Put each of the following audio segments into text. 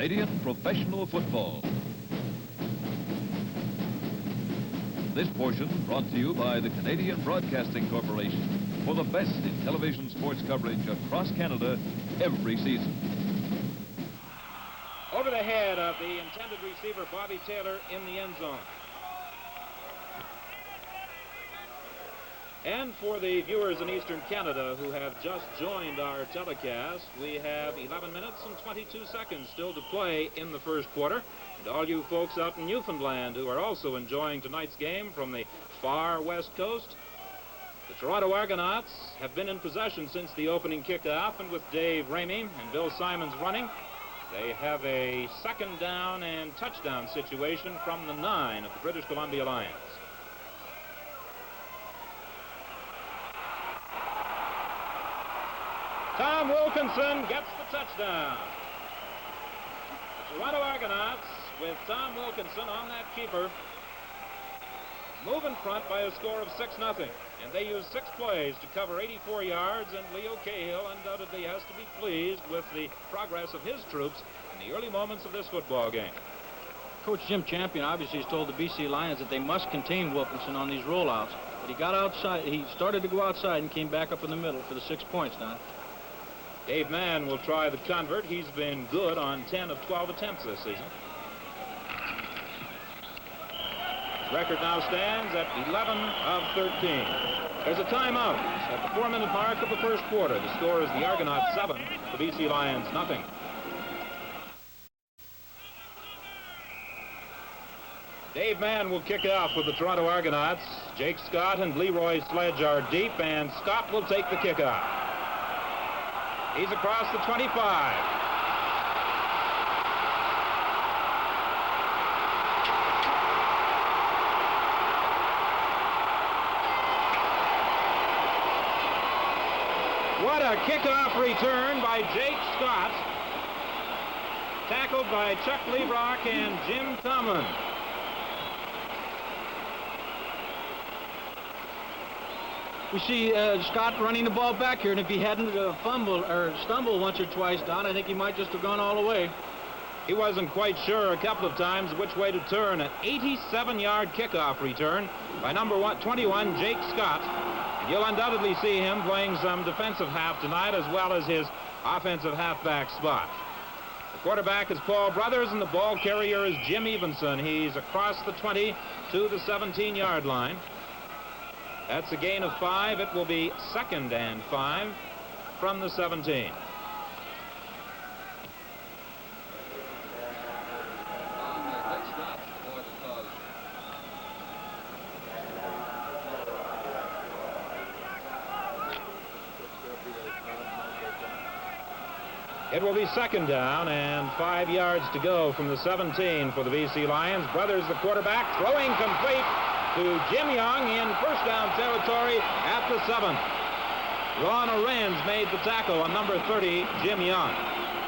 Canadian professional football. This portion brought to you by the Canadian Broadcasting Corporation for the best in television sports coverage across Canada every season. Over the head of the intended receiver, Bobby Taylor, in the end zone. And for the viewers in Eastern Canada who have just joined our telecast, we have 11 minutes and 22 seconds still to play in the first quarter. And all you folks out in Newfoundland who are also enjoying tonight's game from the far west coast, the Toronto Argonauts have been in possession since the opening kickoff, and with Dave Ramey and Bill Simons running, they have a second down and touchdown situation from the 9 of the British Columbia Lions. Tom Wilkinson gets the touchdown. The Toronto Argonauts, with Tom Wilkinson on that keeper, move in front by a score of 6-0. And they use 6 plays to cover 84 yards, and Leo Cahill undoubtedly has to be pleased with the progress of his troops in the early moments of this football game. Coach Jim Champion obviously has told the BC Lions that they must contain Wilkinson on these rollouts. But he got outside, he started to go outside and came back up in the middle for the 6 points, Don. Dave Mann will try the convert. He's been good on 10 of 12 attempts this season. His record now stands at 11 of 13. There's a timeout at the 4-minute mark of the first quarter. The score is the Argonauts 7, the BC Lions nothing. Dave Mann will kick it off with the Toronto Argonauts. Jake Scott and Leroy Sledge are deep, and Scott will take the kickoff. He's across the 25. What a kickoff return by Jake Scott. Tackled by Chuck Lebrock and Jim Tomlin. We see Scott running the ball back here, and if he hadn't fumbled or stumbled once or twice, Don, I think he might just have gone all the way. He wasn't quite sure a couple of times which way to turn. An 87-yard kickoff return by number 21, Jake Scott. And you'll undoubtedly see him playing some defensive half tonight as well as his offensive halfback spot. The quarterback is Paul Brothers, and the ball carrier is Jim Evenson. He's across the 20 to the 17-yard line. That's a gain of 5. It will be 2nd and 5 from the 17. It will be 2nd down and 5 yards to go from the 17 for the BC Lions. Brothers, the quarterback, throwing complete to Jim Young in first down territory at the 7. Ron Arends made the tackle on number 30, Jim Young.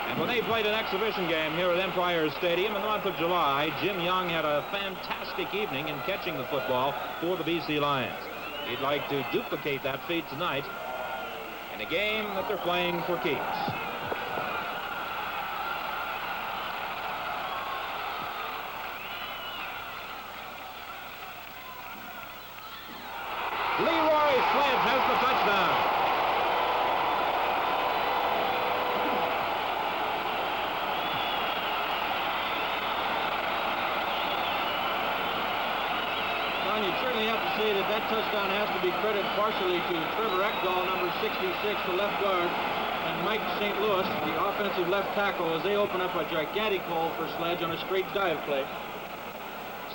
And when they played an exhibition game here at Empire Stadium in the month of July, Jim Young had a fantastic evening in catching the football for the BC Lions. He'd like to duplicate that feat tonight in a game that they're playing for keeps. Leroy Sledge has the touchdown. Don, you certainly have to say that touchdown has to be credited partially to Trevor Ekdahl, number 66, the left guard, and Mike St. Louis, the offensive left tackle, as they open up a gigantic hole for Sledge on a straight dive play.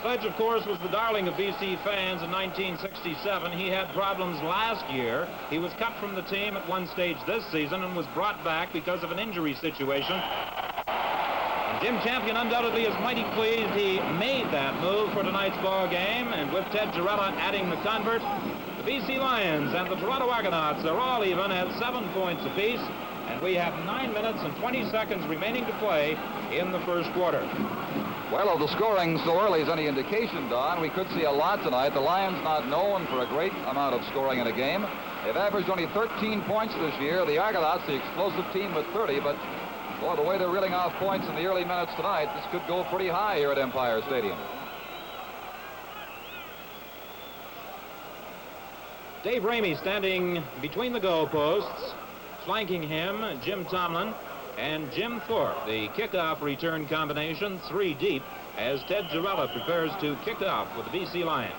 Sledge, of course, was the darling of BC fans in 1967. He had problems last year. He was cut from the team at one stage this season and was brought back because of an injury situation. And Jim Champion undoubtedly is mighty pleased he made that move for tonight's ball game. And with Ted Girella adding the convert, the BC Lions and the Toronto Argonauts are all even at 7 points apiece. And we have 9 minutes and 20 seconds remaining to play in the first quarter. Well, if the scoring so early is any indication, Don, we could see a lot tonight. The Lions not known for a great amount of scoring in a game. They've averaged only 13 points this year. The Argonauts, the explosive team, with 30, but Boy, the way they're reeling off points in the early minutes tonight, this could go pretty high here at Empire Stadium. Dave Ramey standing between the goalposts. Flanking him, Jim Tomlin and Jim Thorpe. The kickoff return combination, 3 deep, as Ted Girella prepares to kick off with the BC Lions.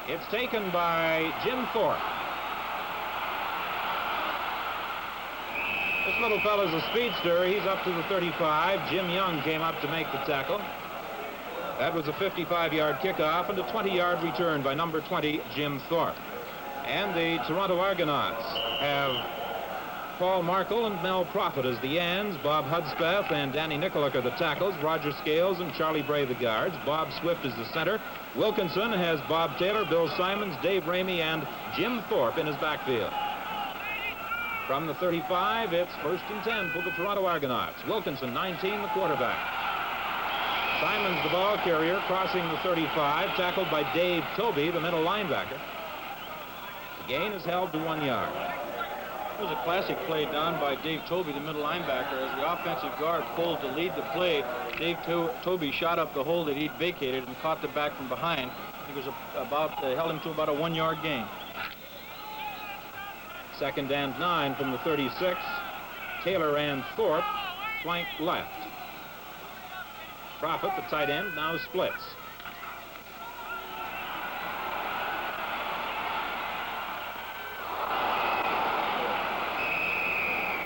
It's taken by Jim Thorpe. This little fella's a speedster. He's up to the 35. Jim Young came up to make the tackle. That was a 55-yard kickoff and a 20-yard return by number 20, Jim Thorpe. And the Toronto Argonauts have Paul Markle and Mel Prophet as the ends, Bob Hudspeth and Danny Nicolak are the tackles, Roger Scales and Charlie Bray the guards, Bob Swift is the center. Wilkinson has Bob Taylor, Bill Simons, Dave Ramey, and Jim Thorpe in his backfield. From the 35, it's 1st and 10 for the Toronto Argonauts. Wilkinson, 19, the quarterback. Simons, the ball carrier, crossing the 35, tackled by Dave Toby, the middle linebacker. The gain is held to 1 yard. It was a classic play done by Dave Toby, the middle linebacker. As the offensive guard pulled to lead the play, Dave Toby shot up the hole that he'd vacated and caught the back from behind. It was held him to about a 1 yard gain. 2nd and 9 from the 36. Taylor and Thorpe flank left. Prophet, the tight end, now splits.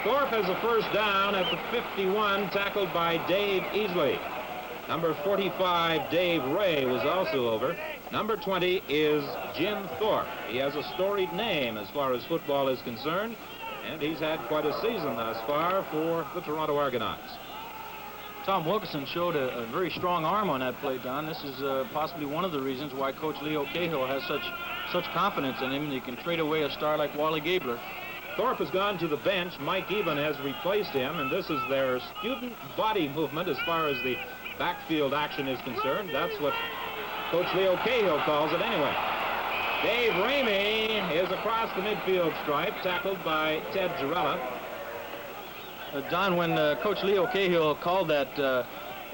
Thorpe has a 1st down at the 51, tackled by Dave Easley. Number 45, Dave Ray, was also over. Number 20 is Jim Thorpe. He has a storied name as far as football is concerned, and he's had quite a season thus far for the Toronto Argonauts. Tom Wilkinson showed a very strong arm on that play, Don. This is possibly one of the reasons why Coach Leo Cahill has such confidence in him, and he can trade away a star like Wally Gabler. Thorpe has gone to the bench. Mike Eben has replaced him, and this is their student body movement as far as the backfield action is concerned. That's what Coach Leo Cahill calls it anyway. Dave Ramey is across the midfield stripe, tackled by Ted Girella. Don, when Coach Leo Cahill called that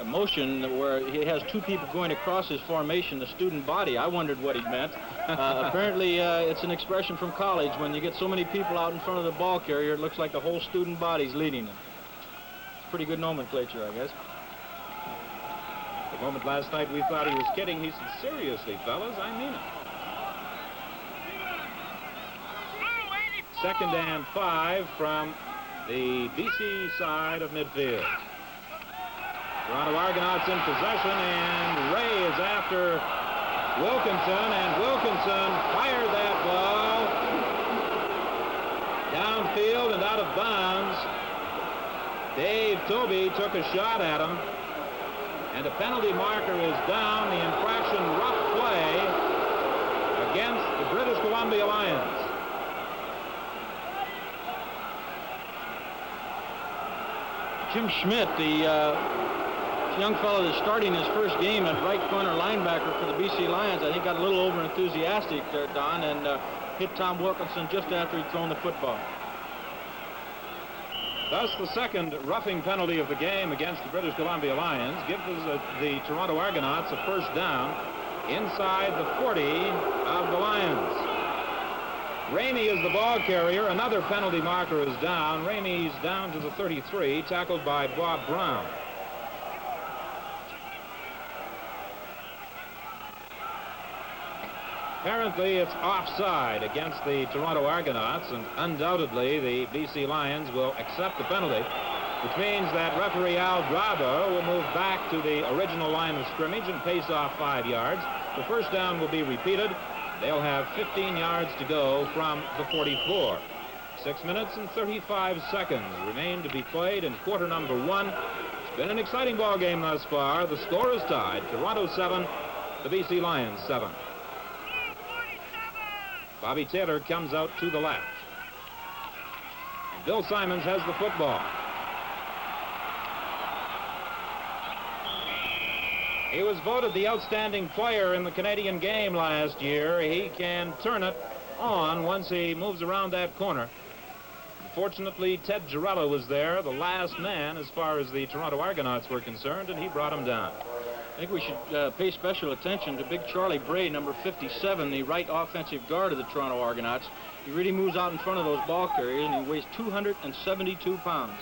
motion where he has 2 people going across his formation, the student body, I wondered what he meant. Apparently, it's an expression from college. When you get so many people out in front of the ball carrier, it looks like the whole student body's leading them. It's pretty good nomenclature, I guess. The moment last night we thought he was kidding, he said, seriously, fellas, I mean it. 2nd and 5 from the BC side of midfield. Toronto Argonauts in possession, and Ray is after Wilkinson, and Wilkinson fired that ball downfield and out of bounds. Dave Toby took a shot at him, and a penalty marker is down. The infraction, rough play against the British Columbia Lions. Jim Schmidt, the young fellow that's starting his first game at right corner linebacker for the BC Lions, I think got a little over enthusiastic there, Don, and hit Tom Wilkinson just after he'd thrown the football. Thus, the 2nd roughing penalty of the game against the British Columbia Lions gives the Toronto Argonauts a 1st down inside the 40 of the Lions. Ramey is the ball carrier. Another penalty marker is down. Ramey's down to the 33, tackled by Bob Brown. Apparently, it's offside against the Toronto Argonauts, and undoubtedly the BC Lions will accept the penalty, which means that referee Al Drabo will move back to the original line of scrimmage and pace off 5 yards. The 1st down will be repeated. They'll have 15 yards to go from the 44. 6 minutes and 35 seconds remain to be played in quarter number 1. It's been an exciting ball game thus far. The score is tied. Toronto 7, the BC Lions 7. Bobby Taylor comes out to the left. And Bill Simons has the football. He was voted the outstanding player in the Canadian game last year. He can turn it on once he moves around that corner. Fortunately, Ted Girella was there, the last man as far as the Toronto Argonauts were concerned, and he brought him down. I think we should pay special attention to big Charlie Bray, number 57, the right offensive guard of the Toronto Argonauts. He really moves out in front of those ball carriers, and he weighs 272 pounds.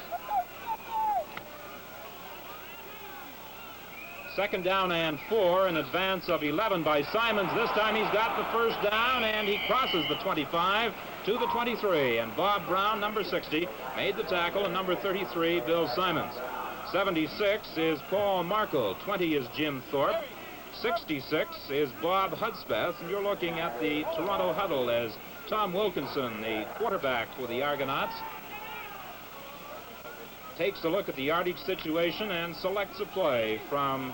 Second down and 4, an advance of 11 by Simons. This time he's got the first down, and he crosses the 25 to the 23. And Bob Brown, number 60, made the tackle, and number 33, Bill Simons. 76 is Paul Markle. 20 is Jim Thorpe. 66 is Bob Hudspeth. And you're looking at the Toronto huddle as Tom Wilkinson, the quarterback for the Argonauts, takes a look at the yardage situation and selects a play from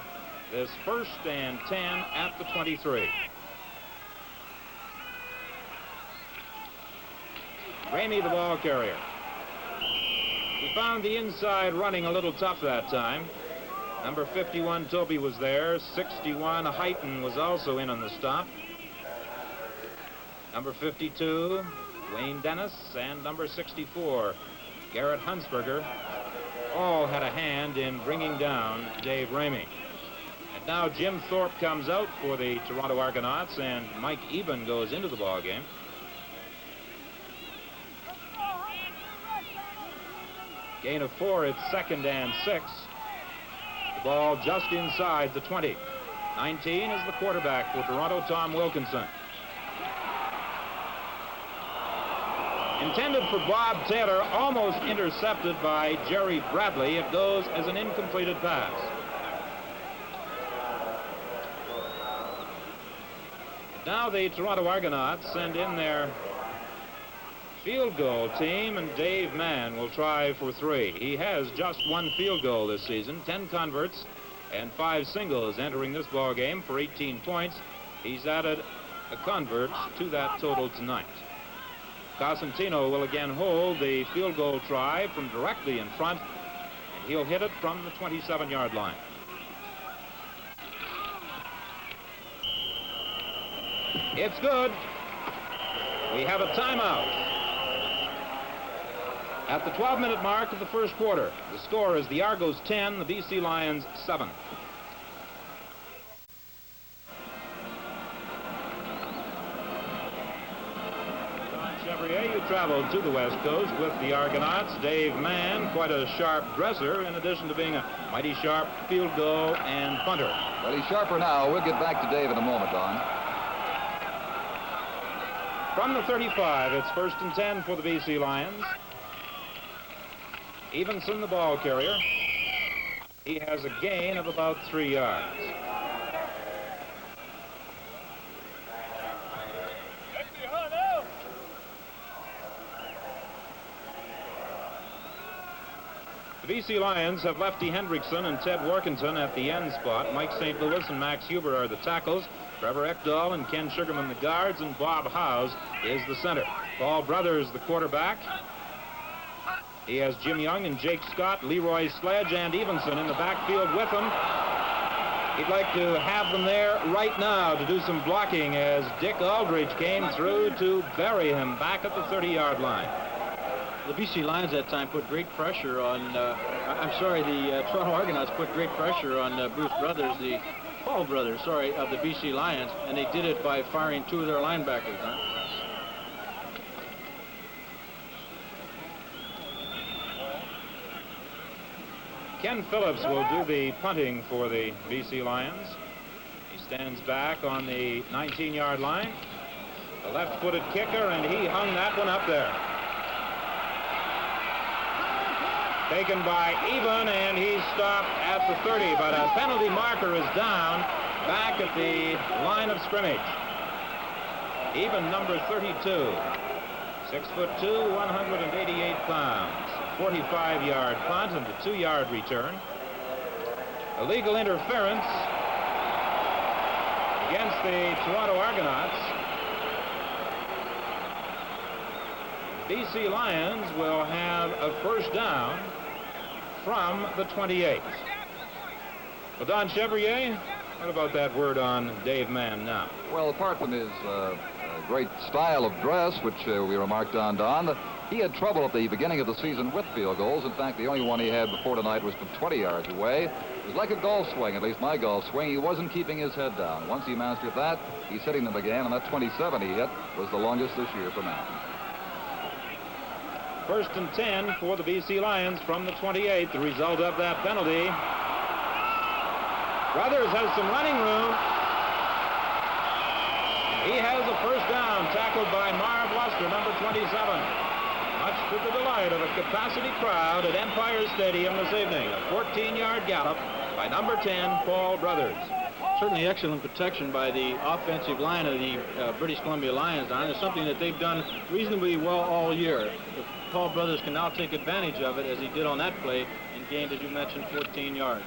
this 1st and 10 at the 23. Ramey, the ball carrier. He found the inside running a little tough that time. Number 51, Toby, was there. 61, Heighton was also in on the stop. Number 52, Wayne Dennis, and number 64, Garrett Hunsberger, all had a hand in bringing down Dave Ramey. And now Jim Thorpe comes out for the Toronto Argonauts, and Mike Eben goes into the ball game. Gain of 4, it's 2nd and 6. The ball just inside the 20. 19 is the quarterback for Toronto, Tom Wilkinson. Intended for Bob Taylor, almost intercepted by Jerry Bradley. It goes as an incompleted pass. Now the Toronto Argonauts send in their field goal team, and Dave Mann will try for 3. He has just 1 field goal this season, 10 converts and 5 singles entering this ball game for 18 points. He's added a convert to that total tonight. Cosentino will again hold the field goal try from directly in front, and he'll hit it from the 27-yard line. It's good. We have a timeout. At the 12-minute mark of the first quarter, the score is the Argos 10, the BC Lions 7. You traveled to the West Coast with the Argonauts. Dave Mann, quite a sharp dresser, in addition to being a mighty sharp field goal and punter. Well, he's sharper now. We'll get back to Dave in a moment, Don. From the 35, it's 1st and 10 for the BC Lions. Evenson, the ball carrier. He has a gain of about 3 yards. The BC Lions have Lefty Hendrickson and Ted Workington at the end spot. Mike St. Louis and Max Huber are the tackles. Trevor Ekdahl and Ken Sugarman the guards, and Bob Howes is the center. Paul Brothers the quarterback. He has Jim Young and Jake Scott, Leroy Sledge, and Evenson in the backfield with him. He'd like to have them there right now to do some blocking as Dick Aldridge came through to bury him back at the 30-yard line. The BC Lions that time put great pressure on, the Toronto Argonauts put great pressure on Paul Brothers, of the BC Lions, and they did it by firing 2 of their linebackers. Ken Phillips will do the punting for the BC Lions. He stands back on the 19-yard line. A left-footed kicker, and he hung that one up there. Taken by Eben, and he's stopped at the 30, but a penalty marker is down back at the line of scrimmage. Eben, number 32, 6'2", 188 pounds, 45-yard punt and a 2-yard return. Illegal interference against the Toronto Argonauts. BC Lions will have a first down from the 28. Well, Don Chevrier, what about that word on Dave Mann now? Well, apart from his great style of dress, which we remarked on, Don. He had trouble at the beginning of the season with field goals. In fact, the only one he had before tonight was from 20 yards away. It was like a golf swing, at least my golf swing. He wasn't keeping his head down. Once he mastered that, he's hitting them again, and that 27 he hit was the longest this year for Manning. 1st and 10 for the BC Lions from the 28. The result of that penalty. Brothers has some running room. He has a first down, tackled by Marv Luster, number 27. Much to the delight of a capacity crowd at Empire Stadium this evening. A 14-yard gallop by number 10, Paul Brothers. Certainly excellent protection by the offensive line of the British Columbia Lions, Don. It's something that they've done reasonably well all year. If Paul Brothers can now take advantage of it, as he did on that play, and gained, as you mentioned, 14 yards.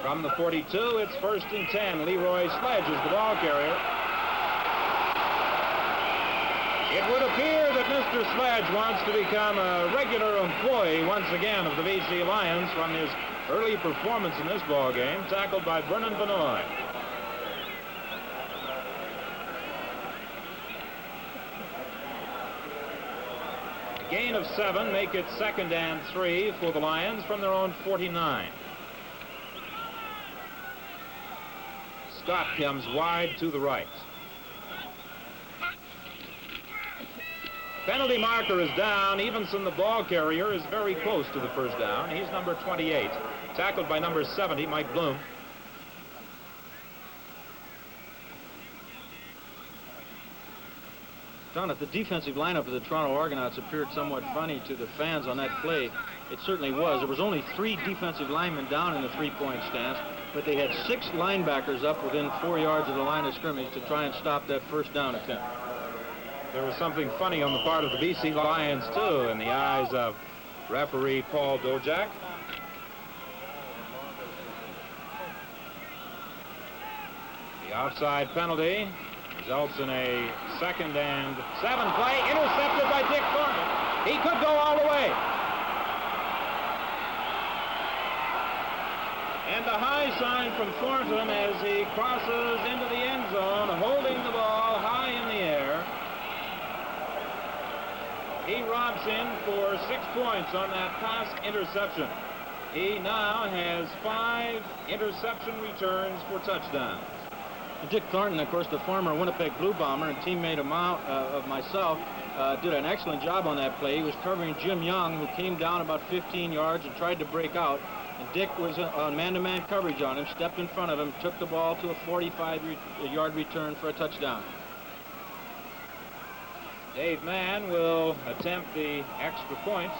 From the 42, it's 1st and 10. Leroy Sledge is the ball carrier. It would appear that Mr. Sledge wants to become a regular employee once again of the BC Lions from his early performance in this ball game, tackled by Vernon Benoit. A gain of 7 make it 2nd and 3 for the Lions from their own 49. Scott comes wide to the right. Penalty marker is down. Evenson, the ball carrier, is very close to the first down. He's number 28, tackled by number 70, Mike Bloom. John, if the defensive lineup of the Toronto Argonauts appeared somewhat funny to the fans on that play, it certainly was. There was only 3 defensive linemen down in the three-point stance, but they had 6 linebackers up within 4 yards of the line of scrimmage to try and stop that first down attempt. There was something funny on the part of the BC Lions, too, in the eyes of referee Paul Dojak. The offside penalty results in a 2nd and 7 play, intercepted by Dick Thornton. He could go all the way. And a high sign from Thornton as he crosses into the end zone, holding the ball high in the air. He robs in for 6 points on that pass interception. He now has 5 interception returns for touchdowns. Dick Thornton, of course, the former Winnipeg Blue Bomber and teammate of myself, did an excellent job on that play. He was covering Jim Young, who came down about 15 yards and tried to break out. And Dick was on man-to-man coverage on him, stepped in front of him, took the ball to a 45-yard return for a touchdown. Dave Mann will attempt the extra points.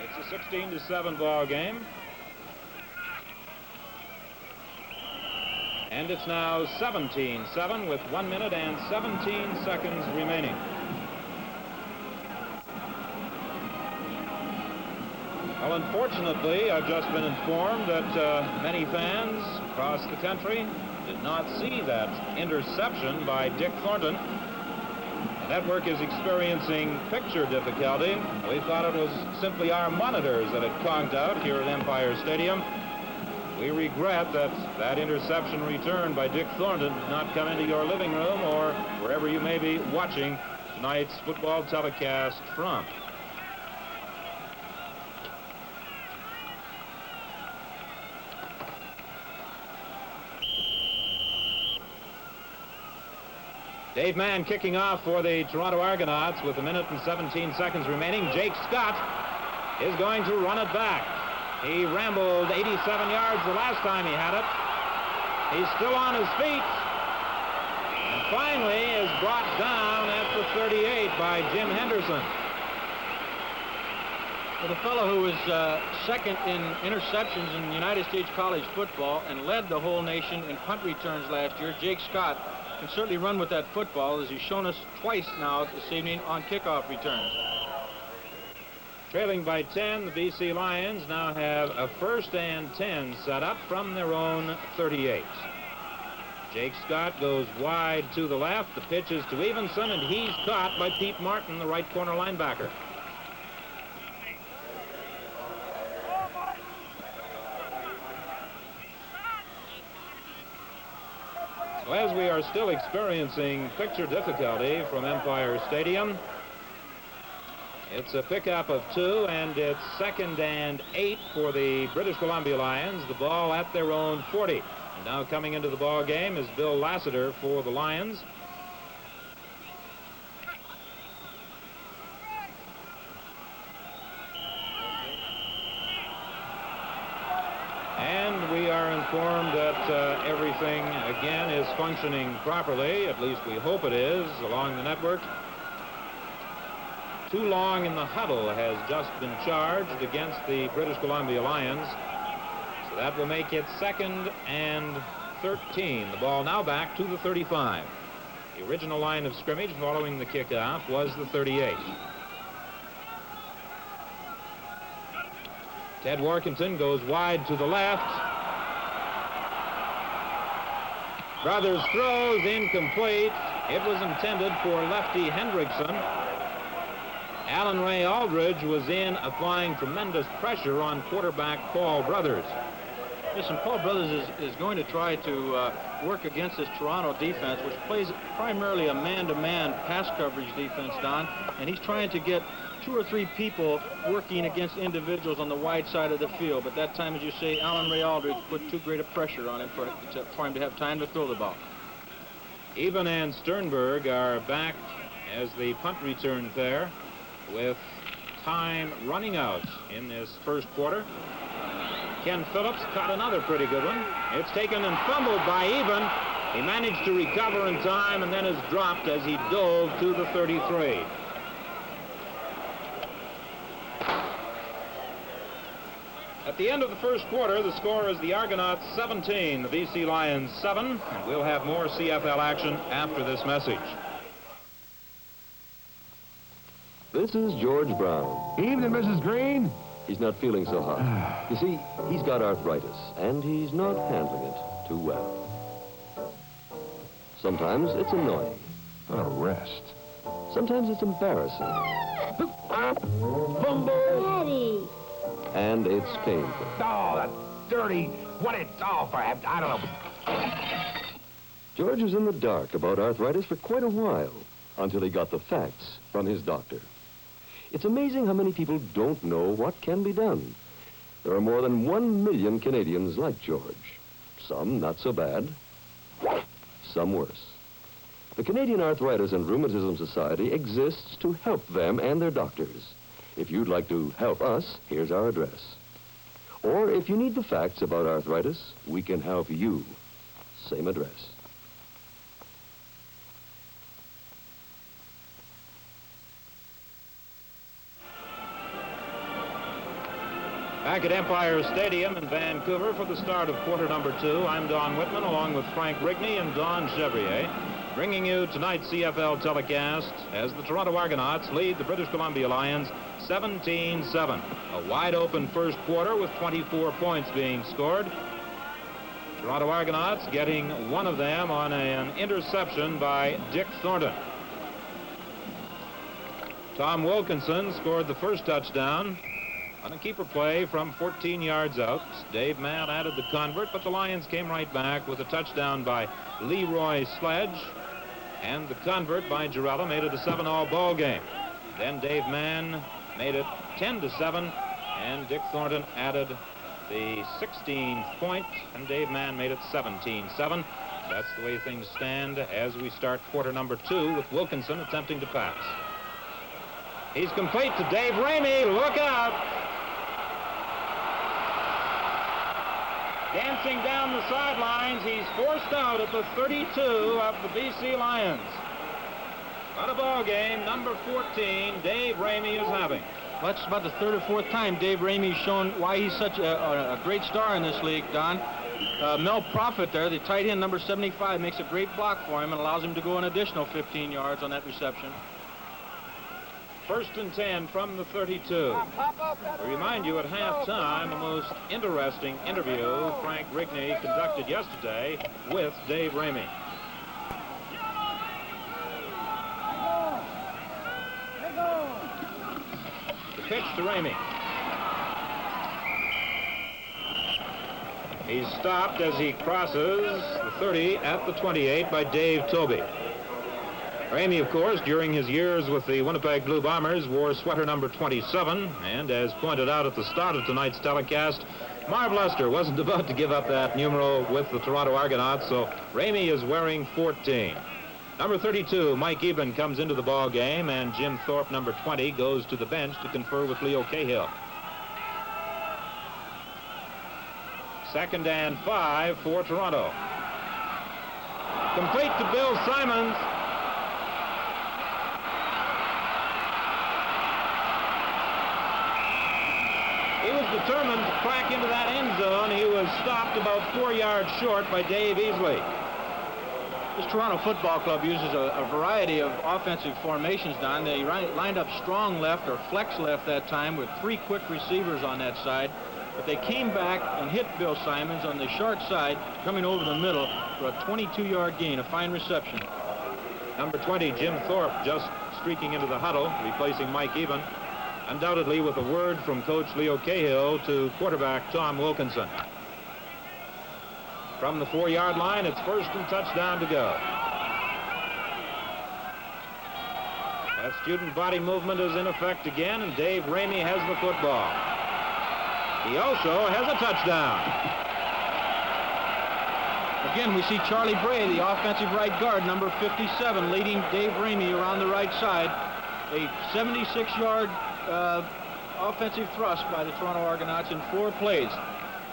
It's a 16-7 ball game. And it's now 17-7 with 1 minute and 17 seconds remaining. Well, unfortunately, I've just been informed that many fans across the country did not see that interception by Dick Thornton. The network is experiencing picture difficulty. We thought it was simply our monitors that had conked out here at Empire Stadium. We regret that that interception return by Dick Thornton did not come into your living room or wherever you may be watching tonight's football telecast from. Dave Mann kicking off for the Toronto Argonauts with 1 minute and 17 seconds remaining. Jake Scott is going to run it back. He rambled 87 yards the last time he had it. He's still on his feet. And finally is brought down at the 38 by Jim Henderson. Well, the fellow who was second in interceptions in United States college football and led the whole nation in punt returns last year, Jake Scott, can certainly run with that football, as he's shown us twice now this evening on kickoff returns. Trailing by 10, the BC Lions now have a 1st and 10 set up from their own 38. Jake Scott goes wide to the left. The pitch is to Evenson, and he's caught by Pete Martin, the right corner linebacker. Well, as we are still experiencing picture difficulty from Empire Stadium, it's a pickup of 2, and it's 2nd and 8 for the British Columbia Lions. The ball at their own 40. And now coming into the ball game is Bill Lassiter for the Lions. And we are informed that everything again is functioning properly. At least we hope it is along the network. Too long in the huddle has just been charged against the British Columbia Lions. So that will make it 2nd and 13. The ball now back to the 35. The original line of scrimmage following the kickoff was the 38. Ted Warkentin goes wide to the left. Brothers throws incomplete. It was intended for lefty Hendrickson. Alan Ray Aldridge was in, applying tremendous pressure on quarterback Paul Brothers. Listen, Paul Brothers is going to try to work against this Toronto defense, which plays primarily a man-to-man pass coverage defense, Don, and he's trying to get 2 or 3 people working against individuals on the wide side of the field. But that time, as you say, Alan Ray Aldridge put too great a pressure on him for him to have time to throw the ball. Eben and Sternberg are back as the punt return there, with time running out in this first quarter. Ken Phillips caught another pretty good one. It's taken and fumbled by Eben. He managed to recover in time and then is dropped as he dove to the 33. At the end of the first quarter, the score is the Argonauts 17, the BC Lions 7, and we'll have more CFL action after this message. This is George Brown. Evening, Mrs. Green. He's not feeling so hot. You see, he's got arthritis, and he's not handling it too well. Sometimes it's annoying. What a rest. Sometimes it's embarrassing. Fumble! Daddy. And it's painful. Oh, that dirty... What it's all for? I don't know. George was in the dark about arthritis for quite a while, until he got the facts from his doctor. It's amazing how many people don't know what can be done. There are more than 1 million Canadians like George. Some not so bad, some worse. The Canadian Arthritis and Rheumatism Society exists to help them and their doctors. If you'd like to help us, here's our address. Or if you need the facts about arthritis, we can help you. Same address. Back at Empire Stadium in Vancouver for the start of quarter number 2, I'm Don Whitman along with Frank Rigney and Don Chevrier, bringing you tonight's CFL telecast as the Toronto Argonauts lead the British Columbia Lions 17-7. A wide open first quarter with 24 points being scored. Toronto Argonauts getting one of them on an interception by Dick Thornton. Tom Wilkinson scored the first touchdown on a keeper play from 14 yards out. Dave Mann added the convert, but the Lions came right back with a touchdown by Leroy Sledge, and the convert by Girella made it a 7-all ball game. Then Dave Mann made it 10-7, and Dick Thornton added the 16th point, and Dave Mann made it 17-7. That's the way things stand as we start quarter number 2 with Wilkinson attempting to pass. He's complete to Dave Ramey. Look out! Dancing down the sidelines, he's forced out at the 32 of the BC Lions. What a ball game, number 14, Dave Ramey is having. Well, that's about the 3rd or 4th time Dave Ramey's shown why he's such a great star in this league, Don. Mel Prophet there, the tight end, number 75, makes a great block for him and allows him to go an additional 15 yards on that reception. 1st and 10 from the 32. We remind you at halftime, a most interesting interview Frank Rigney conducted yesterday with Dave Ramey. The pitch to Ramey. He's stopped as he crosses the 30 at the 28 by Dave Tobey. Ramey, of course, during his years with the Winnipeg Blue Bombers, wore sweater number 27, and as pointed out at the start of tonight's telecast, Marv Lester wasn't about to give up that numero with the Toronto Argonauts, so Ramey is wearing 14. Number 32, Mike Eben, comes into the ball game, and Jim Thorpe, number 20, goes to the bench to confer with Leo Cahill. 2nd and 5 for Toronto. Complete to Bill Simons. He was determined to crack into that end zone. He was stopped about 4 yards short by Dave Easley. This Toronto Football Club uses a variety of offensive formations, Don. They lined up strong left or flex left that time with 3 quick receivers on that side. But they came back and hit Bill Simons on the short side, coming over the middle for a 22-yard gain, a fine reception. Number 20, Jim Thorpe, just streaking into the huddle, replacing Mike Eben, undoubtedly with a word from Coach Leo Cahill to quarterback Tom Wilkinson. From the 4-yard line, it's 1st and touchdown to go. That student body movement is in effect again, and Dave Ramey has the football. He also has a touchdown. Again, we see Charlie Bray, the offensive right guard, number 57, leading Dave Ramey around the right side. A 76-yard offensive thrust by the Toronto Argonauts in 4 plays.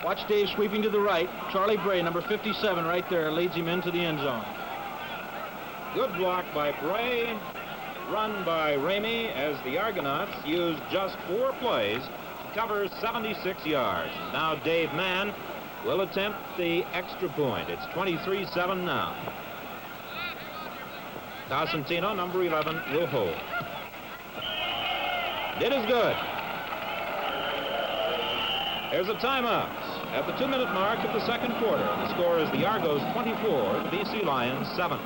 Watch Dave sweeping to the right. Charlie Bray, number 57, right there, leads him into the end zone. Good block by Bray, run by Ramey, as the Argonauts used just 4 plays to cover 76 yards. Now Dave Mann will attempt the extra point. It's 23-7 now. Cosentino, number 11, will hold. It is good. There's a timeout at the 2-minute mark of the 2nd quarter. The score is the Argos 24, the BC Lions 7.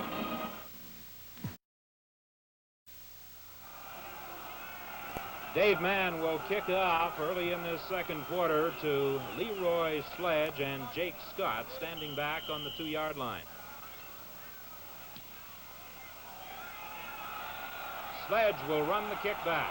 Dave Mann will kick off early in this 2nd quarter to Leroy Sledge and Jake Scott standing back on the 2-yard line. Sledge will run the kick back.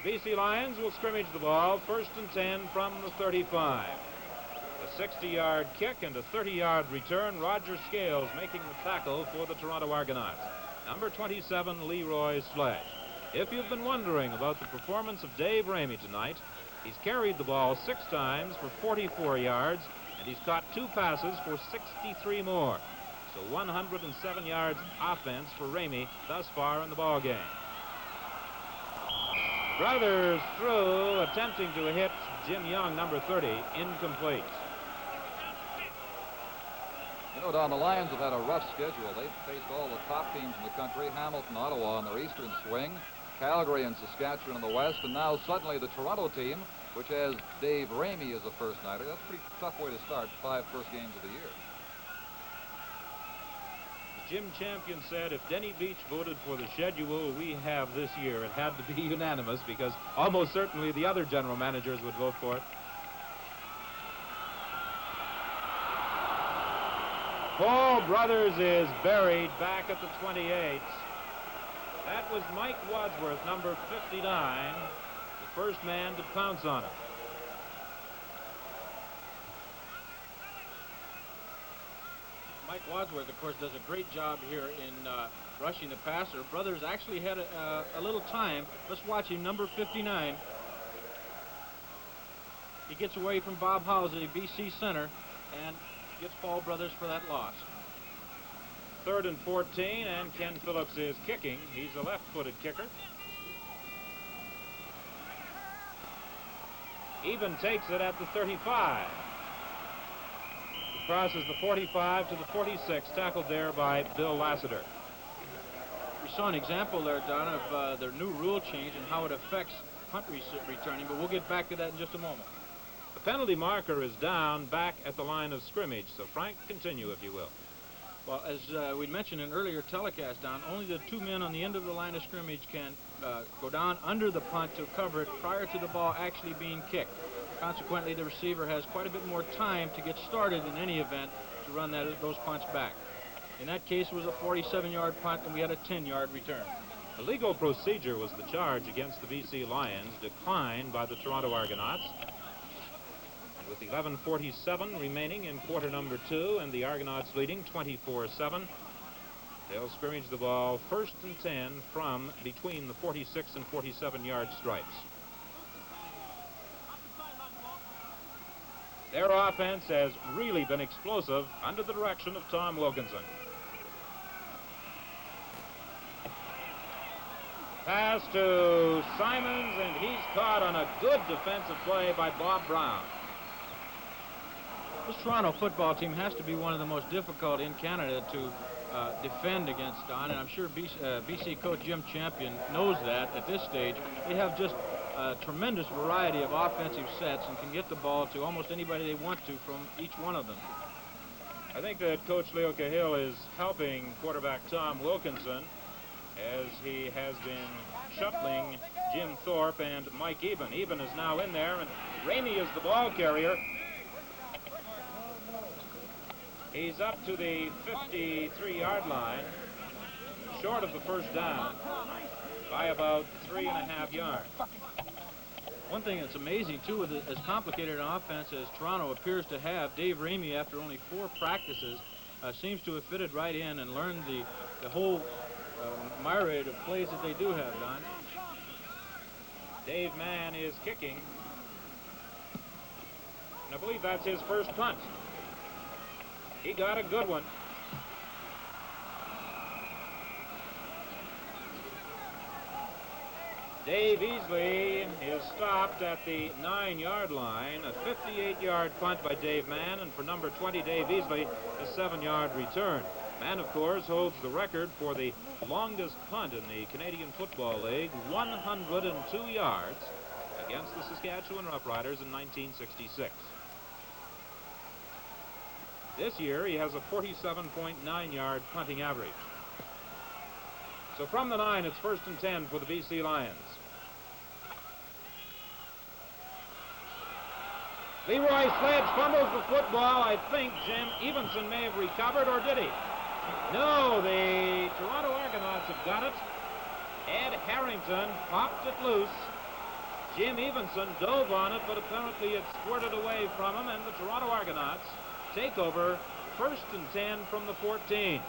BC Lions will scrimmage the ball, 1st and 10 from the 35. A 60-yard kick and a 30-yard return. Roger Scales making the tackle for the Toronto Argonauts. Number 27, Leroy Sledge. If you've been wondering about the performance of Dave Ramey tonight, he's carried the ball 6 times for 44 yards, and he's caught 2 passes for 63 more. So 107 yards offense for Ramey thus far in the ball game. Brothers through, attempting to hit Jim Young, number 30, incomplete. You know, Don, the Lions have had a rough schedule. They've faced all the top teams in the country, Hamilton, Ottawa on their eastern swing, Calgary and Saskatchewan in the west, and now suddenly the Toronto team, which has Dave Ramey as a first-nighter. That's a pretty tough way to start 5 first games of the year. Jim Champion said if Denny Beach voted for the schedule we have this year, it had to be unanimous because almost certainly the other general managers would vote for it. Paul Brothers is buried back at the 28. That was Mike Wadsworth, number 59, the first man to pounce on it. Mike Wadsworth, of course, does a great job here in rushing the passer. Brothers actually had a little time. Let's watch him, number 59. He gets away from Bob Housley, BC center, and gets Paul Brothers for that loss. 3rd and 14, and Ken Phillips is kicking. He's a left-footed kicker. Eben takes it at the 35. Crosses the 45 to the 46, tackled there by Bill Lassiter. We saw an example there, Don, of their new rule change and how it affects punt returning, but we'll get back to that in just a moment. The penalty marker is down back at the line of scrimmage, so Frank, continue if you will. Well, as we mentioned in earlier telecast, Don, only the 2 men on the end of the line of scrimmage can go down under the punt to cover it prior to the ball actually being kicked. Consequently, the receiver has quite a bit more time to get started in any event to run those punts back. In that case, it was a 47-yard punt, and we had a 10-yard return. The legal procedure was the charge against the BC Lions, declined by the Toronto Argonauts. And with 11:47 remaining in quarter number 2, and the Argonauts leading 24-7, they'll scrimmage the ball 1st and 10 from between the 46 and 47-yard stripes. Their offense has really been explosive under the direction of Tom Wilkinson. Pass to Simons, and he's caught on a good defensive play by Bob Brown. This Toronto football team has to be one of the most difficult in Canada to defend against, Don, and I'm sure BC coach Jim Champion knows that at this stage. They have just a tremendous variety of offensive sets and can get the ball to almost anybody they want to from each one of them. I think that Coach Leo Cahill is helping quarterback Tom Wilkinson as he has been shuttling Jim Thorpe and Mike Eben. Eben is now in there, and Ramey is the ball carrier. He's up to the 53-yard line, short of the first down by about 3.5 yards. One thing that's amazing, too, with as complicated an offense as Toronto appears to have, Dave Ramey, after only 4 practices, seems to have fitted right in and learned the whole myriad of plays that they do have, Don. Dave Mann is kicking, and I believe that's his first punt. He got a good one. Dave Easley is stopped at the 9-yard line. A 58-yard punt by Dave Mann, and for number 20, Dave Easley, a 7-yard return. Mann, of course, holds the record for the longest punt in the Canadian Football League, 102 yards against the Saskatchewan Roughriders in 1966. This year, he has a 47.9-yard punting average. So from the 9, it's 1st and 10 for the BC Lions. Leroy Sledge fumbles the football. I think Jim Evenson may have recovered, or did he? No, the Toronto Argonauts have got it. Ed Harrington popped it loose. Jim Evenson dove on it, but apparently it squirted away from him, and the Toronto Argonauts take over 1st and 10 from the 14.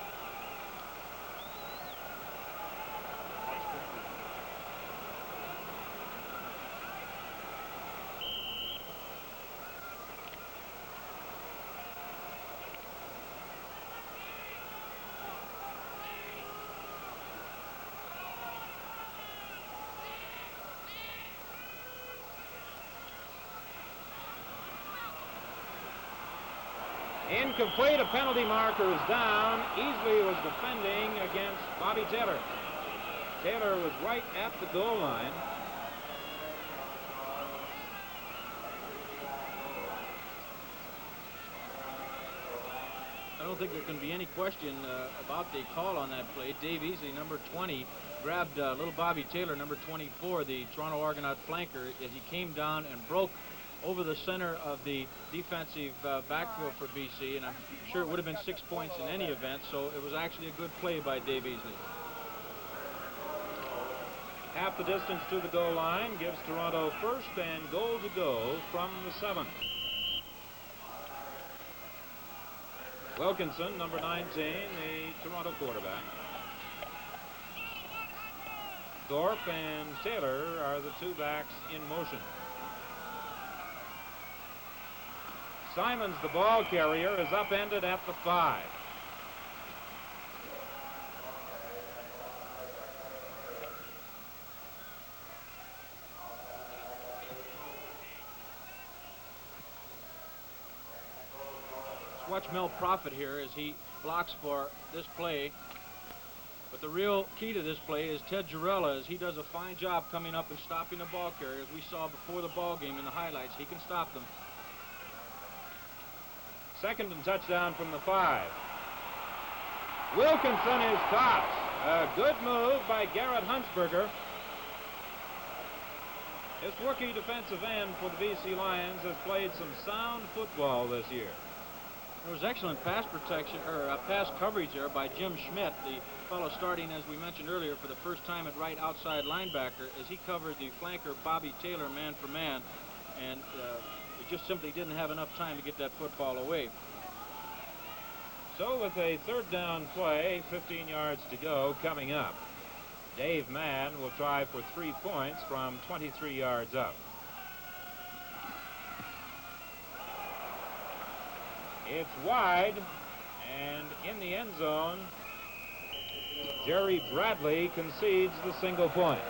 Incomplete, a penalty marker is down. Easley was defending against Bobby Taylor. Taylor was right at the goal line. I don't think there can be any question about the call on that play. Dave Easley, number 20, grabbed little Bobby Taylor, number 24, the Toronto Argonaut flanker, as he came down and broke over the center of the defensive backfield for BC, and I'm sure it would have been 6 points in any event, so it was actually a good play by Dave Easley. Half the distance to the goal line gives Toronto 1st and goal to go from the 7. Wilkinson, number 19, the Toronto quarterback. Thorpe and Taylor are the 2 backs in motion. Simons, the ball carrier, is upended at the 5. Let's watch Mel Prophet here as he blocks for this play. But the real key to this play is Ted Girella, as he does a fine job coming up and stopping the ball carrier. As we saw before the ball game in the highlights, he can stop them. 2nd and touchdown from the 5. Wilkinson is caught. A good move by Garrett Huntsberger. This rookie defensive end for the BC Lions has played some sound football this year. There was excellent pass protection, or pass coverage there by Jim Schmidt, the fellow starting, as we mentioned earlier, for the first time at right outside linebacker, as he covered the flanker Bobby Taylor man for man, and he just simply didn't have enough time to get that football away. So with a third down play, 15 yards to go coming up, Dave Mann will try for 3 points from 23 yards out. It's wide, and in the end zone, Jerry Bradley concedes the single point.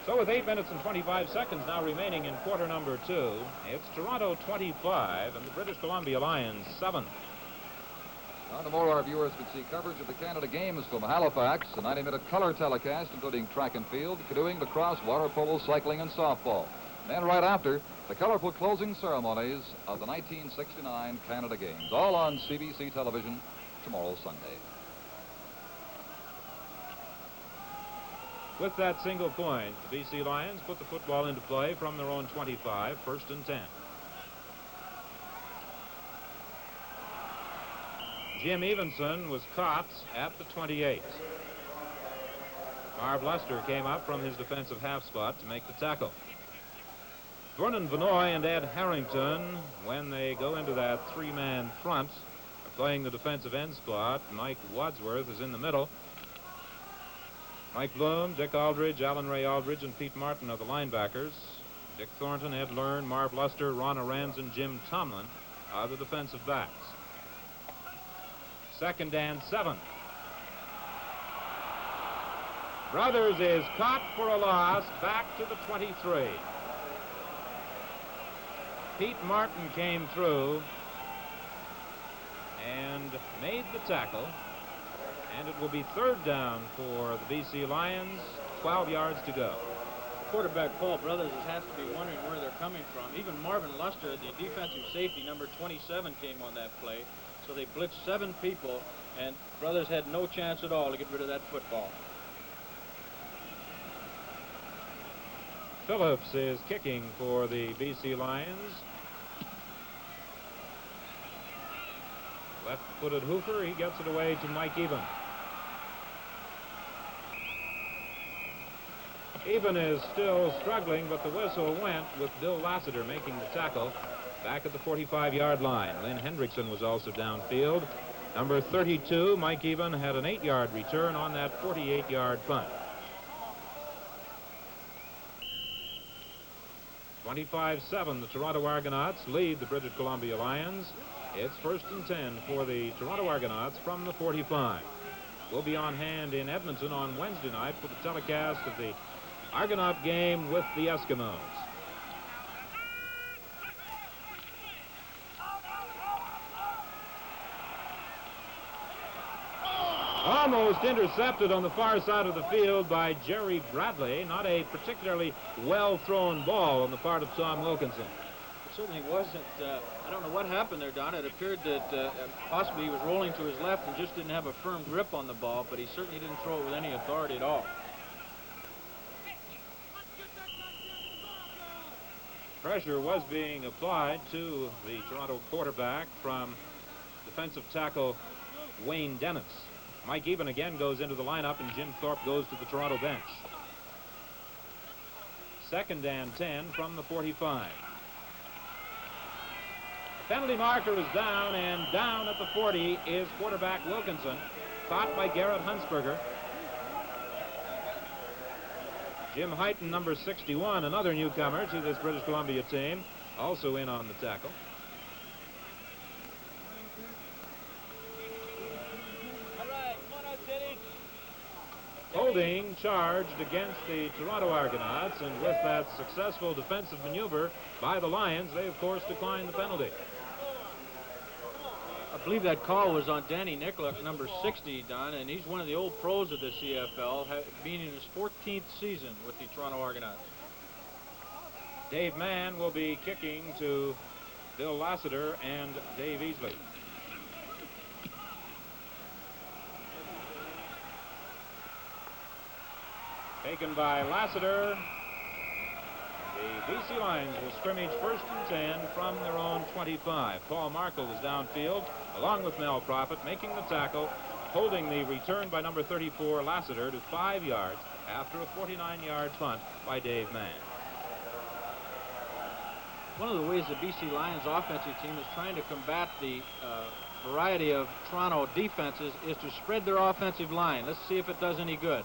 So with 8 minutes and 25 seconds now remaining in quarter number 2, it's Toronto 25 and the British Columbia Lions 7. Now, tomorrow our viewers can see coverage of the Canada Games from Halifax, a 90-minute color telecast including track and field, canoeing, lacrosse, water polo, cycling, and softball. And right after, the colorful closing ceremonies of the 1969 Canada Games, all on CBC television tomorrow Sunday. With that single point, the BC Lions put the football into play from their own 25, 1st and 10. Jim Evenson was caught at the 28. Marv Luster came up from his defensive half spot to make the tackle. Vernon Vanoy and Ed Harrington, when they go into that 3-man front, are playing the defensive end spot. Mike Wadsworth is in the middle. Mike Bloom, Dick Aldridge, Alan Ray Aldridge, and Pete Martin are the linebackers. Dick Thornton, Ed Learn, Marv Luster, Ron Arans, and Jim Tomlin are the defensive backs. 2nd and 7. Brothers is caught for a loss back to the 23. Pete Martin came through and made the tackle, and it will be 3rd down for the BC Lions, 12 yards to go. Quarterback Paul Brothers has to be wondering where they're coming from. Even Marvin Luster, the defensive safety, number 27, came on that play. So they blitzed 7 people, and Brothers had no chance at all to get rid of that football. Phillips is kicking for the BC Lions. Left-footed Hoofer, he gets it away to Mike Even. Even is still struggling, but the whistle went with Bill Lassiter making the tackle back at the 45-yard line. Lynn Hendrickson was also downfield. Number 32, Mike Even, had an 8-yard return on that 48-yard punt. 25-7, the Toronto Argonauts lead the British Columbia Lions. It's 1st and 10 for the Toronto Argonauts from the 45. We'll be on hand in Edmonton on Wednesday night for the telecast of the Argonaut game with the Eskimos. Almost intercepted on the far side of the field by Jerry Bradley. Not a particularly well-thrown ball on the part of Tom Wilkinson. It certainly wasn't. I don't know what happened there, Don. It appeared that possibly he was rolling to his left and just didn't have a firm grip on the ball, but he certainly didn't throw it with any authority at all. Pressure was being applied to the Toronto quarterback from defensive tackle Wayne Dennis. Mike Even again goes into the lineup, and Jim Thorpe goes to the Toronto bench. 2nd and 10 from the 45. The penalty marker is down, and down at the 40 is quarterback Wilkinson, caught by Garrett Hunsberger. Jim Hyten, number 61, another newcomer to this British Columbia team, also in on the tackle. Holding charged against the Toronto Argonauts, and with that successful defensive maneuver by the Lions, they of course declined the penalty. I believe that call was on Danny Nicolak, number 60, Don, and he's one of the old pros of the CFL, being in his 14th season with the Toronto Argonauts. Dave Mann will be kicking to Bill Lassiter and Dave Easley. taken by Lassiter. The BC Lions will scrimmage 1st and 10 from their own 25. Paul Markle was downfield, along with Mel Prophet, making the tackle, holding the return by number 34, Lassiter, to 5 yards after a 49-yard punt by Dave Mann. One of the ways the BC Lions offensive team is trying to combat the variety of Toronto defenses is to spread their offensive line. Let's see if it does any good.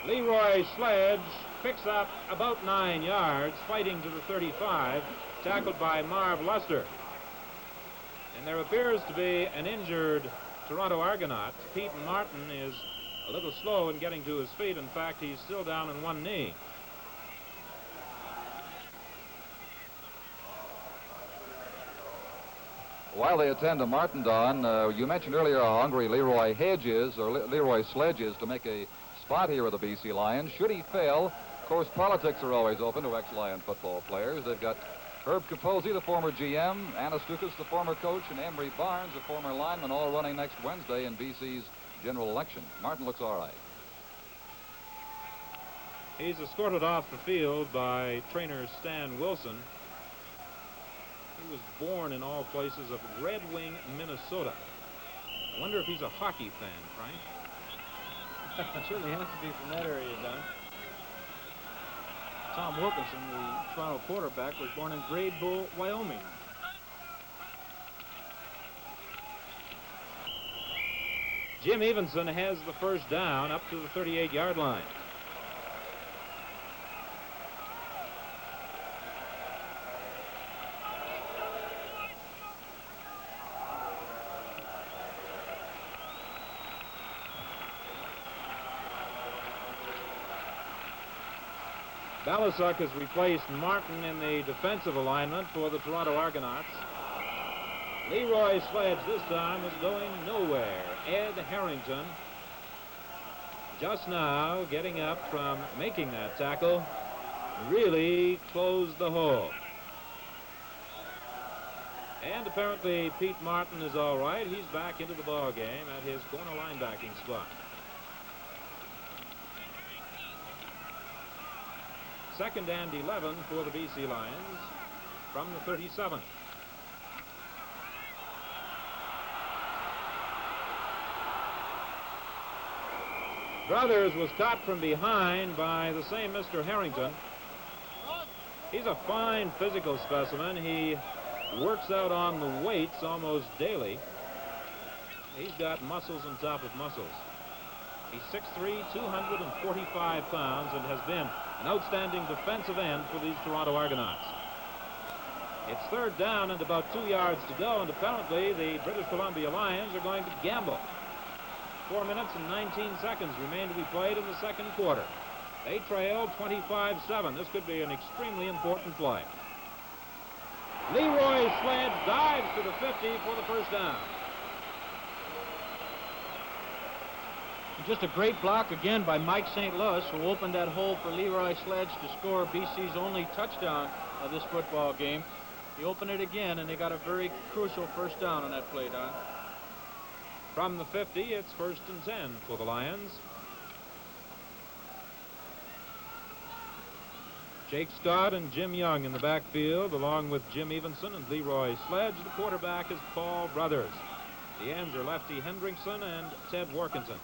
Leroy Sledge picks up about 9 yards, fighting to the 35, tackled by Marv Luster. And there appears to be an injured Toronto Argonaut. Pete Martin is a little slow in getting to his feet. In fact, he's still down on one knee. While they attend to Martin, Don, you mentioned earlier how hungry Leroy Hedge is, or Leroy Sledge is, to make a spot here with the BC Lions. Should he fail, of course, politics are always open to ex-Lion football players. They've got Herb Capozzi, the former GM, Anna Stukas, the former coach, and Emery Barnes, the former lineman, all running next Wednesday in BC's general election. Martin looks all right. He's escorted off the field by trainer Stan Wilson. He was born in all places of Red Wing, Minnesota. I wonder if he's a hockey fan, Frank. Certainly has to be from that area, Don. Tom Wilkinson, the Toronto quarterback, was born in Grade Bull, Wyoming. Jim Evenson has the first down up to the 38-yard line. Balasuk has replaced Martin in the defensive alignment for the Toronto Argonauts. Leroy Sledge this time is going nowhere. Ed Harrington just now getting up from making that tackle really closed the hole. And apparently Pete Martin is all right. He's back into the ball game at his corner linebacking spot. Second and 11 for the BC Lions from the 37. Brothers was caught from behind by the same Mr. Harrington. He's a fine physical specimen. He works out on the weights almost daily. He's got muscles on top of muscles. He's 6'3", 245 pounds, and has been an outstanding defensive end for these Toronto Argonauts. It's third down and about 2 yards to go, and apparently the British Columbia Lions are going to gamble. 4 minutes and 19 seconds remain to be played in the second quarter. They trail 25-7. This could be an extremely important play. Leroy Sledge dives to the 50 for the first down. Just a great block again by Mike St. Louis, who opened that hole for Leroy Sledge to score BC's only touchdown of this football game. He opened it again, and they got a very crucial first down on that play, Don. From the 50, it's 1st and 10 for the Lions. Jake Scott and Jim Young in the backfield, along with Jim Evenson and Leroy Sledge. The quarterback is Paul Brothers. The ends are Lefty Hendrickson and Ted Workinson.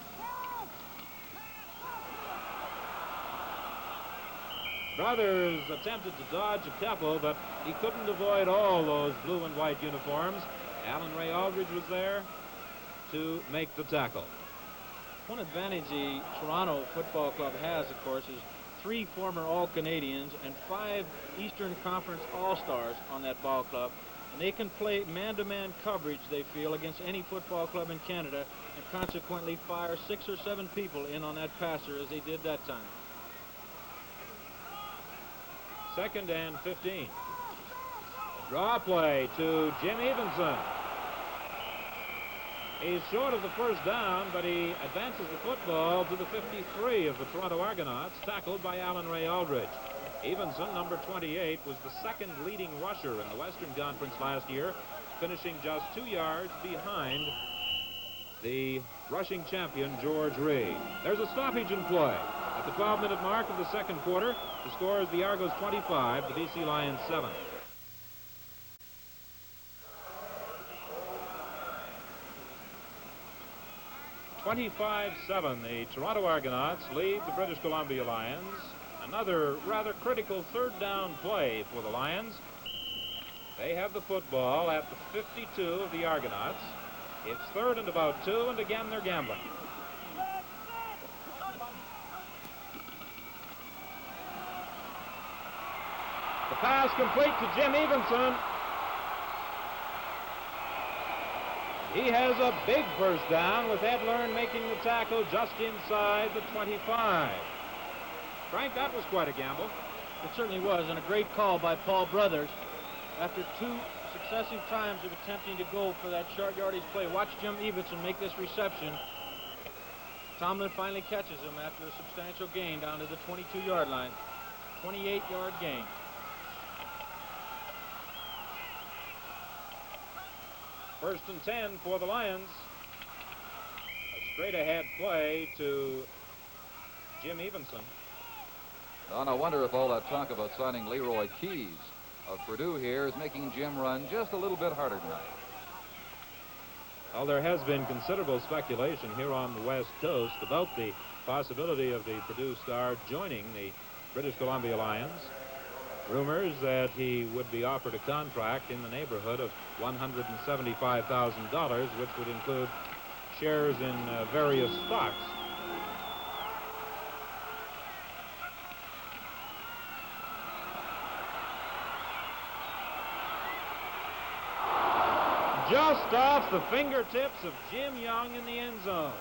Brothers attempted to dodge a couple, but he couldn't avoid all those blue and white uniforms. Alan Ray Aldridge was there to make the tackle. One advantage the Toronto Football Club has, of course, is 3 former All-Canadians and 5 Eastern Conference All-Stars on that ball club. And they can play man-to-man coverage, they feel, against any football club in Canada, and consequently fire 6 or 7 people in on that passer as they did that time. 2nd and 15. Draw play to Jim Evenson. He's short of the first down, but he advances the football to the 53 of the Toronto Argonauts, tackled by Alan Ray Aldridge. Evenson, number 28, was the second leading rusher in the Western Conference last year, finishing just 2 yards behind the rushing champion, George Reed. There's a stoppage in play. At the 12-minute mark of the second quarter, the score is the Argos 25, the BC Lions 7. (25-7), the Toronto Argonauts lead the British Columbia Lions. Another rather critical third down play for the Lions. They have the football at the 52 of the Argonauts. It's third and about 2, and again they're gambling. The pass complete to Jim Evenson. He has a big first down with Ed Learn making the tackle just inside the 25. Frank, that was quite a gamble. It certainly was, and a great call by Paul Brothers. After 2 successive times of attempting to go for that short yardage play, watch Jim Evenson make this reception. Tomlin finally catches him after a substantial gain down to the 22-yard line. 28-yard gain. First and 10 for the Lions. A straight-ahead play to Jim Evenson. Don, I wonder if all that talk about signing Leroy Keys of Purdue here is making Jim run just a little bit harder tonight. Well, there has been considerable speculation here on the West Coast about the possibility of the Purdue star joining the British Columbia Lions. Rumors that he would be offered a contract in the neighborhood of $175,000, which would include shares in various stocks. Just off the fingertips of Jim Young in the end zone.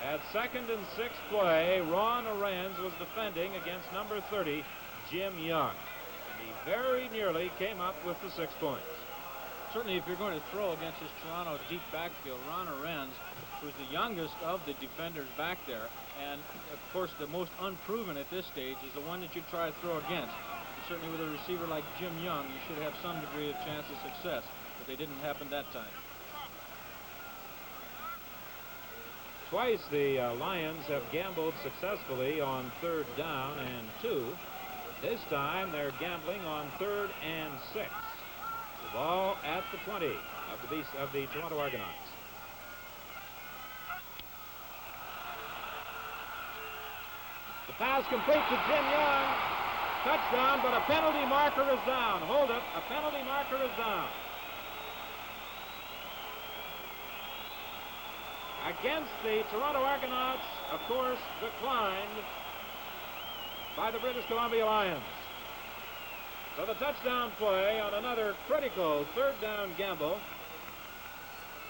At 2nd and 6 play, Ron Arends was defending against number 30, Jim Young. And he very nearly came up with the 6 points. Certainly, if you're going to throw against this Toronto deep backfield, Ron Arends, who's the youngest of the defenders back there, and of course the most unproven at this stage, is the one that you try to throw against. And certainly with a receiver like Jim Young, you should have some degree of chance of success, but they didn't happen that time. Twice the Lions have gambled successfully on 3rd down and 2. This time they're gambling on 3rd and 6. The ball at the 20 of the Toronto Argonauts. The pass complete to Jim Young. Touchdown, but a penalty marker is down. Hold it. A penalty marker is down. Against the Toronto Argonauts, of course, declined by the British Columbia Lions. So the touchdown play on another critical 3rd down gamble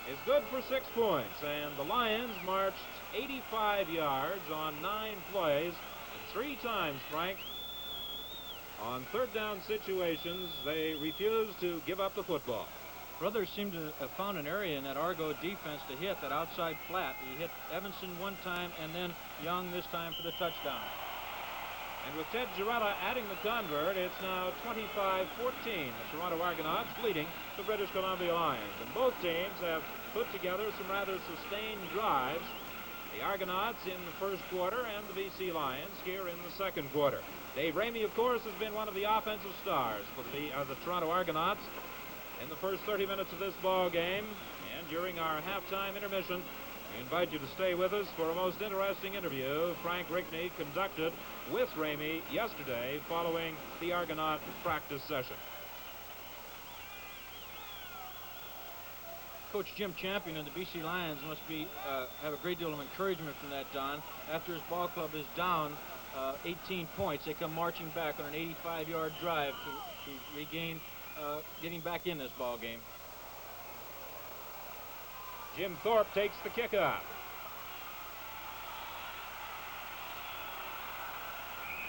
is good for 6 points, and the Lions marched 85 yards on 9 plays, and 3 times, Frank, on 3rd down situations, they refused to give up the football. Brothers seem to have found an area in that Argo defense to hit that outside flat. He hit Evanson one time and then Young this time for the touchdown. And with Ted Giretta adding the convert, it's now 25-14. The Toronto Argonauts leading the British Columbia Lions. And both teams have put together some rather sustained drives. The Argonauts in the first quarter and the BC Lions here in the second quarter. Dave Ramey, of course, has been one of the offensive stars for the Toronto Argonauts in the first 30 minutes of this ball game. And during our halftime intermission, we invite you to stay with us for a most interesting interview Frank Rickney conducted with Ramey yesterday following the Argonaut practice session. Coach Jim Champion and the BC Lions must be have a great deal of encouragement from that, Don. After his ball club is down 18 points, they come marching back on an 85-yard drive to regain getting back in this ball game. Jim Thorpe takes the kickoff.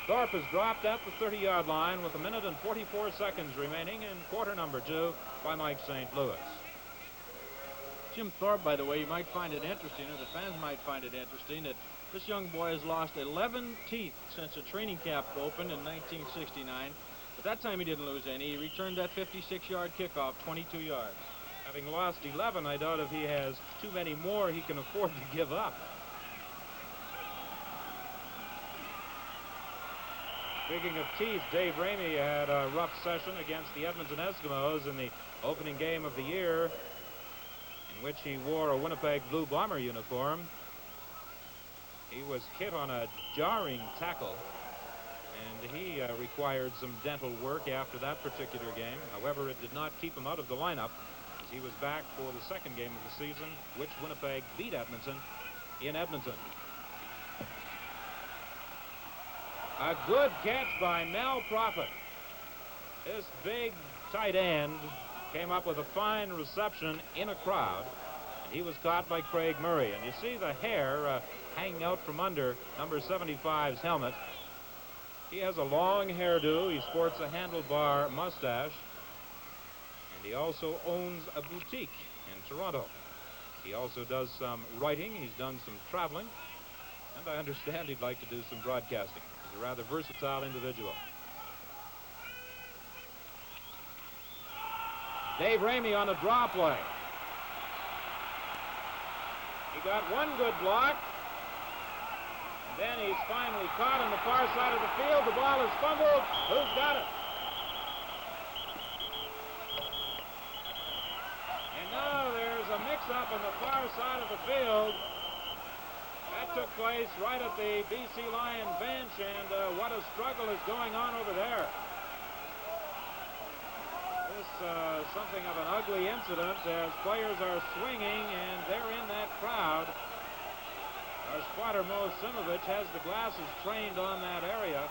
Thorpe is dropped at the 30-yard line with 1 minute and 44 seconds remaining in quarter number 2 by Mike St. Louis. Jim Thorpe, by the way, you might find it interesting, or the fans might find it interesting, that this young boy has lost 11 teeth since a training camp opened in 1969. At that time, he didn't lose any. He returned that 56-yard kickoff 22 yards. Having lost 11, I doubt if he has too many more he can afford to give up. Speaking of teeth, Dave Ramey had a rough session against the Edmonton Eskimos in the opening game of the year, in which he wore a Winnipeg Blue Bomber uniform. He was hit on a jarring tackle, and he required some dental work after that particular game. However, it did not keep him out of the lineup, as he was back for the second game of the season, which Winnipeg beat Edmonton in Edmonton. A good catch by Mel Prophet. This big tight end came up with a fine reception in a crowd, and he was caught by Craig Murray. And you see the hair hanging out from under number 75's helmet. He has a long hairdo. He sports a handlebar mustache, and he also owns a boutique in Toronto. He also does some writing. He's done some traveling, and I understand he'd like to do some broadcasting. He's a rather versatile individual. Dave Ramey on a draw play. He got one good block, and then he's finally caught on the far side of the field. The ball is fumbled. Who's got it? And now there's a mix-up on the far side of the field. That took place right at the BC Lion bench, and what a struggle is going on over there. This something of an ugly incident as players are swinging, and they're in that crowd. Our spotter, Mo Simovich, has the glasses trained on that area.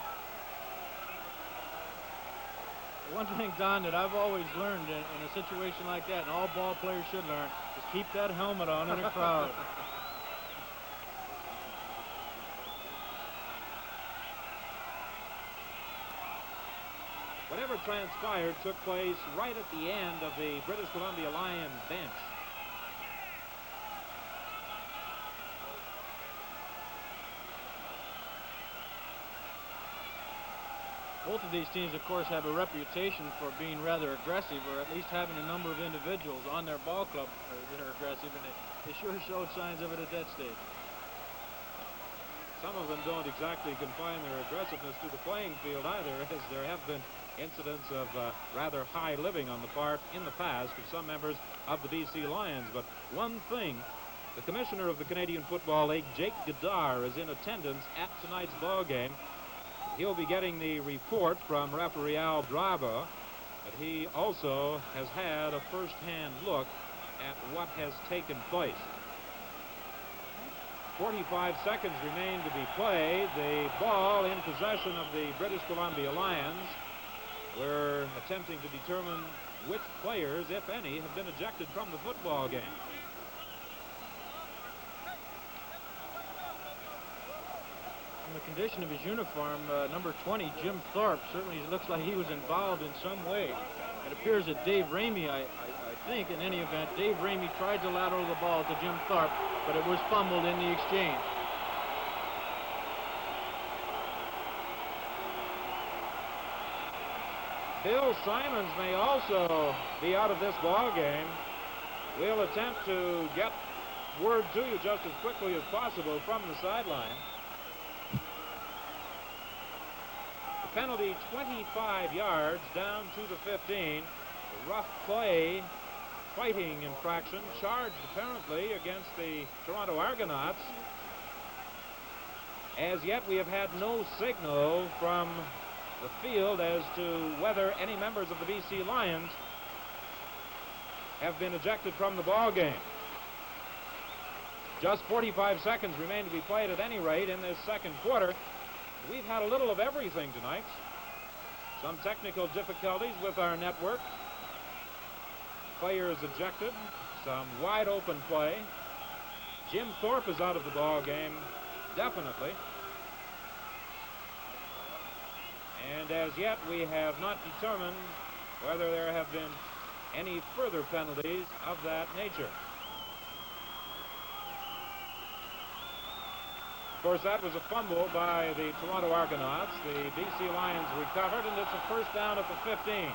One thing, Don, that I've always learned in a situation like that, and all ball players should learn, is keep that helmet on in a crowd. Whatever transpired took place right at the end of the British Columbia Lion bench. Both of these teams, of course, have a reputation for being rather aggressive, or at least having a number of individuals on their ball club that are aggressive, and they sure showed signs of it at that stage. Some of them don't exactly confine their aggressiveness to the playing field either, as there have been incidents of rather high living on the part in the past of some members of the BC Lions. But one thing, the commissioner of the Canadian Football League, Jake Godard, is in attendance at tonight's ball game. He'll be getting the report from referee Al Draba, but he also has had a first-hand look at what has taken place. 45 seconds remain to be played. The ball in possession of the British Columbia Lions. We're attempting to determine which players, if any, have been ejected from the football game. From the condition of his uniform, number 20, Jim Thorpe, certainly looks like he was involved in some way. It appears that Dave Ramey, I think, in any event, Dave Ramey tried to lateral the ball to Jim Thorpe, but it was fumbled in the exchange. Bill Simons may also be out of this ball game. We'll attempt to get word to you just as quickly as possible from the sideline. The penalty, 25 yards down to the 15. A rough play, fighting infraction, charged apparently against the Toronto Argonauts. As yet, we have had no signal from the field as to whether any members of the BC Lions have been ejected from the ball game. Just 45 seconds remain to be played at any rate in this second quarter. We've had a little of everything tonight. Some technical difficulties with our network. Players ejected. Some wide open play. Jim Thorpe is out of the ball game, definitely. And as yet, we have not determined whether there have been any further penalties of that nature. Of course, that was a fumble by the Toronto Argonauts. The BC Lions recovered, and it's a first down at the 15.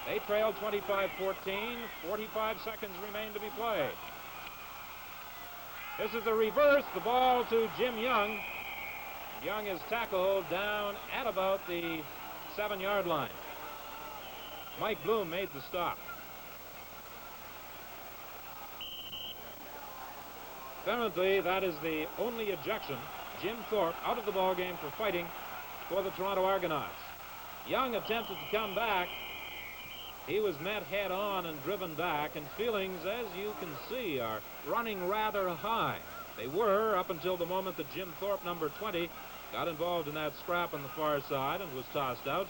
They trail 25-14. 45 seconds remain to be played. This is the reverse. The ball to Jim Young. Young is tackled down at about the 7-yard line. Mike Bloom made the stop. Apparently, that is the only ejection. Jim Thorpe out of the ballgame for fighting for the Toronto Argonauts. Young attempted to come back. He was met head-on and driven back, and feelings, as you can see, are running rather high. They were up until the moment that Jim Thorpe, number 20, got involved in that scrap on the far side and was tossed out.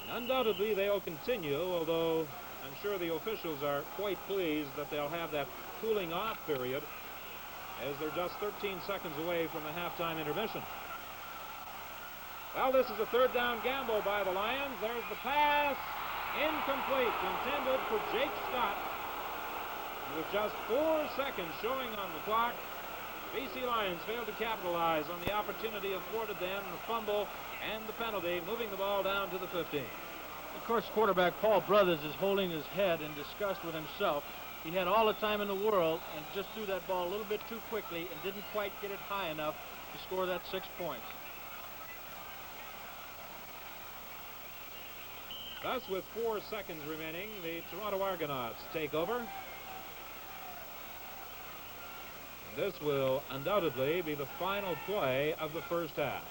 And undoubtedly, they'll continue, although I'm sure the officials are quite pleased that they'll have that cooling-off period, as they're just 13 seconds away from the halftime intermission. Well, this is a third down gamble by the Lions. There's the pass. Incomplete, intended for Jake Scott. With just 4 seconds showing on the clock, the BC Lions failed to capitalize on the opportunity afforded them, the fumble and the penalty, moving the ball down to the 15. Of course, quarterback Paul Brothers is holding his head in disgust with himself. He had all the time in the world and just threw that ball a little bit too quickly and didn't quite get it high enough to score that 6 points. Thus, with 4 seconds remaining, the Toronto Argonauts take over. This will undoubtedly be the final play of the first half.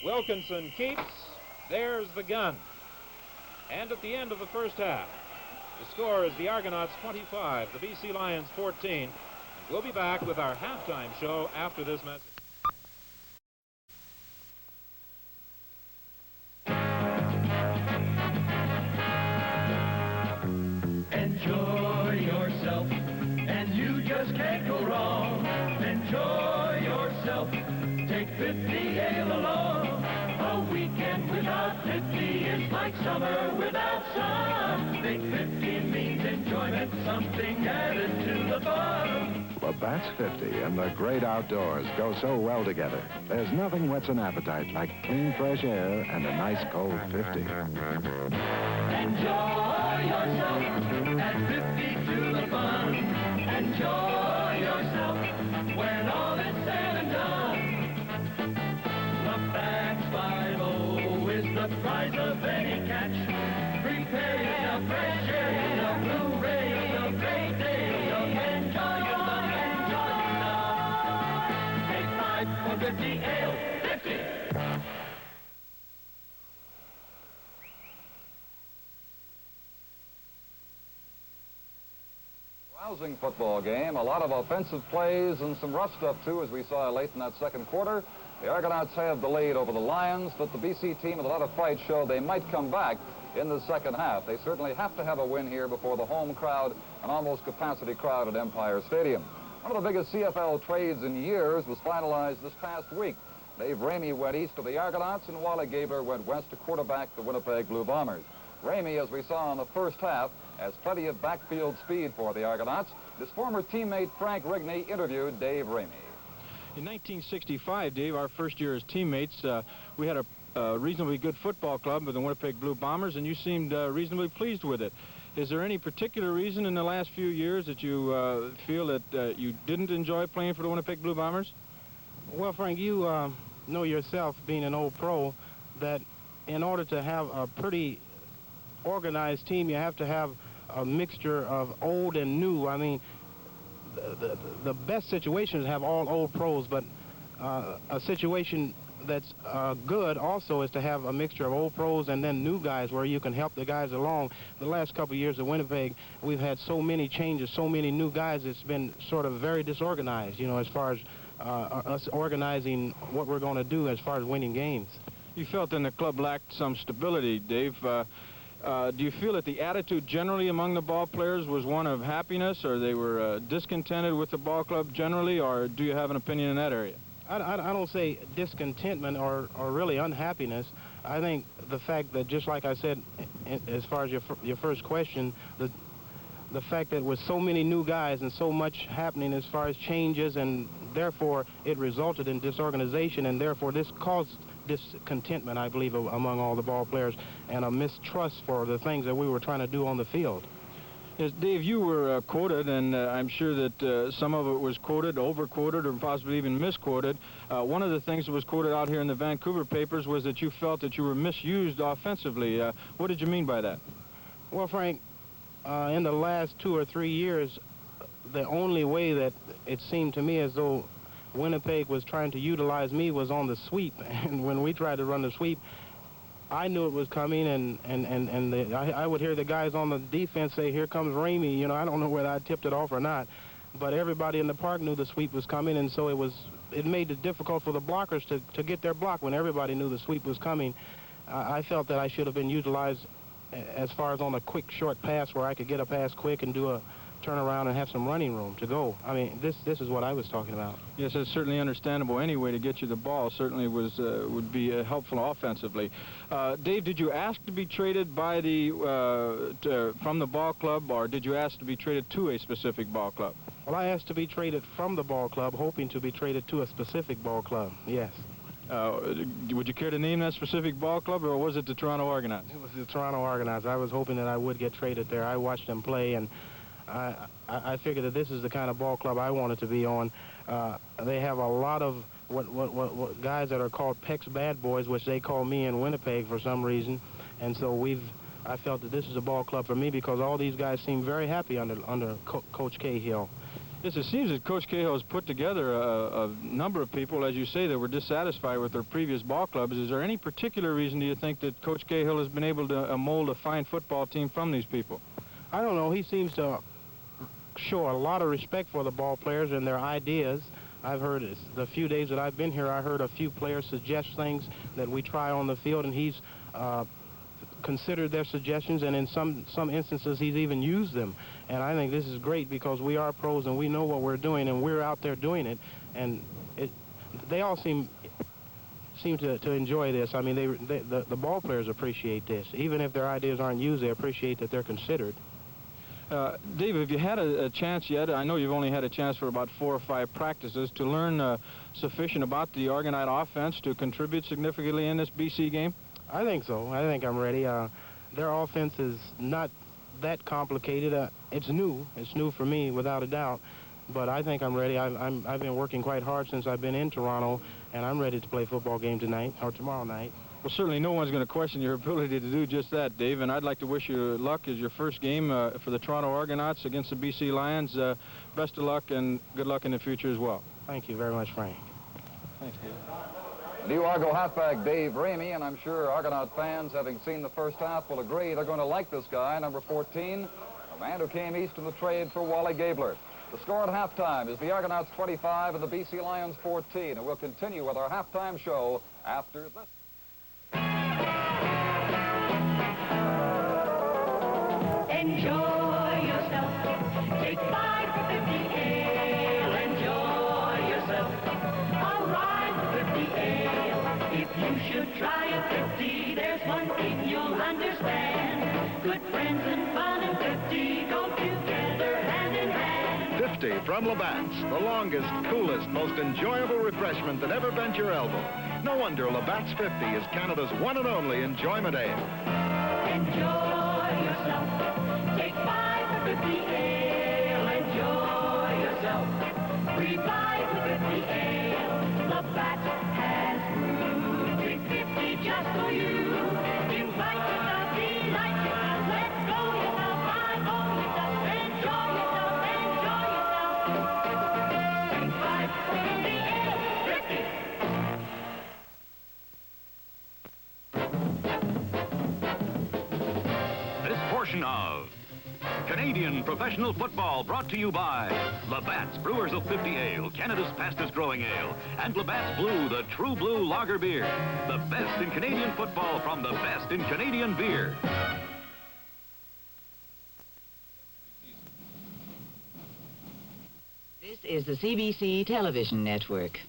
Wilkinson keeps. There's the gun. And at the end of the first half, the score is the Argonauts 25, the BC Lions 14. We'll be back with our halftime show after this message. Enjoy yourself, and you just can't go wrong. Enjoy yourself, take 50 ale along. A weekend without 50 is like summer without sun. Take 50 means enjoyment, something added to the fun. But that's 50, and the great outdoors go so well together. There's nothing whets an appetite like clean, fresh air and a nice cold 50. Enjoy yourself, add 50 to the fun. Enjoy yourself when all is said and done. Luckbacks 5-0 is the prize of any catch. Prepare yourself, fresh air, a Blu-ray, a great day of enjoy yourself. Take 5 for 50 ale, 50. Rousing football game, a lot of offensive plays and some rough stuff too, as we saw late in that second quarter. The Argonauts have the lead over the Lions, but the BC team with a lot of fight showed they might come back in the second half. They certainly have to have a win here before the home crowd, an almost capacity crowd at Empire Stadium. One of the biggest CFL trades in years was finalized this past week. Dave Ramey went east to the Argonauts, and Wally Gabler went west to quarterback the Winnipeg Blue Bombers. Ramey, as we saw in the first half, has plenty of backfield speed for the Argonauts. His former teammate Frank Rigney interviewed Dave Ramey. In 1965, Dave, our first year as teammates, we had a reasonably good football club with the Winnipeg Blue Bombers, and you seemed reasonably pleased with it. Is there any particular reason in the last few years that you feel that you didn't enjoy playing for the Winnipeg Blue Bombers? Well, Frank, you know yourself, being an old pro, that in order to have a pretty organized team, you have to have a mixture of old and new. I mean, the best situation is to have all old pros, but a situation that's good also is to have a mixture of old pros and then new guys where you can help the guys along. The last couple of years at Winnipeg, we've had so many changes, so many new guys, it's been sort of very disorganized, you know, as far as us organizing what we're going to do as far as winning games. You felt then the club lacked some stability, Dave. Do you feel that the attitude generally among the ball players was one of happiness, or they were discontented with the ball club generally, or do you have an opinion in that area? I don't say discontentment or really unhappiness. I think the fact that, just like I said, as far as your first question, the fact that with so many new guys and so much happening as far as changes, and therefore it resulted in disorganization, and therefore this caused discontentment, I believe, among all the ball players, and a mistrust for the things that we were trying to do on the field. Yes, Dave, you were quoted, and I'm sure that some of it was quoted, over-quoted, or possibly even misquoted. One of the things that was quoted out here in the Vancouver papers was that you felt that you were misused offensively. What did you mean by that? Well, Frank, in the last 2 or 3 years, the only way that it seemed to me as though Winnipeg was trying to utilize me was on the sweep. And when we tried to run the sweep, I knew it was coming, and I would hear the guys on the defense say, "Here comes Ramey." You know, I don't know whether I tipped it off or not, but everybody in the park knew the sweep was coming, and so it made it difficult for the blockers to get their block when everybody knew the sweep was coming. I felt that I should have been utilized as far as on a quick, short pass where I could get a pass quick and do a turn around and have some running room to go. I mean, this is what I was talking about. Yes, that's certainly understandable. Any way to get you the ball certainly would be helpful offensively. Dave, did you ask to be traded by from the ball club, or did you ask to be traded to a specific ball club? Well, I asked to be traded from the ball club, hoping to be traded to a specific ball club, yes. Would you care to name that specific ball club, or was it the Toronto Argonauts? It was the Toronto Argonauts. I was hoping that I would get traded there. I watched them play, and I figured that this is the kind of ball club I wanted to be on. They have a lot of what guys that are called Peck's bad boys, which they call me in Winnipeg for some reason, and so I felt that this is a ball club for me because all these guys seem very happy under Coach Cahill. Yes, it seems that Coach Cahill has put together a number of people, as you say, that were dissatisfied with their previous ball clubs. Is there any particular reason, do you think, that Coach Cahill has been able to mold a fine football team from these people? I don't know. He seems to show a lot of respect for the ball players and their ideas. I've heard the few days that I've been here, I heard a few players suggest things that we try on the field, and he's considered their suggestions, and in some instances he's even used them. And I think this is great because we are pros and we know what we're doing, and we're out there doing it, and they all seem to enjoy this. I mean, the ball players appreciate this. Even if their ideas aren't used, they appreciate that they're considered. Dave, have you had a chance yet? I know you've only had a chance for about 4 or 5 practices to learn sufficient about the Argonaut offense to contribute significantly in this BC game? I think so. I think I'm ready. Their offense is not that complicated. It's new. It's new for me, without a doubt. But I think I'm ready. I've been working quite hard since I've been in Toronto, and I'm ready to play a football game tonight or tomorrow night. Well, certainly no one's going to question your ability to do just that, Dave, and I'd like to wish you luck as your first game for the Toronto Argonauts against the BC Lions. Best of luck and good luck in the future as well. Thank you very much, Frank. Thanks, Dave. New Argo halfback Dave Ramey, and I'm sure Argonaut fans, having seen the first half, will agree they're going to like this guy, number 14, a man who came east in the trade for Wally Gabler. The score at halftime is the Argonauts 25 and the BC Lions 14, and we'll continue with our halftime show after this. Enjoy yourself. Take 5 for 50 ale. Enjoy yourself. All right, 50 ale. If you should try a 50, there's one thing you'll understand. Good friends and fun and 50 go together hand in hand. 50 from Labatt's, the longest, coolest, most enjoyable refreshment that ever bent your elbow. No wonder Labatt's 50 is Canada's one and only enjoyment ale. Enjoy yourself. Take 5 for 50 ale. Enjoy yourself. Free 5 for 50 ale. Labatt has brewed. Drink 50 just for you. Invite yourself, delight yourself. Let go yourself, eyeball yourself. Enjoy yourself, enjoy yourself. Take 5 for 50 ale. 50. This portion of Canadian professional football brought to you by Labatt's, brewers of 50 Ale, Canada's fastest growing ale, and Labatt's Blue, the true blue lager beer. The best in Canadian football from the best in Canadian beer. This is the CBC television network.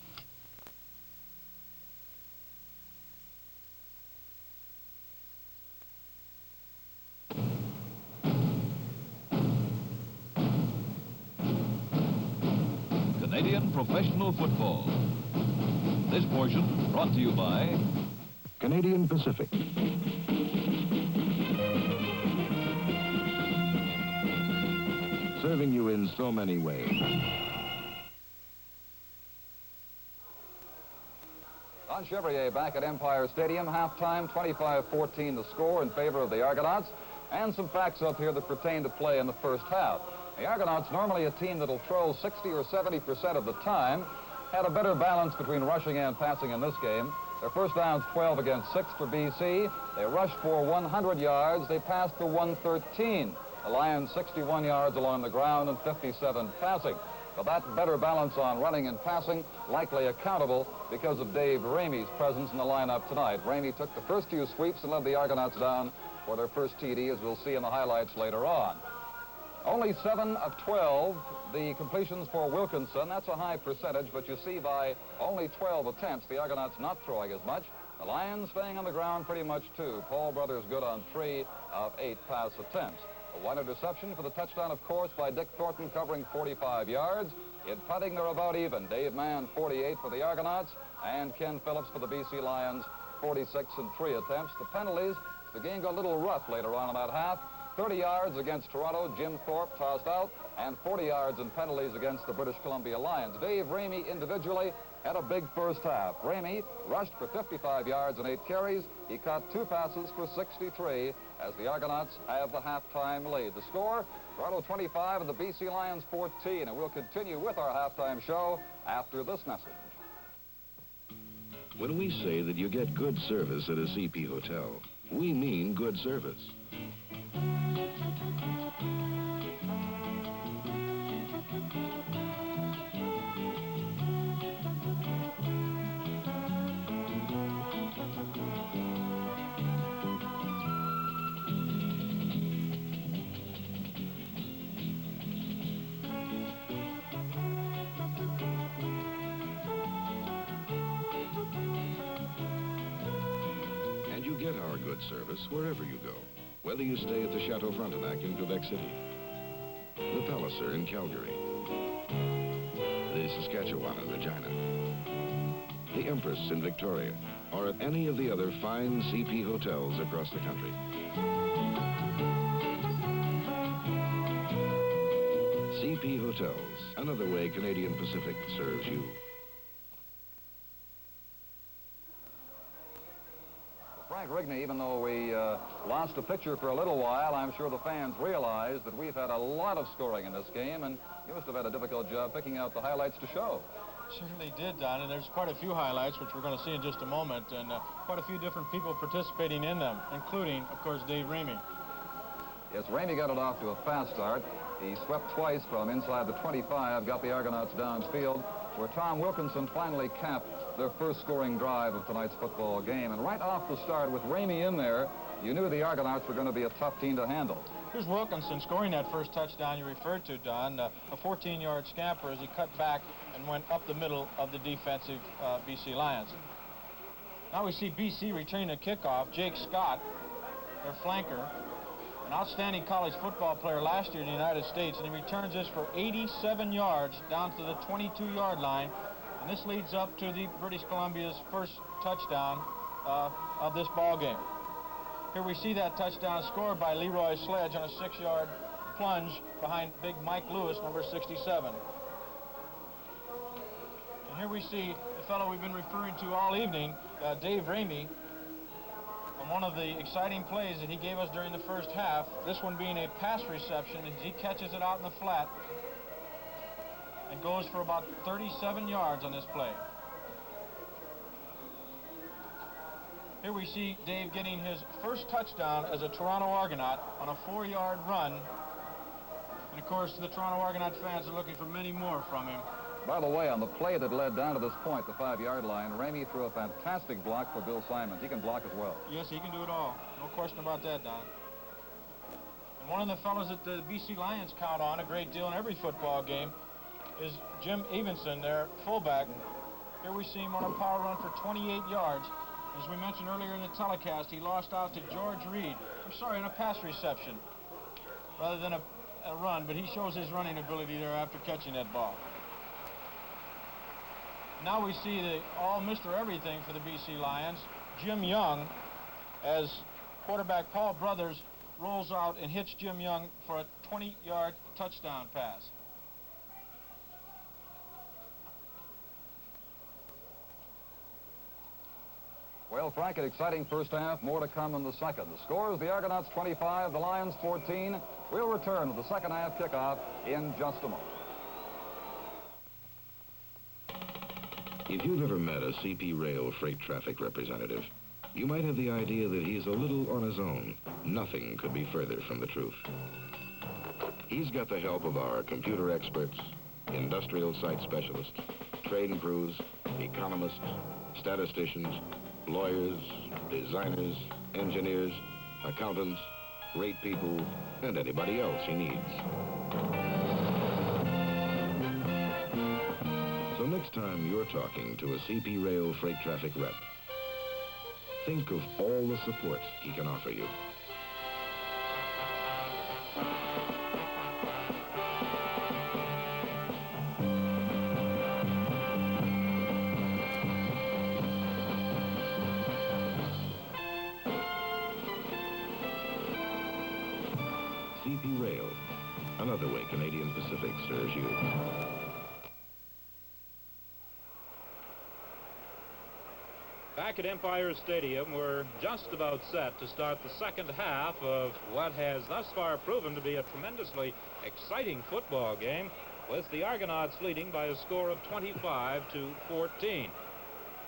Canadian professional football. This portion brought to you by Canadian Pacific. Serving you in so many ways. Don Chevrier back at Empire Stadium. Halftime, 25-14 the score in favor of the Argonauts. And some facts up here that pertain to play in the first half. The Argonauts, normally a team that'll throw 60 or 70% of the time, had a better balance between rushing and passing in this game. Their first down's 12 against 6 for BC. They rushed for 100 yards. They passed for 113. The Lions 61 yards along the ground and 57 passing. But that better balance on running and passing likely accountable because of Dave Ramey's presence in the lineup tonight. Ramey took the first few sweeps and led the Argonauts down for their first TD, as we'll see in the highlights later on. Only 7 of 12, the completions for Wilkinson. That's a high percentage, but you see by only 12 attempts, the Argonauts not throwing as much. The Lions staying on the ground pretty much too. Paul Brothers good on 3 of 8 pass attempts. One interception for the touchdown, of course, by Dick Thornton covering 45 yards. In punting, they're about even. Dave Mann, 48 for the Argonauts, and Ken Phillips for the BC Lions, 46 and 3 attempts. The penalties, the game got a little rough later on in that half. 30 yards against Toronto, Jim Thorpe tossed out, and 40 yards in penalties against the British Columbia Lions. Dave Ramey individually had a big first half. Ramey rushed for 55 yards and 8 carries. He caught 2 passes for 63 as the Argonauts have the halftime lead. The score, Toronto 25 and the BC Lions 14. And we'll continue with our halftime show after this message. When we say that you get good service at a CP hotel, we mean good service. Get our good service wherever you go, whether you stay at the Chateau Frontenac in Quebec City, the Palliser in Calgary, the Saskatchewan in Regina, the Empress in Victoria, or at any of the other fine CP hotels across the country. CP Hotels, another way Canadian Pacific serves you. Frank Rigney, even though we lost a pitcher for a little while, I'm sure the fans realize that we've had a lot of scoring in this game, and you must have had a difficult job picking out the highlights to show. Certainly did, Don, and there's quite a few highlights, which we're going to see in just a moment, and quite a few different people participating in them, including, of course, Dave Ramey. Yes, Ramey got it off to a fast start. He swept twice from inside the 25, got the Argonauts downfield, where Tom Wilkinson finally capped their first scoring drive of tonight's football game. And right off the start, with Ramey in there, you knew the Argonauts were going to be a tough team to handle. Here's Wilkinson scoring that first touchdown you referred to, Don, a 14-yard scamper as he cut back and went up the middle of the defensive BC Lions. Now we see BC returning a kickoff. Jake Scott, their flanker, an outstanding college football player last year in the United States, and he returns this for 87 yards down to the 22-yard line. And this leads up to the British Columbia's first touchdown of this ball game. Here we see that touchdown scored by Leroy Sledge on a 6-yard plunge behind big Mike Lewis, number 67. And here we see the fellow we've been referring to all evening, Dave Ramey, on one of the exciting plays that he gave us during the first half, this one being a pass reception as he catches it out in the flat and goes for about 37 yards on this play. Here we see Dave getting his first touchdown as a Toronto Argonaut on a 4-yard run. And of course, the Toronto Argonaut fans are looking for many more from him. By the way, on the play that led down to this point, the 5-yard line, Ramey threw a fantastic block for Bill Simons. He can block as well. Yes, he can do it all. No question about that, Don. And one of the fellows that the BC Lions count on a great deal in every football game is Jim Evenson, their fullback. Here we see him on a power run for 28 yards. As we mentioned earlier in the telecast, he lost out to George Reed. I'm sorry, on a pass reception rather than a run, but he shows his running ability there after catching that ball. Now we see the all Mr. Everything for the BC Lions, Jim Young, as quarterback Paul Brothers rolls out and hits Jim Young for a 20-yard touchdown pass. Well, Frank, an exciting first half. More to come in the second. The score is the Argonauts 25, the Lions 14. We'll return with the second half kickoff in just a moment. If you've ever met a CP Rail freight traffic representative, you might have the idea that he's a little on his own. Nothing could be further from the truth. He's got the help of our computer experts, industrial site specialists, train crews, economists, statisticians, lawyers, designers, engineers, accountants, rate people, and anybody else he needs. So next time you're talking to a CP Rail freight traffic rep, think of all the support he can offer you. CP Rail, another way Canadian Pacific serves you. Back at Empire Stadium, we're just about set to start the second half of what has thus far proven to be a tremendously exciting football game, with the Argonauts leading by a score of 25-14.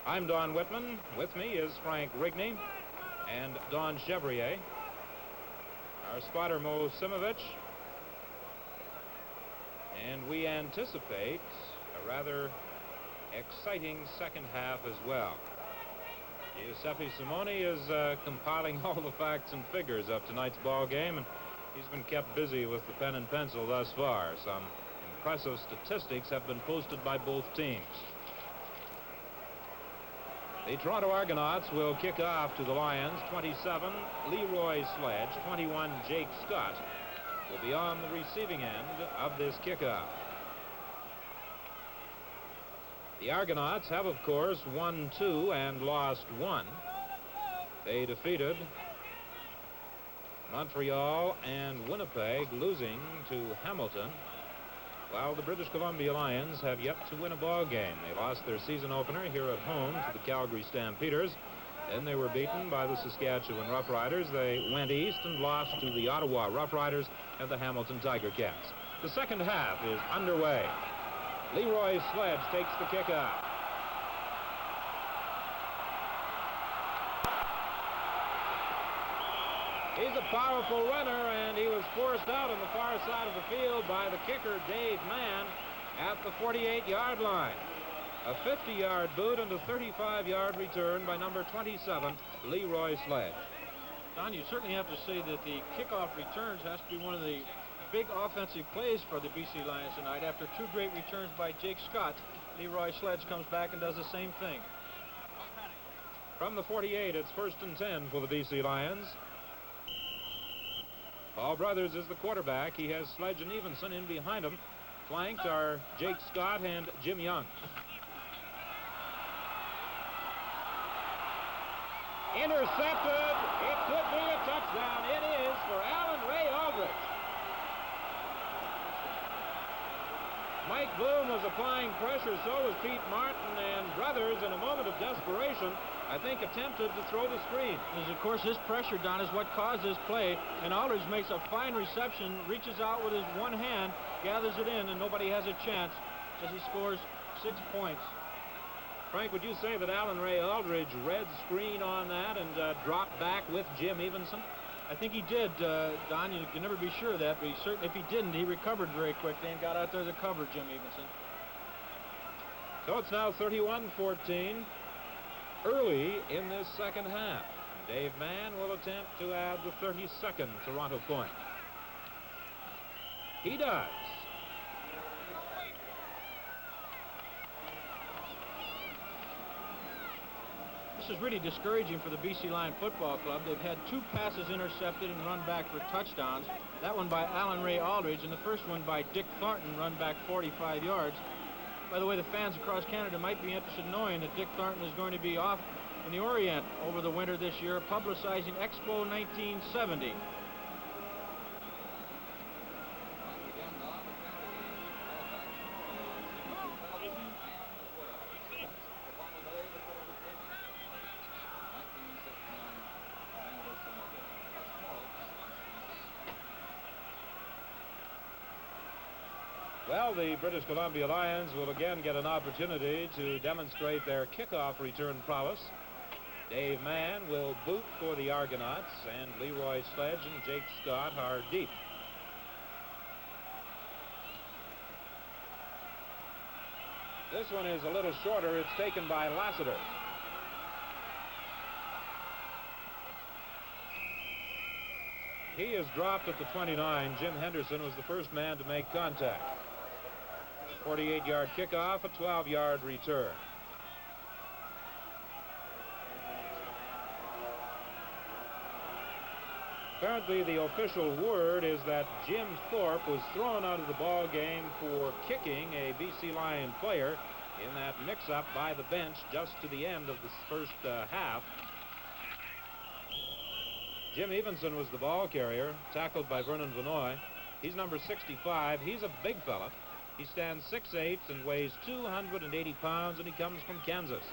I'm Don Whitman. With me is Frank Rigney and Don Chevrier. Our spotter, Mo Simovich. And we anticipate a rather exciting second half as well. Giuseppe Simone is compiling all the facts and figures of tonight's ball game, and he's been kept busy with the pen and pencil thus far. Some impressive statistics have been posted by both teams. The Toronto Argonauts will kick off to the Lions. 27, Leroy Sledge. 21, Jake Scott will be on the receiving end of this kickoff. The Argonauts have, of course, won 2 and lost 1. They defeated Montreal and Winnipeg, losing to Hamilton, while the British Columbia Lions have yet to win a ball game. They lost their season opener here at home to the Calgary Stampeders. Then they were beaten by the Saskatchewan Roughriders. They went east and lost to the Ottawa Roughriders and the Hamilton Tiger Cats. The second half is underway. Leroy Sledge takes the kickoff. He's a powerful runner, and he was forced out on the far side of the field by the kicker, Dave Mann, at the 48-yard line. A 50-yard boot and a 35-yard return by number 27, Leroy Sledge. Don, you certainly have to say that the kickoff returns has to be one of the big offensive plays for the BC Lions tonight. After 2 great returns by Jake Scott, Leroy Sledge comes back and does the same thing. From the 48, it's 1st and 10 for the BC Lions. Paul Brothers is the quarterback. He has Sledge and Evenson in behind him. Flanked are Jake Scott and Jim Young. Intercepted. It could be a touchdown. It is for Alan Ray Aldridge. Mike Bloom was applying pressure, so was Pete Martin, and Brothers, in a moment of desperation, I think attempted to throw the screen. Because, of course, this pressure, Don, is what caused this play, and Aldridge makes a fine reception, reaches out with his one hand, gathers it in, and nobody has a chance as he scores 6 points. Frank, would you say that Alan Ray Aldridge read screen on that and dropped back with Jim Evenson? I think he did, Don. You can never be sure of that, but if he didn't, he recovered very quickly and got out there to cover Jim Evenson. So it's now 31-14 early in this second half. Dave Mann will attempt to add the 32nd Toronto point. He does. This is really discouraging for the BC Lion Football Club. They've had 2 passes intercepted and run back for touchdowns. That one by Alan Ray Aldridge, and the first one by Dick Thornton, run back 45 yards. By the way, the fans across Canada might be interested in knowing that Dick Thornton is going to be off in the Orient over the winter this year, publicizing Expo 1970. Well, the British Columbia Lions will again get an opportunity to demonstrate their kickoff return prowess. Dave Mann will boot for the Argonauts, and Leroy Sledge and Jake Scott are deep. This one is a little shorter. It's taken by Lassiter. He is dropped at the 29. Jim Henderson was the first man to make contact. 48-yard kickoff, a 12-yard return. Apparently, the official word is that Jim Thorpe was thrown out of the ball game for kicking a BC Lion player in that mix-up by the bench just to the end of the first half. Jim Evenson was the ball carrier, tackled by Vernon Vanoy. He's number 65. He's a big fella. He stands 6'8" and weighs 280 pounds, and he comes from Kansas.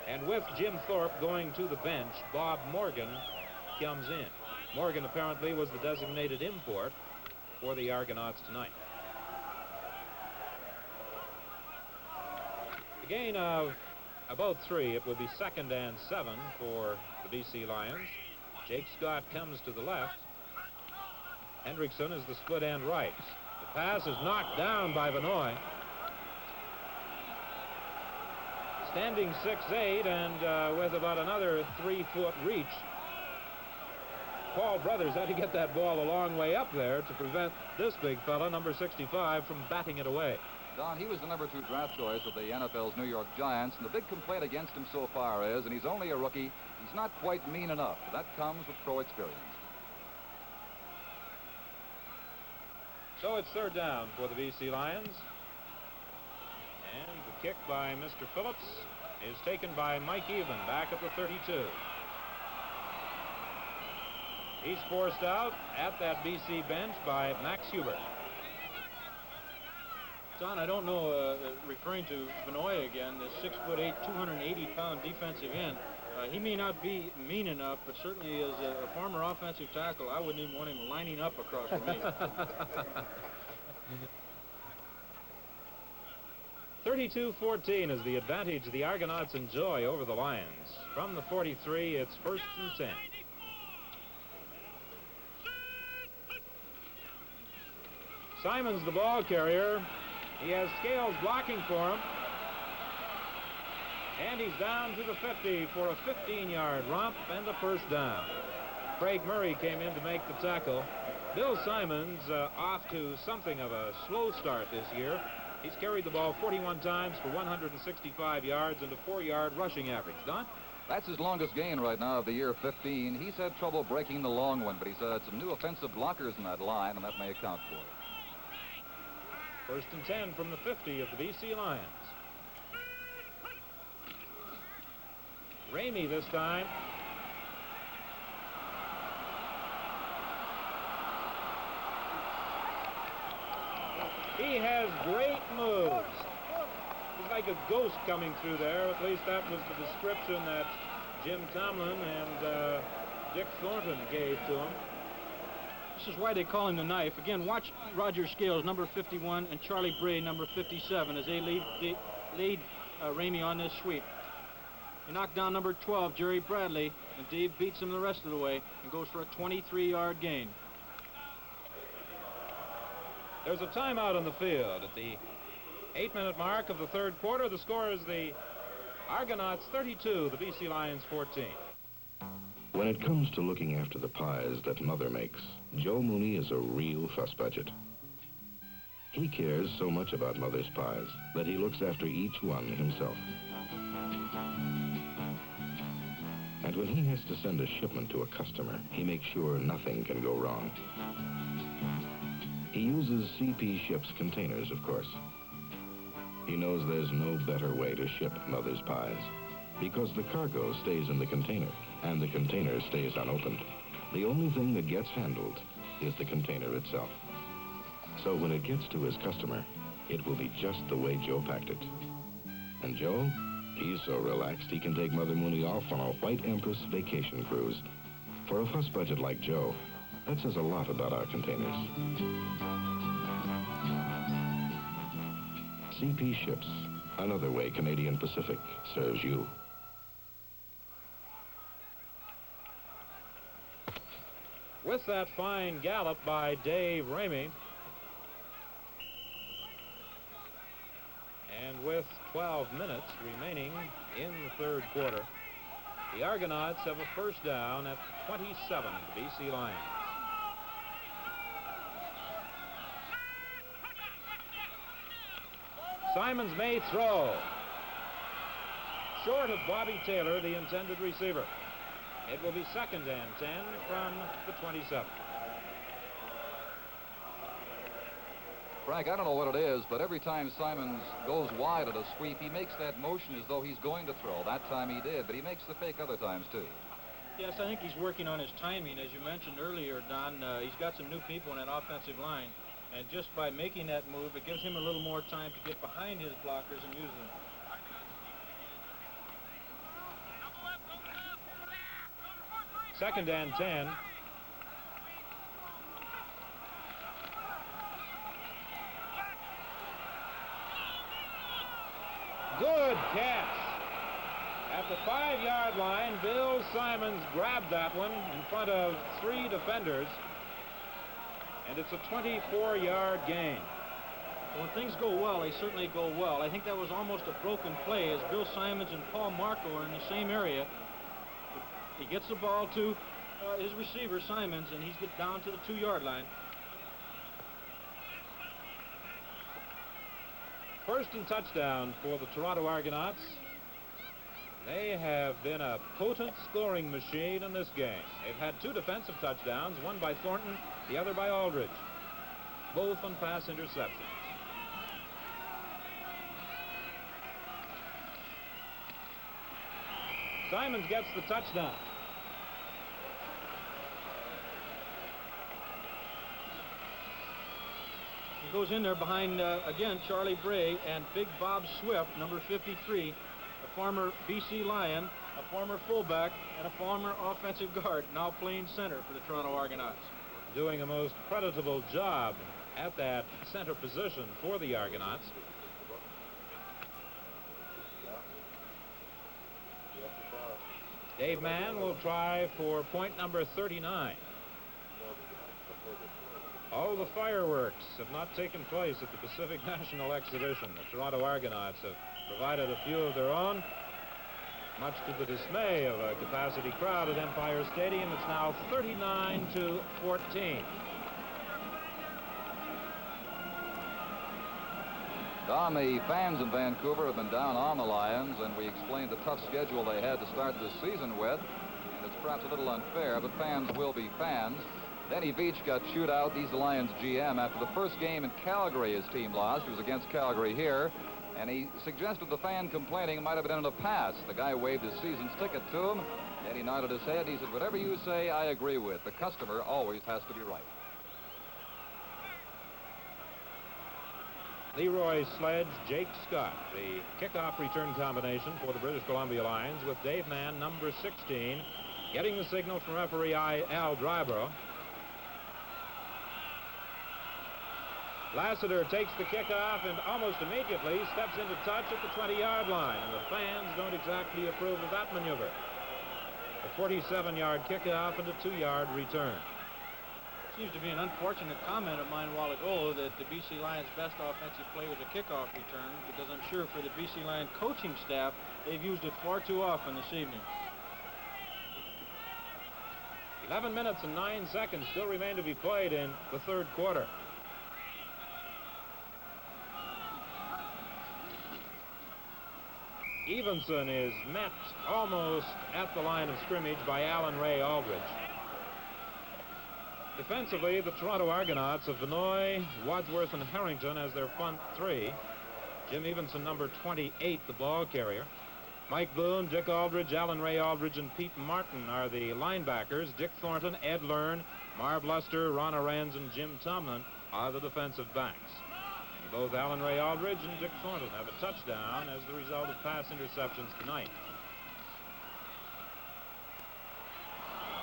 And with Jim Thorpe going to the bench, Bob Morgan comes in. Morgan apparently was the designated import for the Argonauts tonight. A gain of about 3. It will be 2nd and 7 for the BC Lions. Jake Scott comes to the left. Hendrickson is the split end right. The pass is knocked down by Vanoy. Standing 6'8" and with about another 3-foot reach, Paul Brothers had to get that ball a long way up there to prevent this big fella, number 65, from batting it away. Don, he was the number 2 draft choice of the NFL's New York Giants, and the big complaint against him so far is, and he's only a rookie, he's not quite mean enough. That comes with pro experience. So it's 3rd down for the BC Lions. And the kick by Mr. Phillips is taken by Mike Even back at the 32. He's forced out at that BC bench by Max Hubert. Don, I don't know, referring to Vanoy again, the 6'8", 280-pound defensive end. He may not be mean enough, but certainly as a former offensive tackle, I wouldn't even want him lining up across from me. 32-14 is the advantage the Argonauts enjoy over the Lions. From the 43, it's 1st and 10. Simon's the ball carrier. He has Scales blocking for him. And he's down to the 50 for a 15-yard romp and a 1st down. Craig Murray came in to make the tackle. Bill Simons off to something of a slow start this year. He's carried the ball 41 times for 165 yards and a 4-yard rushing average. Don? That's his longest gain right now of the year 15. He's had trouble breaking the long one, but he's had some new offensive blockers in that line, and that may account for it. 1st and 10 from the 50 of the BC Lions. Ramey this time. He has great moves. He's like a ghost coming through there. At least that was the description that Jim Tomlin and Dick Thornton gave to him. This is why they call him the knife. Again, watch Roger Scales, number 51, and Charlie Bray, number 57, as they lead Ramey on this sweep. He knocked down number 12, Jerry Bradley, and Dave beats him the rest of the way and goes for a 23-yard gain. There's a timeout on the field at the 8-minute mark of the 3rd quarter. The score is the Argonauts 32, the BC Lions 14. When it comes to looking after the pies that Mother makes, Joe Mooney is a real fuss budget. He cares so much about Mother's pies that he looks after each one himself. And when he has to send a shipment to a customer, he makes sure nothing can go wrong. He uses CP Ships containers, of course. He knows there's no better way to ship mother's pies, because the cargo stays in the container, and the container stays unopened. The only thing that gets handled is the container itself. So when it gets to his customer, it will be just the way Joe packed it. And Joe, he's so relaxed he can take Mother Mooney off on a White Empress vacation cruise. For a fuss budget like Joe, that says a lot about our containers. CP Ships, another way Canadian Pacific serves you. With that fine gallop by Dave Ramey, and with 12 minutes remaining in the third quarter, the Argonauts have a first down at 27, the BC Lions. Simons may throw. Short of Bobby Taylor, the intended receiver. It will be 2nd and 10 from the 27. Frank, I don't know what it is, but every time Simons goes wide at a sweep, he makes that motion as though he's going to throw. That time he did, but he makes the fake other times, too. Yes, I think he's working on his timing. As you mentioned earlier, Don, he's got some new people in that offensive line, and just by making that move, it gives him a little more time to get behind his blockers and use them. Second and 10. Good catch. At the 5-yard line, Bill Simons grabbed that one in front of 3 defenders, and it's a 24-yard gain. When things go well, they certainly go well. I think that was almost a broken play as Bill Simons and Paul Marco are in the same area. He gets the ball to his receiver, Simons, and he's get down to the 2-yard line. First and touchdown for the Toronto Argonauts. They have been a potent scoring machine in this game. They've had 2 defensive touchdowns, one by Thornton, the other by Aldridge, both on pass interceptions. Simons gets the touchdown. He goes in there behind, again, Charlie Bray and Big Bob Swift, number 53, a former BC Lion, a former fullback, and a former offensive guard, now playing center for the Toronto Argonauts. Doing a most creditable job at that center position for the Argonauts. Dave Mann will try for point number 39. All the fireworks have not taken place at the Pacific National Exhibition. The Toronto Argonauts have provided a few of their own, much to the dismay of a capacity crowd at Empire Stadium. It's now 39-14. Don, the fans in Vancouver have been down on the Lions, and we explained the tough schedule they had to start this season with. And it's perhaps a little unfair, but fans will be fans. Denny Veach got chewed out. He's the Lions GM. After the first game in Calgary, his team lost. It was against Calgary here. And he suggested the fan complaining might have been in a pass. The guy waved his season's ticket to him. Then he nodded his head. He said, whatever you say, I agree with. The customer always has to be right. Leroy Sledge, Jake Scott, the kickoff return combination for the British Columbia Lions, with Dave Mann, number 16, getting the signal from referee Al Dryborough. Lassiter takes the kickoff and almost immediately steps into touch at the 20-yard line, and the fans don't exactly approve of that maneuver. A 47-yard kickoff and a 2-yard return. Seems to be an unfortunate comment of mine a while ago that the BC Lions' best offensive play was a kickoff return, because I'm sure for the BC Lion coaching staff, they've used it far too often this evening. 11 minutes and 9 seconds still remain to be played in the third quarter. Evenson is met almost at the line of scrimmage by Alan Ray Aldridge. Defensively, the Toronto Argonauts of Vinoy, Wadsworth, and Harrington as their front 3. Jim Evenson, number 28, the ball carrier. Mike Boone, Dick Aldridge, Alan Ray Aldridge, and Pete Martin are the linebackers. Dick Thornton, Ed Learn, Marv Luster, Ron Arends, and Jim Tomlin are the defensive backs. And both Alan Ray Aldridge and Dick Thornton have a touchdown as the result of pass interceptions tonight.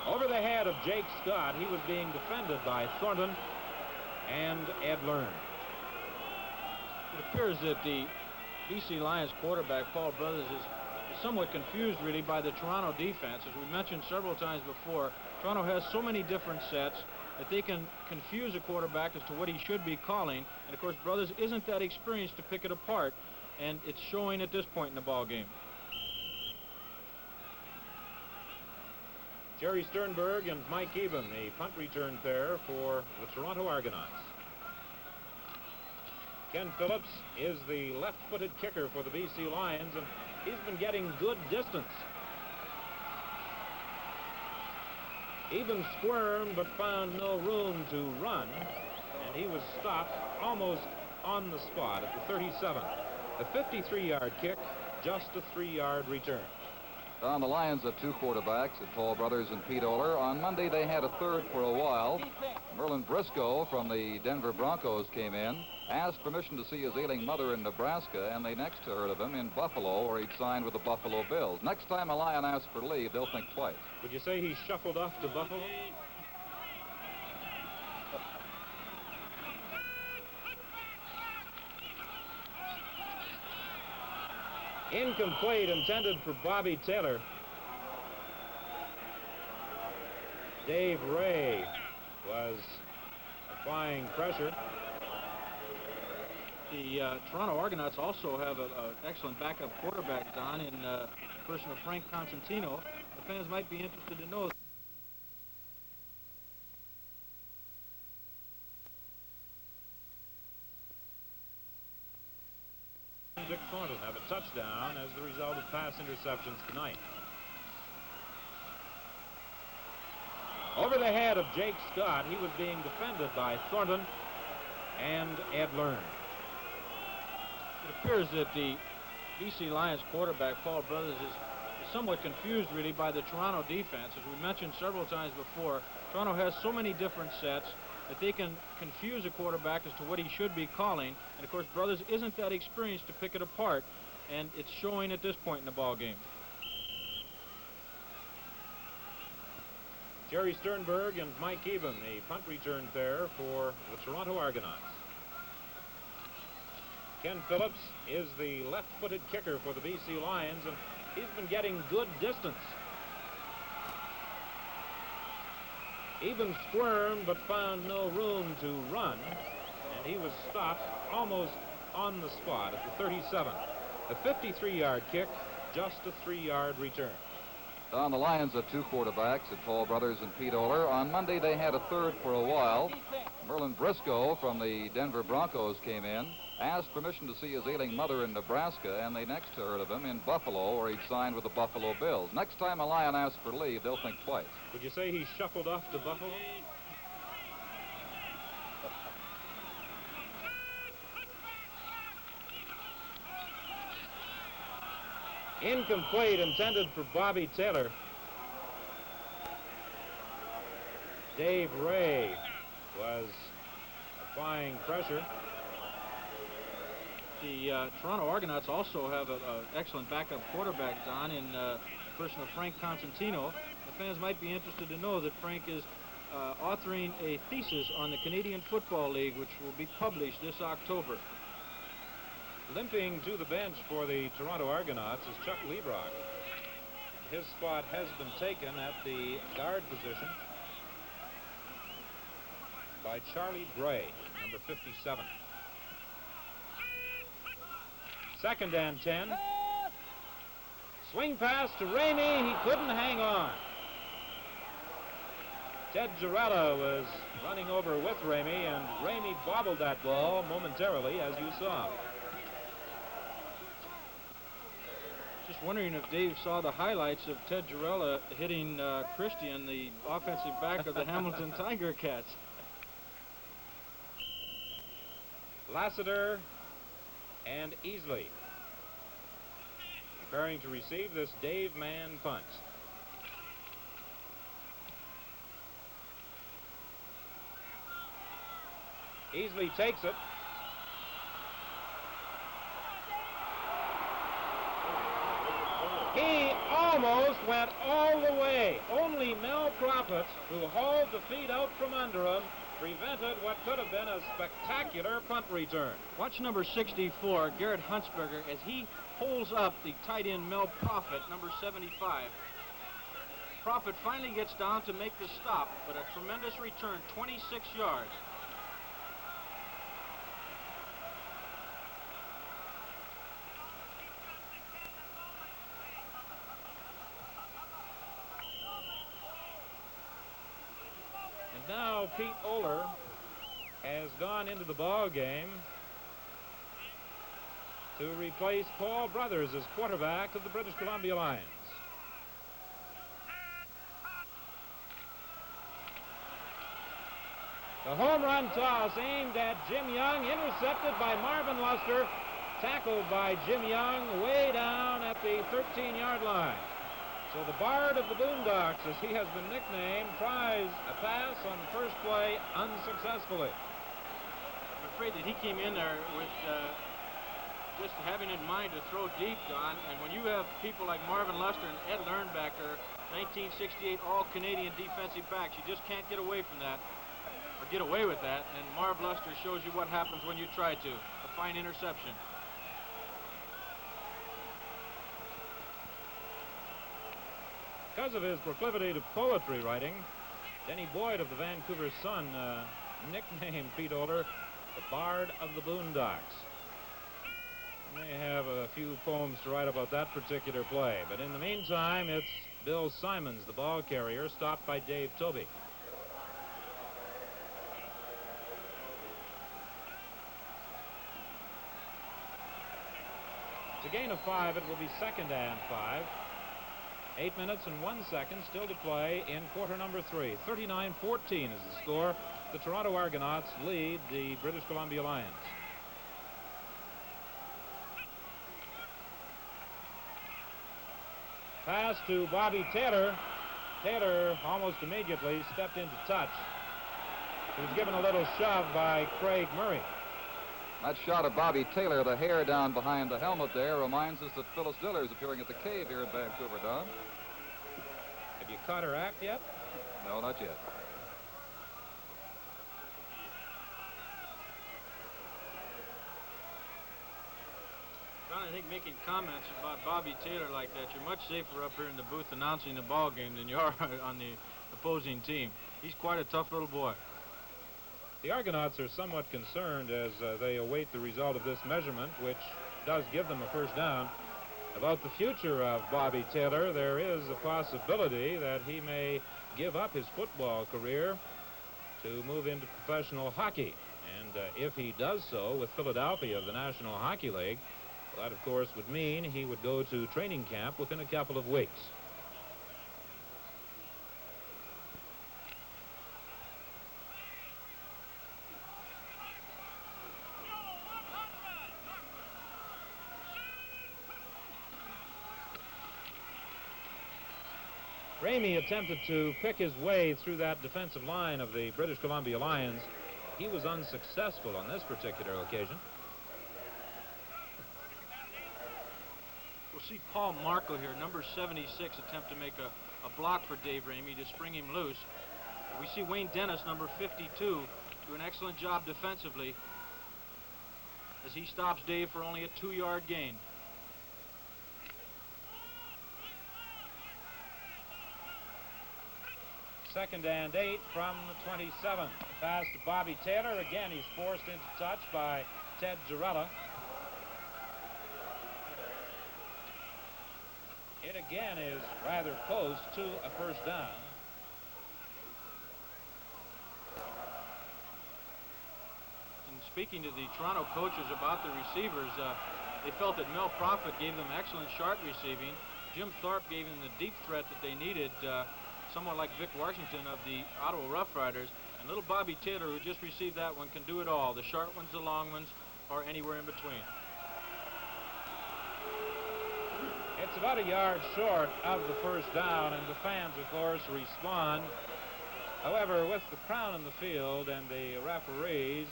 Over the head of Jake Scott, he was being defended by Thornton and Ed Learn. It appears that the BC Lions quarterback, Paul Brothers, is somewhat confused, really, by the Toronto defense. As we mentioned several times before, Toronto has so many different sets that they can confuse a quarterback as to what he should be calling. And, of course, Brothers isn't that experienced to pick it apart, and it's showing at this point in the ball game. Jerry Sternberg and Mike Eben, the punt return pair for the Toronto Argonauts. Ken Phillips is the left-footed kicker for the BC Lions, and he's been getting good distance. Eben squirmed but found no room to run, and he was stopped almost on the spot at the 37. A 53-yard kick, just a 3-yard return. Don, the Lions have two quarterbacks, Paul Brothers and Pete Oler. On Monday, they had a third for a while. Merlin Briscoe from the Denver Broncos came in, asked permission to see his ailing mother in Nebraska, and they next heard of him in Buffalo, where he'd signed with the Buffalo Bills. Next time a Lion asks for leave, they'll think twice. Would you say he shuffled off to Buffalo? Incomplete, intended for Bobby Taylor. Dave Ray was applying pressure. The Toronto Argonauts also have an excellent backup quarterback, Don, in the person of Frank Constantino. The fans might be interested to know. Dick Thornton have a touchdown as the result of pass interceptions tonight. Over the head of Jake Scott, he was being defended by Thornton and Ed Learn. It appears that the BC Lions quarterback, Paul Brothers, is somewhat confused, really, by the Toronto defense. As we mentioned several times before, Toronto has so many different sets that they can confuse a quarterback as to what he should be calling. And, of course, Brothers isn't that experienced to pick it apart, and it's showing at this point in the ball game. Jerry Sternberg and Mike Eben, the punt return pair for the Toronto Argonauts. Ken Phillips is the left-footed kicker for the BC Lions, and he's been getting good distance. Eben squirmed but found no room to run, and he was stopped almost on the spot at the 37. A 53-yard kick, just a 3-yard return. Don, the Lions have two quarterbacks, Paul Brothers and Pete Oler. On Monday, they had a third for a while. Merlin Briscoe from the Denver Broncos came in, asked permission to see his ailing mother in Nebraska, and they next heard of him in Buffalo, where he'd signed with the Buffalo Bills. Next time a Lion asks for leave, they'll think twice. Would you say he shuffled off to Buffalo? Incomplete, intended for Bobby Taylor. Dave Ray was applying pressure. The Toronto Argonauts also have an excellent backup quarterback, Don, in the person of Frank Constantino. The fans might be interested to know that Frank is authoring a thesis on the Canadian Football League, which will be published this October. Limping to the bench for the Toronto Argonauts is Chuck Liebrock. His spot has been taken at the guard position by Charlie Gray, number 57. Second and 10. Swing pass to Ramey. He couldn't hang on. Ted Girella was running over with Ramey, and Ramey bobbled that ball momentarily, as you saw. Just wondering if Dave saw the highlights of Ted Girella hitting Christian, the offensive back of the Hamilton Tiger Cats. Lassiter and Easley. Preparing to receive this Dave Mann punt. Easley takes it. He almost went all the way. Only Mel Prophet, who hauled the feet out from under him, prevented what could have been a spectacular punt return. Watch number 64, Garrett Huntsberger, as he pulls up the tight end Mel Prophet, number 75. Prophet finally gets down to make the stop, but a tremendous return, 26 yards. Now Pete Oler has gone into the ball game to replace Paul Brothers as quarterback of the British Columbia Lions. The home run toss aimed at Jim Young, intercepted by Marvin Luster, tackled by Jim Young way down at the 13-yard line. So the Bard of the Boondocks, as he has been nicknamed, tries a pass on the first play unsuccessfully. I'm afraid that he came in there with just having in mind to throw deep, Don. And when you have people like Marvin Luster and Ed Lernbacker, 1968 All-Canadian defensive backs, you just can't get away from that, or get away with that. And Marv Luster shows you what happens when you try to. A fine interception. Because of his proclivity to poetry writing, Denny Boyd of the Vancouver Sun nicknamed Pete Oler the Bard of the Boondocks. He may have a few poems to write about that particular play, but in the meantime, it's Bill Simons, the ball carrier, stopped by Dave Tobey. It's a gain of 5. It will be 2nd and 5. 8 minutes and 1 second still to play in quarter number 3. 39-14 is the score. The Toronto Argonauts lead the British Columbia Lions. Pass to Bobby Taylor. Taylor almost immediately stepped into touch. He was given a little shove by Craig Murray. That shot of Bobby Taylor, the hair down behind the helmet there, reminds us that Phyllis Diller is appearing at the Cave here in Vancouver, Don. Have you caught her act yet? No, not yet. Don, I think making comments about Bobby Taylor like that, you're much safer up here in the booth announcing the ball game than you are on the opposing team. He's quite a tough little boy. The Argonauts are somewhat concerned as they await the result of this measurement, which does give them a first down. About the future of Bobby Taylor, there is a possibility that he may give up his football career to move into professional hockey. And if he does so with Philadelphia of the National Hockey League, well, that, of course, would mean he would go to training camp within a couple of weeks. Ramey attempted to pick his way through that defensive line of the British Columbia Lions. He was unsuccessful on this particular occasion. We'll see Paul Marco here, number 76, attempt to make a block for Dave Ramey to spring him loose. We see Wayne Dennis, number 52, do an excellent job defensively as he stops Dave for only a 2-yard gain. Second and 8 from the 27. The pass to Bobby Taylor. Again, he's forced into touch by Ted Girella. It again is rather close to a first down. And speaking to the Toronto coaches about the receivers, they felt that Mel Prophet gave them excellent sharp receiving. Jim Thorpe gave them the deep threat that they needed, someone like Vic Washington of the Ottawa Rough Riders. And little Bobby Taylor, who just received that one, can do it all. The short ones, the long ones, or anywhere in between. It's about a yard short of the first down, and the fans, of course, respond. However, with the crowd in the field and the referees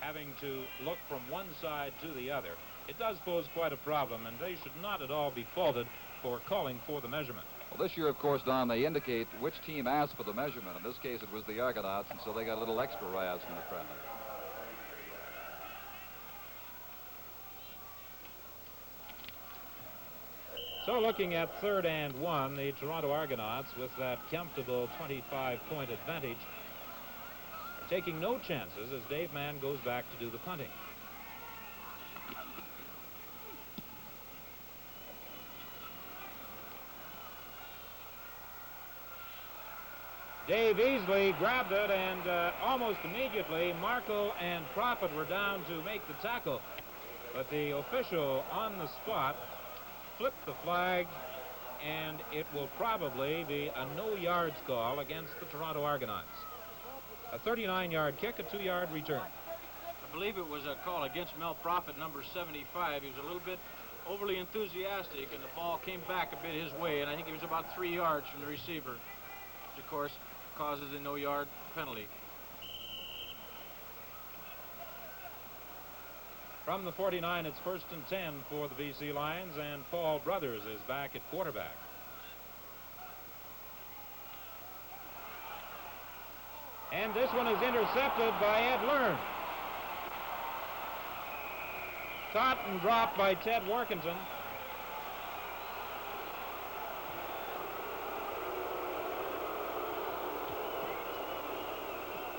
having to look from one side to the other, it does pose quite a problem, and they should not at all be faulted for calling for the measurement. Well, this year, of course, Don, they indicate which team asked for the measurement. In this case, it was the Argonauts, and so they got a little extra rise from the crowd. So looking at 3rd and 1, the Toronto Argonauts, with that comfortable 25-point advantage, are taking no chances as Dave Mann goes back to do the punting. Dave Easley grabbed it, and almost immediately Markle and Prophet were down to make the tackle. But the official on the spot flipped the flag, and it will probably be a no yards call against the Toronto Argonauts. A 39-yard kick, a 2-yard return. I believe it was a call against Mel Prophet, number 75. He was a little bit overly enthusiastic, and the ball came back a bit his way, and I think he was about 3 yards from the receiver, which, of course, causes a no-yard penalty. From the 49, it's 1st and 10 for the BC Lions, and Paul Brothers is back at quarterback. And this one is intercepted by Ed Learn. Caught and dropped by Ted Workington.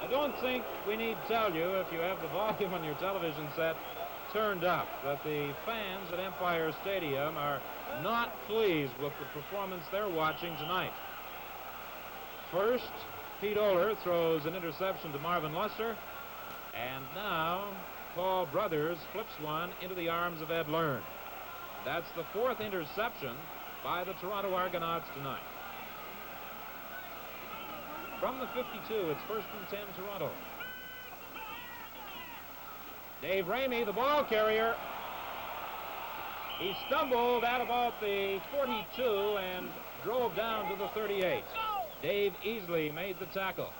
I don't think we need to tell you, if you have the volume on your television set turned up, that the fans at Empire Stadium are not pleased with the performance they're watching tonight. First, Pete Oler throws an interception to Marvin Luster, and now Paul Brothers flips one into the arms of Ed Learn. That's the 4th interception by the Toronto Argonauts tonight. From the 52, it's 1st and 10 Toronto. Dave Ramey, the ball carrier. He stumbled at about the 42 and drove down to the 38. Dave Easley made the tackle.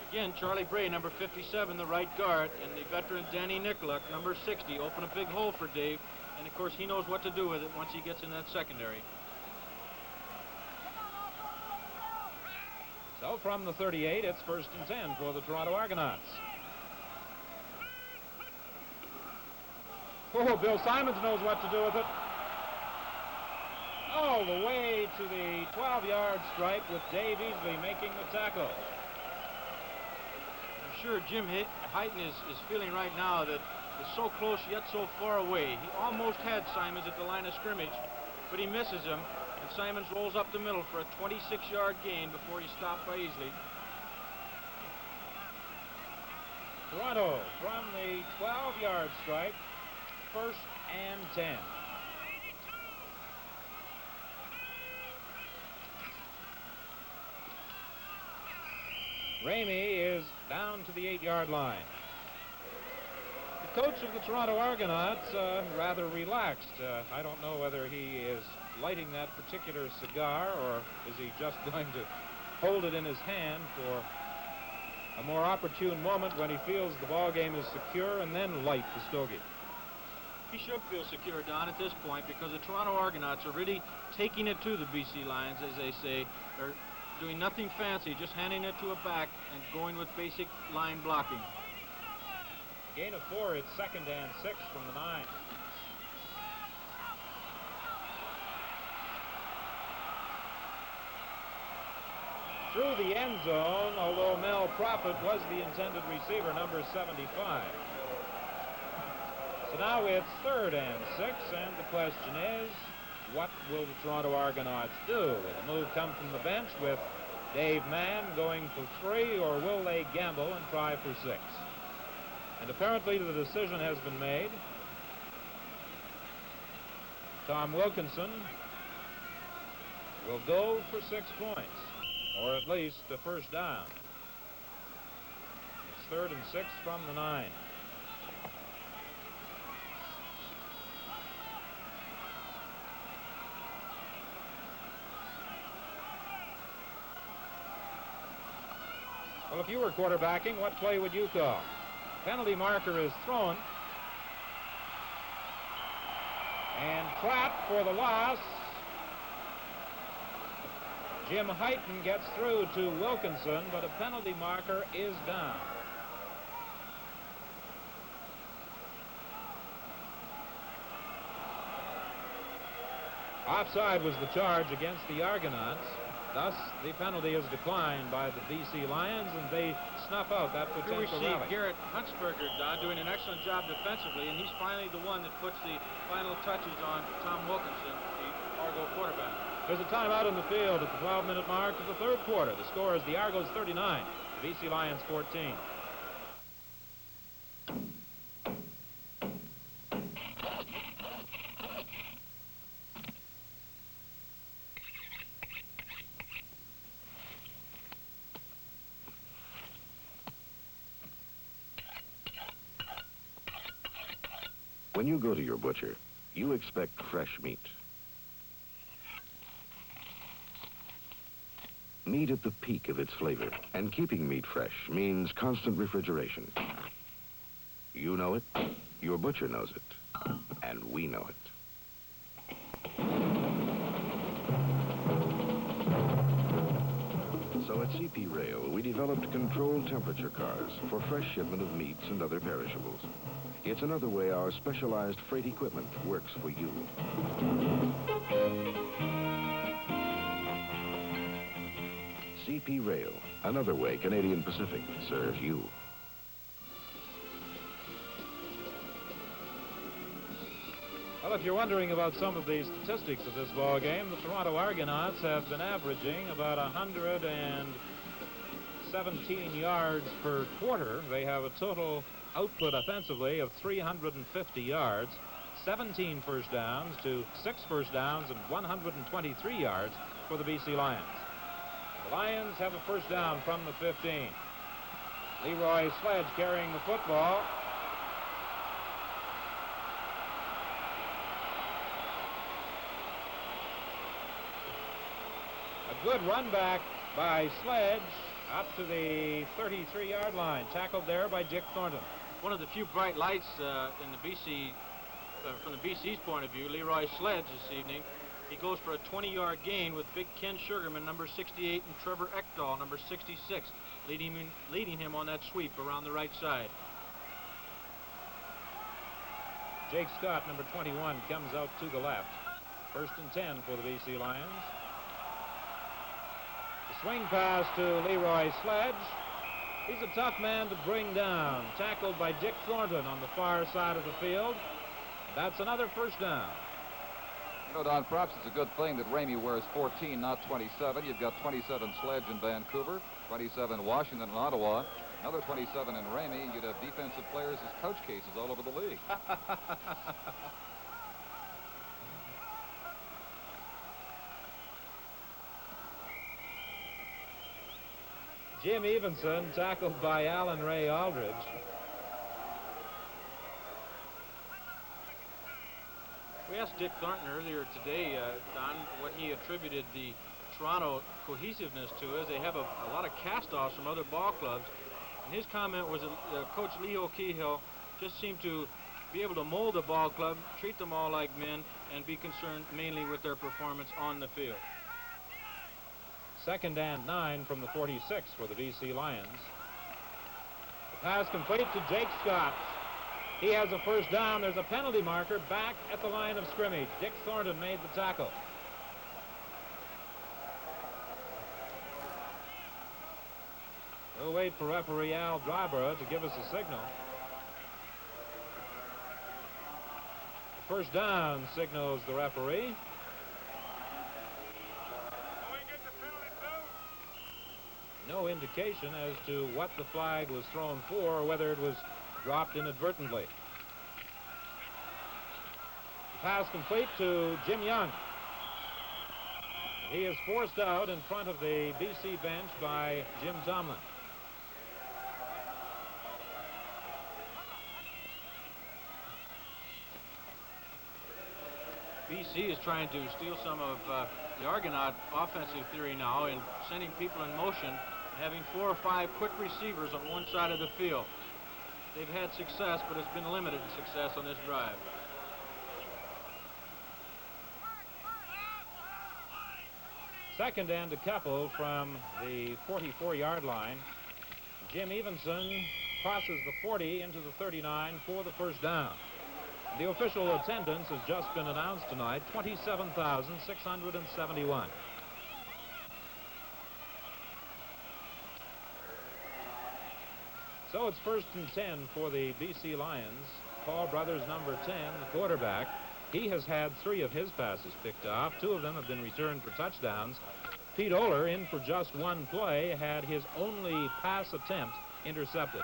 Again, Charlie Bray, number 57, the right guard, and the veteran Danny Nicolak, number 60, open a big hole for Dave. And, of course, he knows what to do with it once he gets in that secondary. So from the 38, it's 1st and 10 for the Toronto Argonauts. Oh, Bill Simons knows what to do with it. All the way to the 12-yard stripe with Dave Easley making the tackle. I'm sure Jim Heighton is feeling right now that it's so close yet so far away. He almost had Simons at the line of scrimmage, but he misses him, and Simons rolls up the middle for a 26-yard gain before he's stopped by Easley. Toronto from the 12-yard stripe, 1st and 10. Ramey is down to the 8-yard line. The coach of the Toronto Argonauts rather relaxed. I don't know whether he is lighting that particular cigar, or is he just going to hold it in his hand for a more opportune moment when he feels the ball game is secure, and then light the stogie. He should feel secure, Don, at this point, because the Toronto Argonauts are really taking it to the BC Lions, as they say. They're doing nothing fancy, just handing it to a back and going with basic line blocking. Gain of 4, it's 2nd and 6 from the 9. Through the end zone, although Mel Prophet was the intended receiver, number 75. So now it's 3rd and 6, and the question is, what will the Toronto Argonauts do? Will the move come from the bench with Dave Mann going for 3, or will they gamble and try for 6? And apparently the decision has been made. Tom Wilkinson will go for 6 points, or at least the first down. It's 3rd and 6 from the 9. if you were quarterbacking, what play would you call? Penalty marker is thrown. And trapped for the loss. Jim Hyten gets through to Wilkinson, but a penalty marker is down. Offside was the charge against the Argonauts. Thus, the penalty is declined by the BC Lions, and they snuff out that Here we potential see rally. Garrett Huntsberger, Don, doing an excellent job defensively, and he's finally the one that puts the final touches on Tom Wilkinson, the Argo quarterback. There's a timeout on the field at the 12-minute mark of the third quarter. The score is the Argos 39, the BC Lions 14. When you go to your butcher, you expect fresh meat. Meat at the peak of its flavor, and keeping meat fresh means constant refrigeration. You know it, your butcher knows it, and we know it. So at CP Rail, we developed controlled temperature cars for fresh shipment of meats and other perishables. It's another way our specialized freight equipment works for you. CP Rail, another way Canadian Pacific serves you. Well, if you're wondering about some of the statistics of this ball game, the Toronto Argonauts have been averaging about 117 yards per quarter. They have a total output offensively of 350 yards, 17 first downs to 6 first downs and 123 yards for the BC Lions. The Lions have a first down from the 15. Leroy Sledge carrying the football. A good run back by Sledge up to the 33-yard line, tackled there by Dick Thornton. One of the few bright lights in the BC, from the BC's point of view, Leroy Sledge this evening. He goes for a 20-yard gain with Big Ken Sugarman, number 68, and Trevor Ekdahl, number 66, leading him on that sweep around the right side. Jake Scott, number 21, comes out to the left. First and 10 for the BC Lions. The swing pass to Leroy Sledge. He's a tough man to bring down. Tackled by Dick Thornton on the far side of the field. That's another first down. You know, Don, perhaps it's a good thing that Ramey wears 14, not 27. You've got 27 Sledge in Vancouver, 27 Washington and Ottawa, another 27 in Ramey. You'd have defensive players as coach cases all over the league. Jim Evenson tackled by Alan Ray Aldridge. We asked Dick Thornton earlier today, Don, what he attributed the Toronto cohesiveness to is they have a lot of cast-offs from other ball clubs. And his comment was that Coach Leo Kehill just seemed to be able to mold the ball club, treat them all like men, and be concerned mainly with their performance on the field. Second and 9 from the 46 for the BC Lions. The pass complete to Jake Scott. He has a first down. There's a penalty marker back at the line of scrimmage. Dick Thornton made the tackle. We'll wait for referee Al Dryborough to give us a signal. First down signals the referee. No indication as to what the flag was thrown for or whether it was dropped inadvertently. The pass complete to Jim Young. He is forced out in front of the BC bench by Jim Tomlin. BC is trying to steal some of the Argonaut offensive theory now and sending people in motion having 4 or 5 quick receivers on one side of the field. They've had success, but it's been limited success on this drive. Second and a couple from the 44-yard line. Jim Evenson crosses the 40 into the 39 for the first down. The official attendance has just been announced tonight, 27,671. So it's 1st and 10 for the BC Lions. Paul Brothers, number 10, the quarterback. He has had 3 of his passes picked off. 2 of them have been returned for touchdowns. Pete Oler, in for just 1 play, had his only pass attempt intercepted.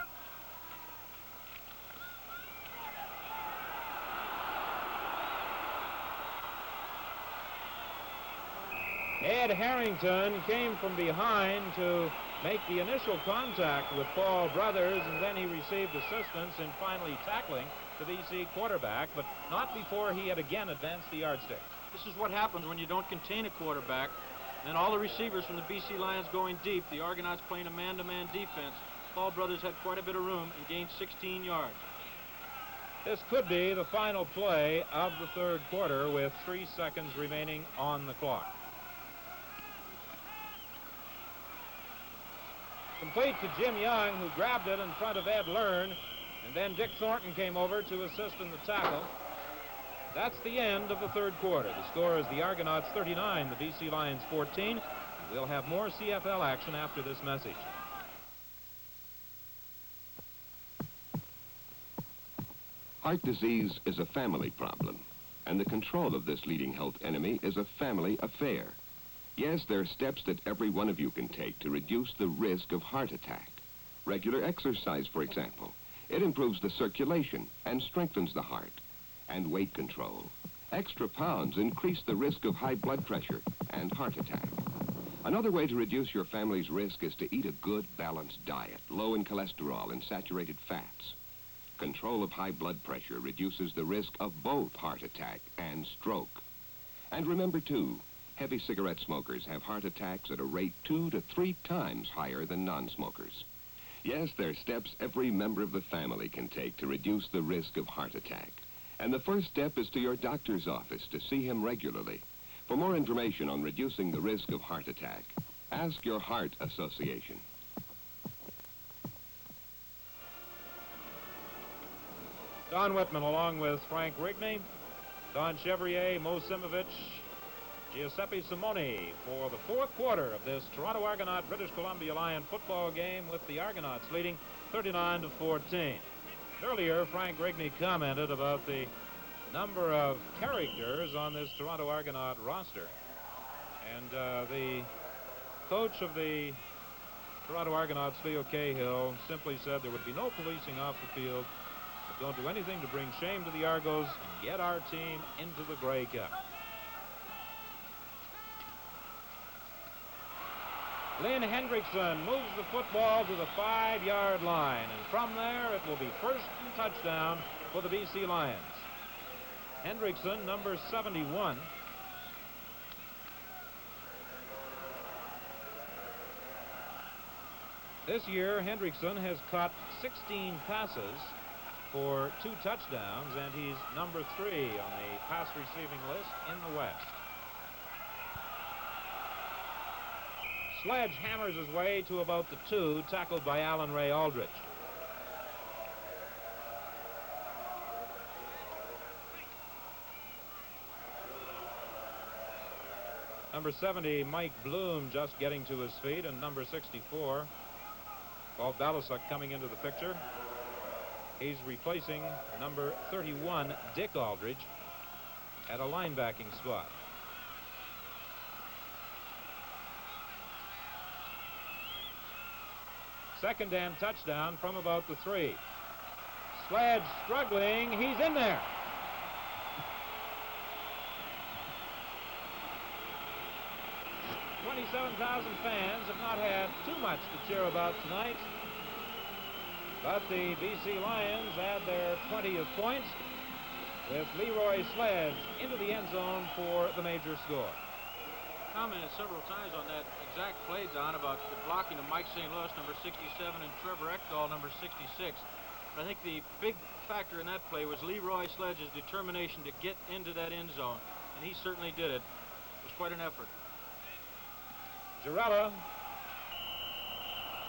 Ed Harrington came from behind to make the initial contact with Paul Brothers, and then he received assistance in finally tackling the BC quarterback, but not before he had again advanced the yardstick. This is what happens when you don't contain a quarterback. And all the receivers from the BC Lions going deep, the Argonauts playing a man-to-man defense. Paul Brothers had quite a bit of room and gained 16 yards. This could be the final play of the 3rd quarter with 3 seconds remaining on the clock. Complete to Jim Young, who grabbed it in front of Ed Learn, and then Dick Thornton came over to assist in the tackle. That's the end of the 3rd quarter. The score is the Argonauts 39, the BC Lions 14. We'll have more CFL action after this message. Heart disease is a family problem, and the control of this leading health enemy is a family affair. Yes, there are steps that every one of you can take to reduce the risk of heart attack. Regular exercise, for example. It improves the circulation and strengthens the heart. And weight control. Extra pounds increase the risk of high blood pressure and heart attack. Another way to reduce your family's risk is to eat a good, balanced diet, low in cholesterol and saturated fats. Control of high blood pressure reduces the risk of both heart attack and stroke. And remember, too, heavy cigarette smokers have heart attacks at a rate 2 to 3 times higher than non-smokers. Yes, there are steps every member of the family can take to reduce the risk of heart attack. And the first step is to your doctor's office to see him regularly. For more information on reducing the risk of heart attack, ask your heart association. Don Whitman along with Frank Rigney, Don Chevrier, Mo Simovich, Giuseppe Simoni for the 4th quarter of this Toronto Argonaut British Columbia Lion football game, with the Argonauts leading 39-14. Earlier, Frank Rigney commented about the number of characters on this Toronto Argonaut roster. And the coach of the Toronto Argonauts, Leo Cahill, simply said there would be no policing off the field. But don't do anything to bring shame to the Argos and get our team into the Grey Cup. Lynn Hendrickson moves the football to the 5-yard line, and from there it will be 1st and touchdown for the BC Lions. Hendrickson, number 71. This year, Hendrickson has caught 16 passes for 2 touchdowns, and he's number 3 on the pass receiving list in the West. Sledge hammers his way to about the 2, tackled by Alan Ray Aldridge. Number 70, Mike Bloom, just getting to his feet, and number 64, Paul Balasuk, coming into the picture. He's replacing number 31, Dick Aldridge, at a linebacking spot. Second and touchdown from about the 3. Sledge struggling. He's in there. $27,000 fans have not had too much to cheer about tonight. But the BC Lions add their 20th points with Leroy Sledge into the end zone for the major score. commented several times on that exact play, Don, about the blocking of Mike St. Louis, number 67, and Trevor Ekdahl, number 66. But I think the big factor in that play was Leroy Sledge's determination to get into that end zone, and he certainly did it. It was quite an effort. Girella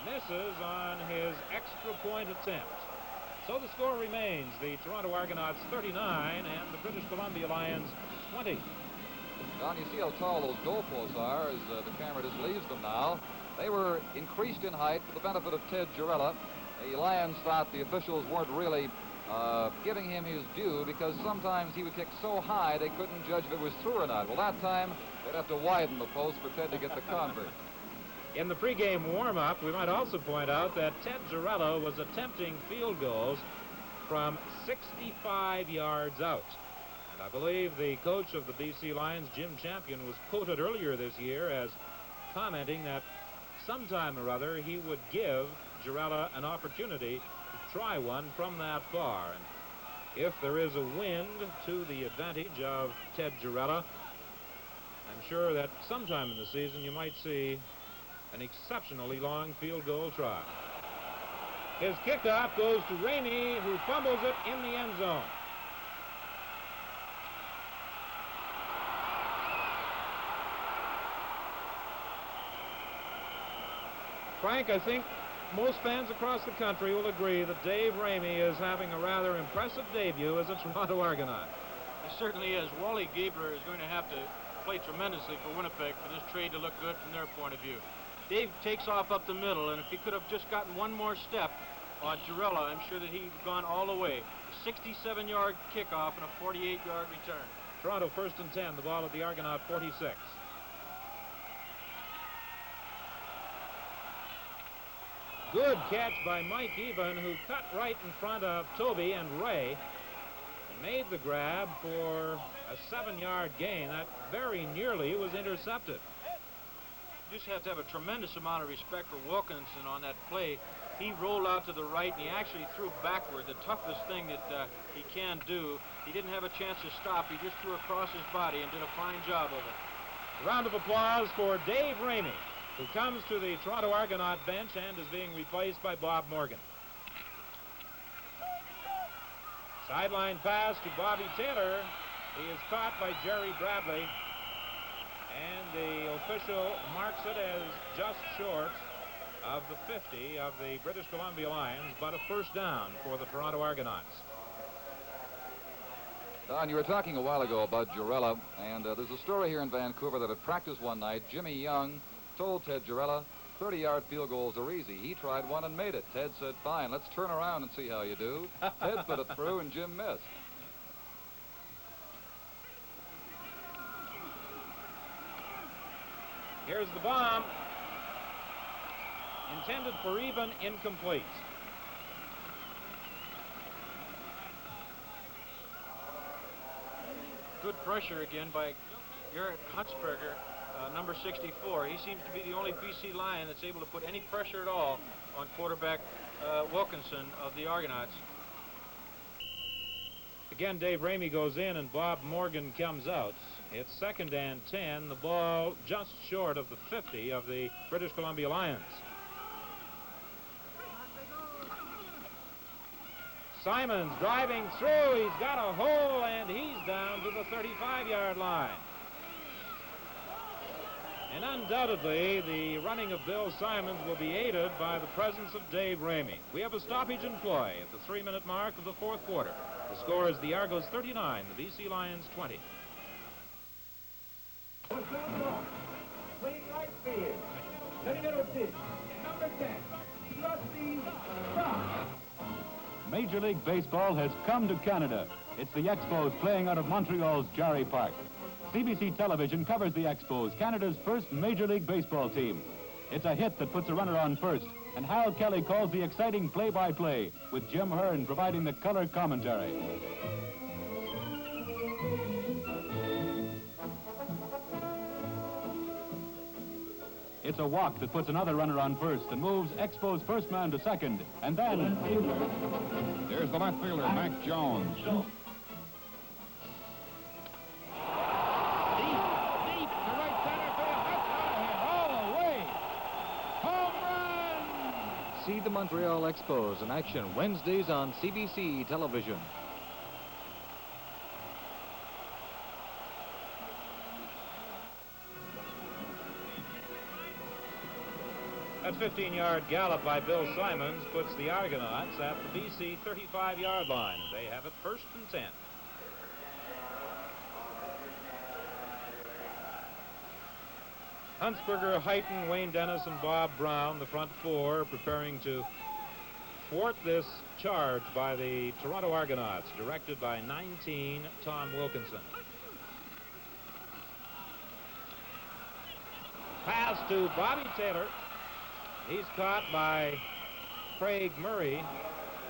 misses on his extra point attempt. So the score remains the Toronto Argonauts 39 and the British Columbia Lions 20. Don, you see how tall those goalposts are as the camera just leaves them now. They were increased in height for the benefit of Ted Girella. The Lions thought the officials weren't really giving him his due because sometimes he would kick so high they couldn't judge if it was through or not. Well, that time they'd have to widen the post for Ted to get the convert. In the pregame warm-up, we might also point out that Ted Girella was attempting field goals from 65 yards out. And I believe the coach of the BC Lions, Jim Champion, was quoted earlier this year as commenting that sometime or other he would give Girella an opportunity to try one from that far. And if there is a wind to the advantage of Ted Girella, I'm sure that sometime in the season you might see an exceptionally long field goal try. His kickoff goes to Ramey, who fumbles it in the end zone. Frank, I think most fans across the country will agree that Dave Ramey is having a rather impressive debut as a Toronto Argonaut. He certainly is. Wally Giebler is going to have to play tremendously for Winnipeg for this trade to look good from their point of view. Dave takes off up the middle, and if he could have just gotten one more step on Girella, I'm sure that he'd gone all the way. A 67-yard kickoff and a 48-yard return. Toronto 1st and 10, the ball at the Argonaut 46. Good catch by Mike Even, who cut right in front of Toby and Ray and made the grab for a 7-yard gain. That very nearly was intercepted. You just have to have a tremendous amount of respect for Wilkinson on that play. He rolled out to the right, and he actually threw backward, the toughest thing that he can do. He didn't have a chance to stop. He just threw across his body and did a fine job of it. A round of applause for Dave Ramey, who comes to the Toronto Argonaut bench and is being replaced by Bob Morgan. Sideline pass to Bobby Taylor. He is caught by Jerry Bradley, and the official marks it as just short of the 50 of the British Columbia Lions, but a first down for the Toronto Argonauts. Don, you were talking a while ago about Girella, and there's a story here in Vancouver that at practice one night, Jimmy Young told Ted Girella 30-yard field goals are easy. He tried one and made it. Ted said, fine, let's turn around and see how you do. Ted put it through and Jim missed. Here's the bomb. Intended for Even, incomplete. Good pressure again by Garrett Huntsberger, number 64. He seems to be the only BC Lion that's able to put any pressure at all on quarterback Wilkinson of the Argonauts. Again, Dave Ramey goes in and Bob Morgan comes out. It's 2nd and 10, the ball just short of the 50 of the British Columbia Lions. Simons driving through, he's got a hole, and he's down to the 35-yard line. And undoubtedly, the running of Bill Simons will be aided by the presence of Dave Ramey. We have a stoppage in play at the 3-minute mark of the 4th quarter. The score is the Argos 39, the BC Lions 20. Playing right field, number 10, Trustee Scott. Major League Baseball has come to Canada. It's the Expos playing out of Montreal's Jarry Park. CBC Television covers the Expos, Canada's first Major League Baseball team. It's a hit that puts a runner on first, and Hal Kelly calls the exciting play-by-play, with Jim Hearn providing the color commentary. It's a walk that puts another runner on first and moves Expos first man to second. And then... There's the left fielder, Mac Jones. Deep to right center field. see the Montreal Expos in action Wednesdays on CBC television. That 15-yard gallop by Bill Simons puts the Argonauts at the BC 35-yard line. They have it 1st and 10. Huntsberger, Heighton, Wayne Dennis, and Bob Brown, the front four, preparing to thwart this charge by the Toronto Argonauts, directed by 19 Tom Wilkinson. Pass to Bobby Taylor. He's caught by Craig Murray,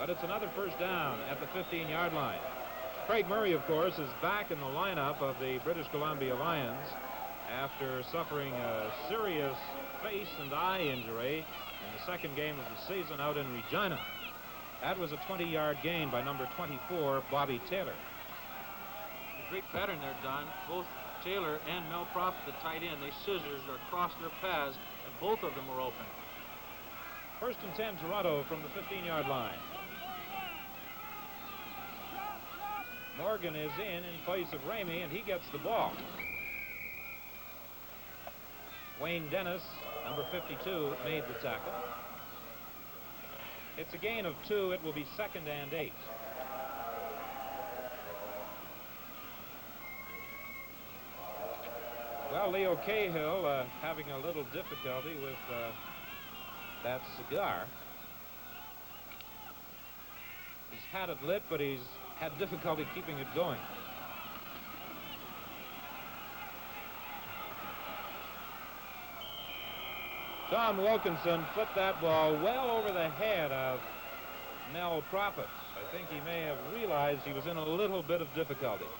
but it's another first down at the 15-yard line. Craig Murray, of course, is back in the lineup of the British Columbia Lions after suffering a serious face and eye injury in the second game of the season out in Regina. That was a 20-yard gain by number 24, Bobby Taylor. A great pattern there, Don. Both Taylor and Mel Prophet, the tight end, they scissors or crossed their paths, and both of them were open. 1st and 10, Toronto from the 15-yard line. Morgan is in place of Ramey, and he gets the ball. Wayne Dennis, number 52, made the tackle. It's a gain of 2. It will be 2nd and 8. Well, Leo Cahill having a little difficulty with that cigar. He's had it lit, but he's had difficulty keeping it going. Tom Wilkinson flipped that ball well over the head of Mel Prophet. I think he may have realized he was in a little bit of difficulty.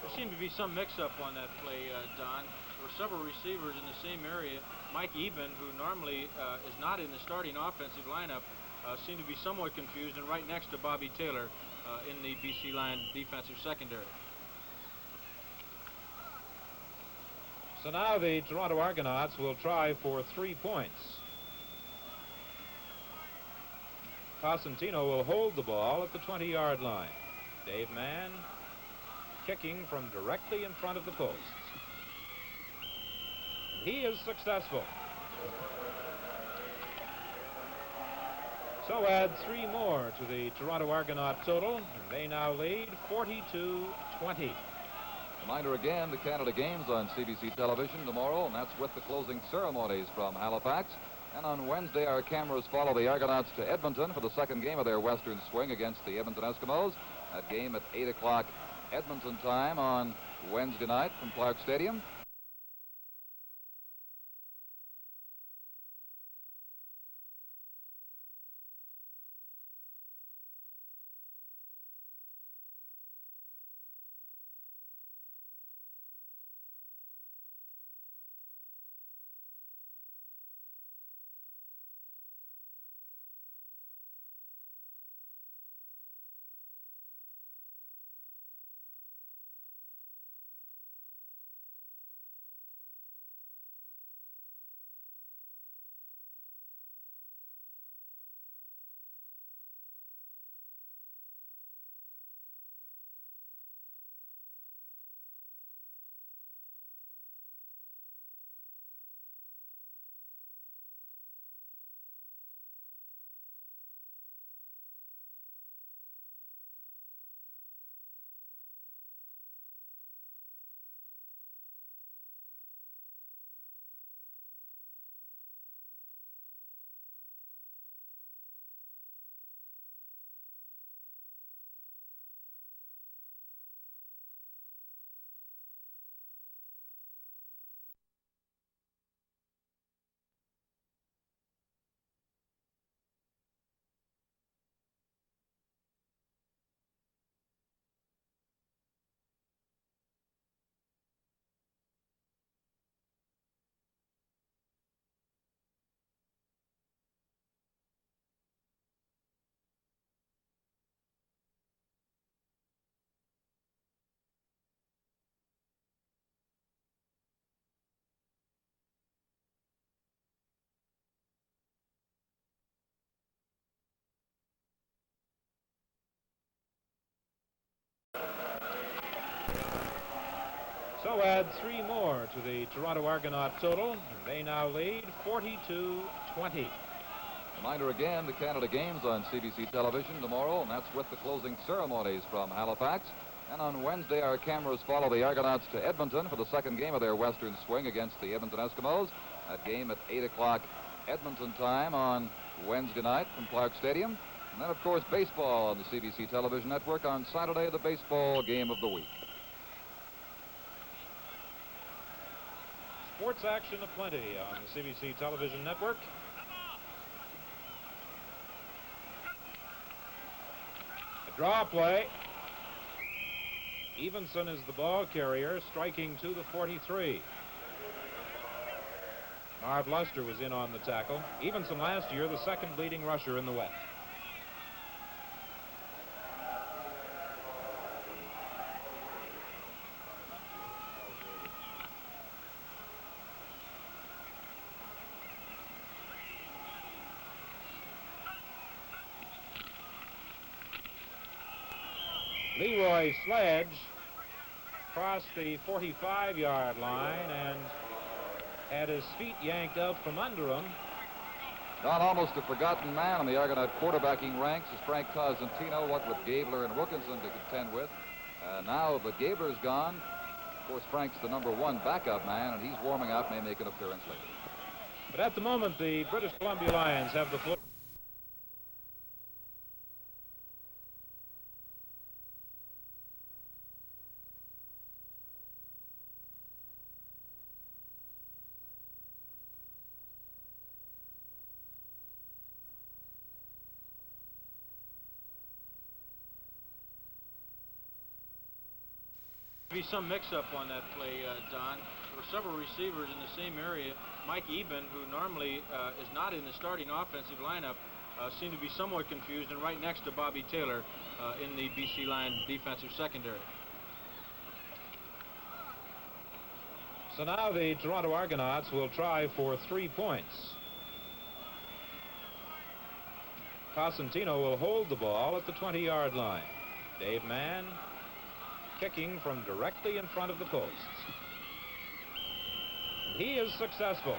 There seemed to be some mix-up on that play, Don. There were several receivers in the same area. Mike Eben, who normally is not in the starting offensive lineup, seemed to be somewhat confused, and right next to Bobby Taylor in the BC Lion defensive secondary. So now the Toronto Argonauts will try for 3 points. Cosentino will hold the ball at the 20-yard line. Dave Mann kicking from directly in front of the posts. He is successful. So add 3 more to the Toronto Argonaut total, and they now lead 42-20. Reminder again, the Canada Games on CBC television tomorrow, and that's with the closing ceremonies from Halifax. And on Wednesday, our cameras follow the Argonauts to Edmonton for the second game of their Western swing against the Edmonton Eskimos. That game at 8 o'clock Edmonton time on Wednesday night from Clark Stadium. So add 3 more to the Toronto Argonaut total. They now lead 42-20. Reminder again, the Canada Games on CBC television tomorrow, and that's with the closing ceremonies from Halifax. And on Wednesday, our cameras follow the Argonauts to Edmonton for the second game of their Western swing against the Edmonton Eskimos. That game at 8 o'clock Edmonton time on Wednesday night from Clark Stadium. And then, of course, baseball on the CBC television network on Saturday, the baseball game of the week. Sports action aplenty on the CBC television network. A draw play. Evenson is the ball carrier, striking to the 43. Marv Luster was in on the tackle. Evenson last year, the second leading rusher in the West. Leroy Sledge crossed the 45-yard line and had his feet yanked out from under him. Not almost a forgotten man in the Argonaut quarterbacking ranks is Frank Cosentino, what with Gabler and Wilkinson to contend with. Now that Gabler's gone, of course, Frank's the #1 backup man, and he's warming up, may make an appearance later. But at the moment, the British Columbia Lions have the football. Be some mix-up on that play, Don. There were several receivers in the same area. Mike Eben, who normally is not in the starting offensive lineup, seemed to be somewhat confused, and right next to Bobby Taylor in the BC Lion defensive secondary. So now the Toronto Argonauts will try for 3 points. Cosentino will hold the ball at the 20-yard line. Dave Mann kicking from directly in front of the posts. He is successful.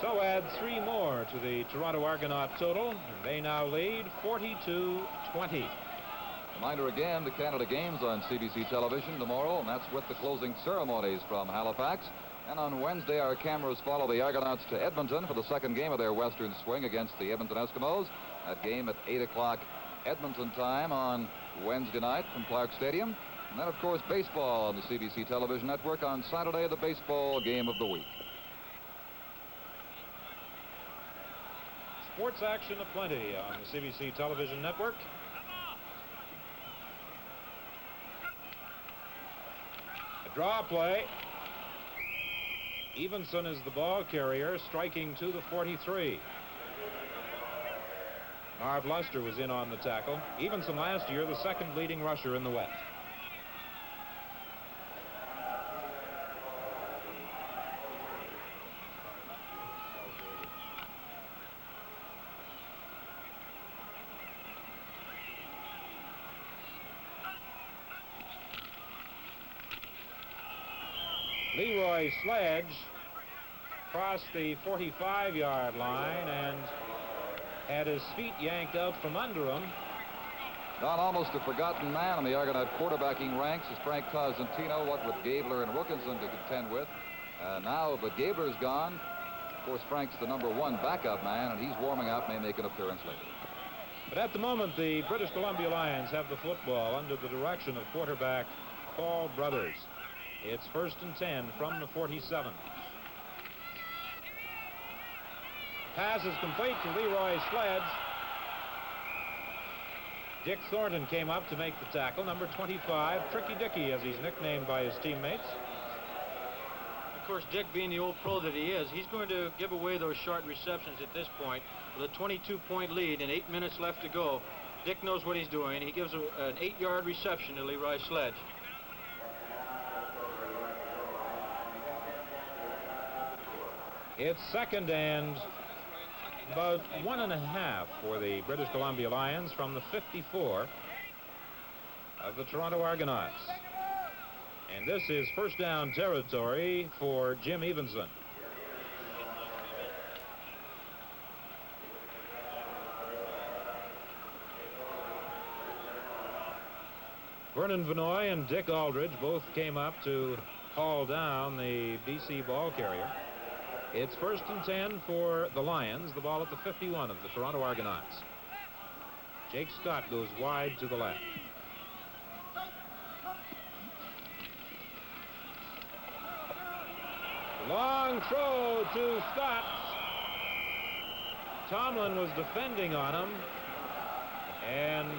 So add 3 more to the Toronto Argonaut total. They now lead 42-20. Reminder again, the Canada Games on CBC television tomorrow, and that's with the closing ceremonies from Halifax. And on Wednesday, our cameras follow the Argonauts to Edmonton for the second game of their Western swing against the Edmonton Eskimos. That game at 8 o'clock Edmonton time on Wednesday night from Clark Stadium. And then, of course, baseball on the CBC television network on Saturday, the baseball game of the week. Sports action aplenty on the CBC television network. A draw play. Evenson is the ball carrier, striking to the 43. Marv Luster was in on the tackle. Evenson last year, the second leading rusher in the West. Leroy Sledge crossed the 45-yard line and had his feet yanked out from under him. Not almost a forgotten man in the Argonaut quarterbacking ranks is Frank Cosentino, what with Gabler and Wilkinson to contend with. Now that Gabler's gone, of course, Frank's the #1 backup man, and he's warming up, may make an appearance later. But at the moment, the British Columbia Lions have the football under the direction of quarterback Paul Brothers. It's 1st and 10 from the 47. Pass is complete to Leroy Sledge. Dick Thornton came up to make the tackle, number 25, Tricky Dicky, as he's nicknamed by his teammates. Of course, Dick, being the old pro that he is, he's going to give away those short receptions at this point. With a 22-point lead and 8 minutes left to go, Dick knows what he's doing. He gives an 8-yard reception to Leroy Sledge. It's 2nd and about 1.5 for the British Columbia Lions from the 54. of the Toronto Argonauts. And this is first down territory for Jim Evenson. Vernon Vanoy and Dick Aldridge both came up to haul down the BC ball carrier. It's first and 10 for the Lions, the ball at the 51 of the Toronto Argonauts. Jake Scott goes wide to the left. Long throw to Scott. Tomlin was defending on him, and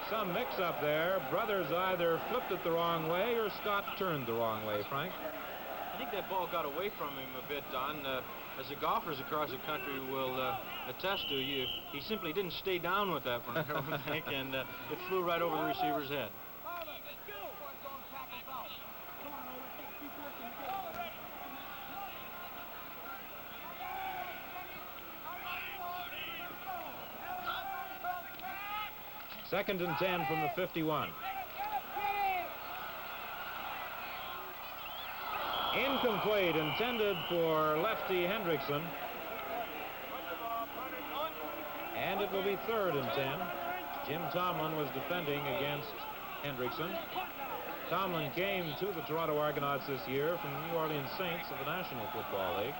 some mix-up there. Brothers either flipped it the wrong way or Scott turned the wrong way, Frank. I think that ball got away from him a bit, Don. As the golfers across the country will attest to, he simply didn't stay down with that one, I don't think, and it flew right over the receiver's head. Second and 10 from the 51. Incomplete, intended for lefty Hendrickson. And it will be third and 10. Jim Tomlin was defending against Hendrickson. Tomlin came to the Toronto Argonauts this year from the New Orleans Saints of the National Football League.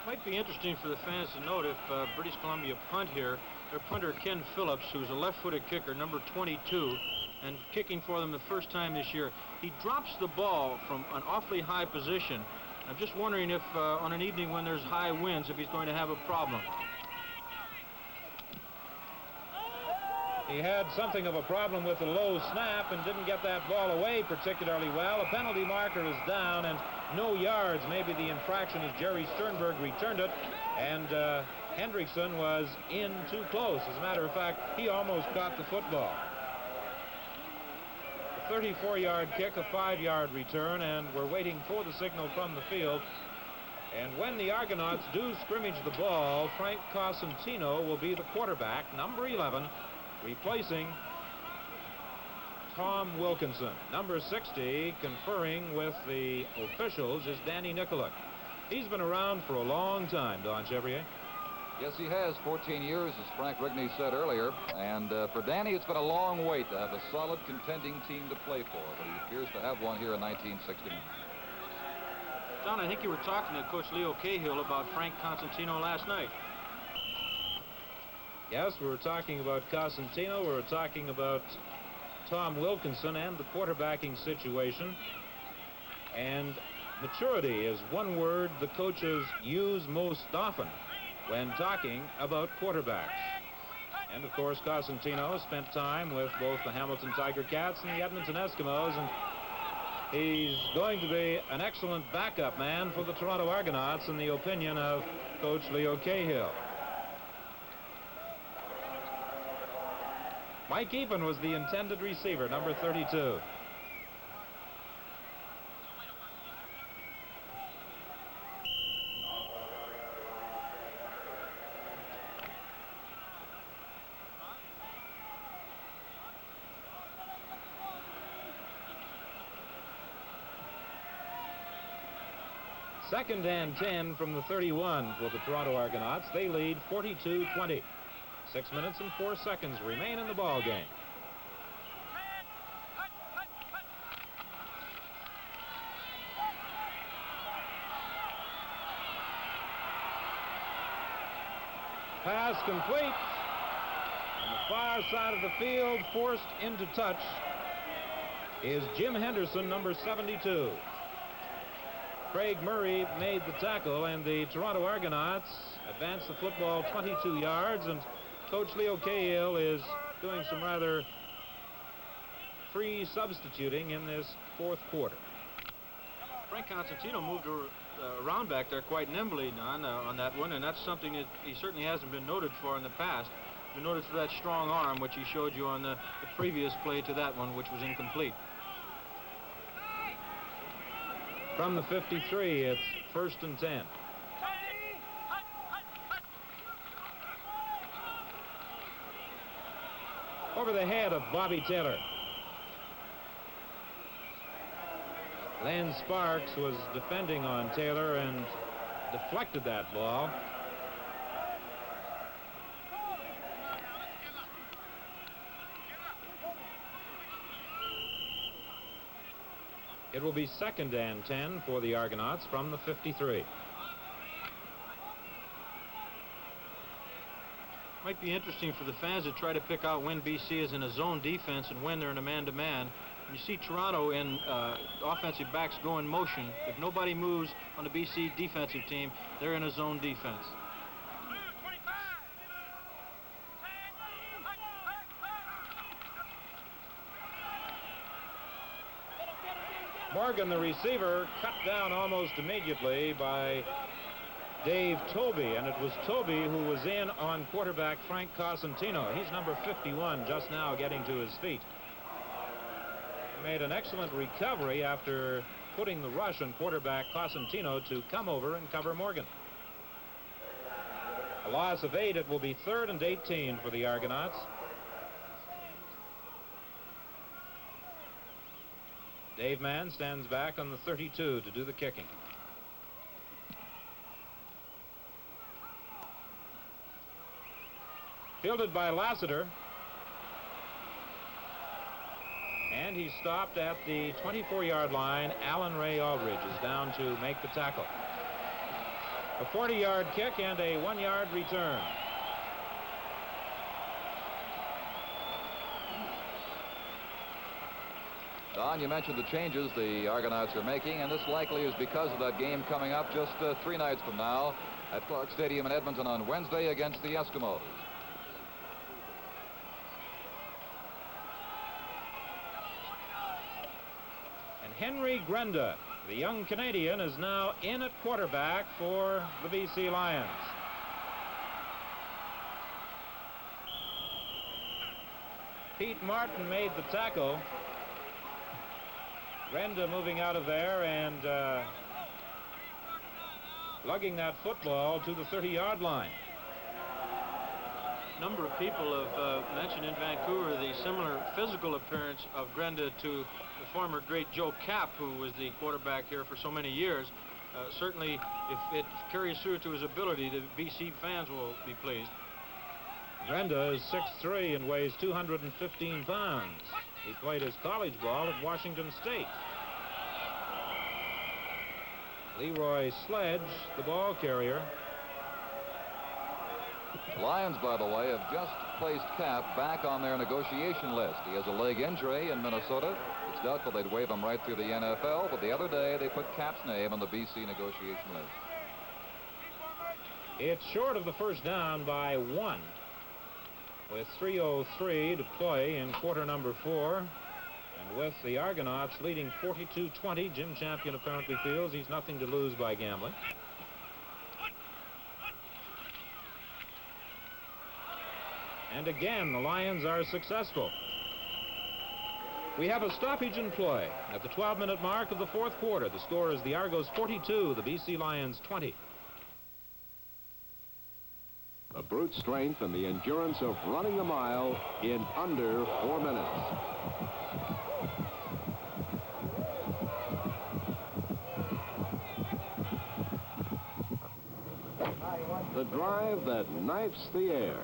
Might be interesting for the fans to note if British Columbia punt here, their punter Ken Phillips, who's a left-footed kicker, number 22, and kicking for them the first time this year. He drops the ball from an awfully high position. I'm just wondering if on an evening when there's high winds, if he's going to have a problem. He had something of a problem with the low snap and didn't get that ball away particularly well. A penalty marker is down and no yards. Maybe the infraction as Jerry Sternberg returned it, and Hendrickson was in too close. As a matter of fact, he almost caught the football. A 34-yard kick, a 5-yard return, and we're waiting for the signal from the field. And when the Argonauts do scrimmage the ball, Frank Cosentino will be the quarterback, number 11, replacing Tom Wilkinson. Number 60, conferring with the officials, is Danny Nicolak. He's been around for a long time, Don Chevrier. Yes, he has. 14 years, as Frank Rigney said earlier. And for Danny, it's been a long wait to have a solid contending team to play for, but he appears to have one here in 1969. Don, I think you were talking to Coach Leo Cahill about Frank Cosentino last night. Yes, we were talking about Cosentino. We were talking about Tom Wilkinson and the quarterbacking situation. And maturity is one word the coaches use most often when talking about quarterbacks. And of course, Cosentino spent time with both the Hamilton Tiger Cats and the Edmonton Eskimos, and he's going to be an excellent backup man for the Toronto Argonauts in the opinion of Coach Leo Cahill. Mike Eapen was the intended receiver, number 32. Second and 10 from the 31 for the Toronto Argonauts. They lead 42-20. 6 minutes and 4 seconds remain in the ball game. Pass complete. On the far side of the field, forced into touch, is Jim Henderson, number 72. Craig Murray made the tackle, and the Toronto Argonauts advanced the football 22 yards, and Coach Leo Cahill is doing some rather free substituting in this fourth quarter. Frank Cosentino moved around back there quite nimbly, Don, on that one, and that's something that he certainly hasn't been noted for in the past. He's been noted for that strong arm, which he showed you on the previous play to that one, which was incomplete. From the 53, it's first and 10. over the head of Bobby Taylor. Len Sparks was defending on Taylor and deflected that ball. It will be 2nd and 10 for the Argonauts from the 53. Might be interesting for the fans to try to pick out when BC is in a zone defense and when they're in a man-to-man. You see Toronto in offensive backs go in motion. If nobody moves on the BC defensive team, they're in a zone defense. Morgan, the receiver, cut down almost immediately by Dave Tobey, and it was Tobey who was in on quarterback Frank Cosentino. He's number 51, just now getting to his feet. He made an excellent recovery after putting the rush on quarterback Cosentino to come over and cover Morgan. A loss of 8. It will be 3rd and 18 for the Argonauts. Dave Mann stands back on the 32 to do the kicking. Fielded by Lassiter. And he stopped at the 24-yard line. Alan Ray Aldridge is down to make the tackle. A 40-yard kick and a 1-yard return. Don, you mentioned the changes the Argonauts are making, and this likely is because of that game coming up just 3 nights from now at Clark Stadium in Edmonton on Wednesday against the Eskimos. And Henry Grenda, the young Canadian, is now in at quarterback for the BC Lions. Pete Martin made the tackle. Grenda moving out of there and lugging that football to the 30-yard line. A number of people have mentioned in Vancouver the similar physical appearance of Grenda to the former great Joe Kapp, who was the quarterback here for so many years. Certainly, if it carries through to his ability, the BC fans will be pleased. Grenda is 6'3" and weighs 215 pounds. He played his college ball at Washington State. Leroy Sledge, the ball carrier. The Lions, by the way, have just placed Kapp back on their negotiation list. He has a leg injury in Minnesota. It's doubtful they'd waive him right through the NFL, but the other day they put Kapp's name on the BC negotiation list. It's short of the first down by 1. With 3:03 to play in quarter number 4, and with the Argonauts leading 42-20, Jim Champion apparently feels he's nothing to lose by gambling. And again, the Lions are successful. We have a stoppage in play at the 12-minute mark of the 4th quarter. The score is the Argos 42, the BC Lions 20. The brute strength and the endurance of running a mile in under 4 minutes. The drive that knifes the air.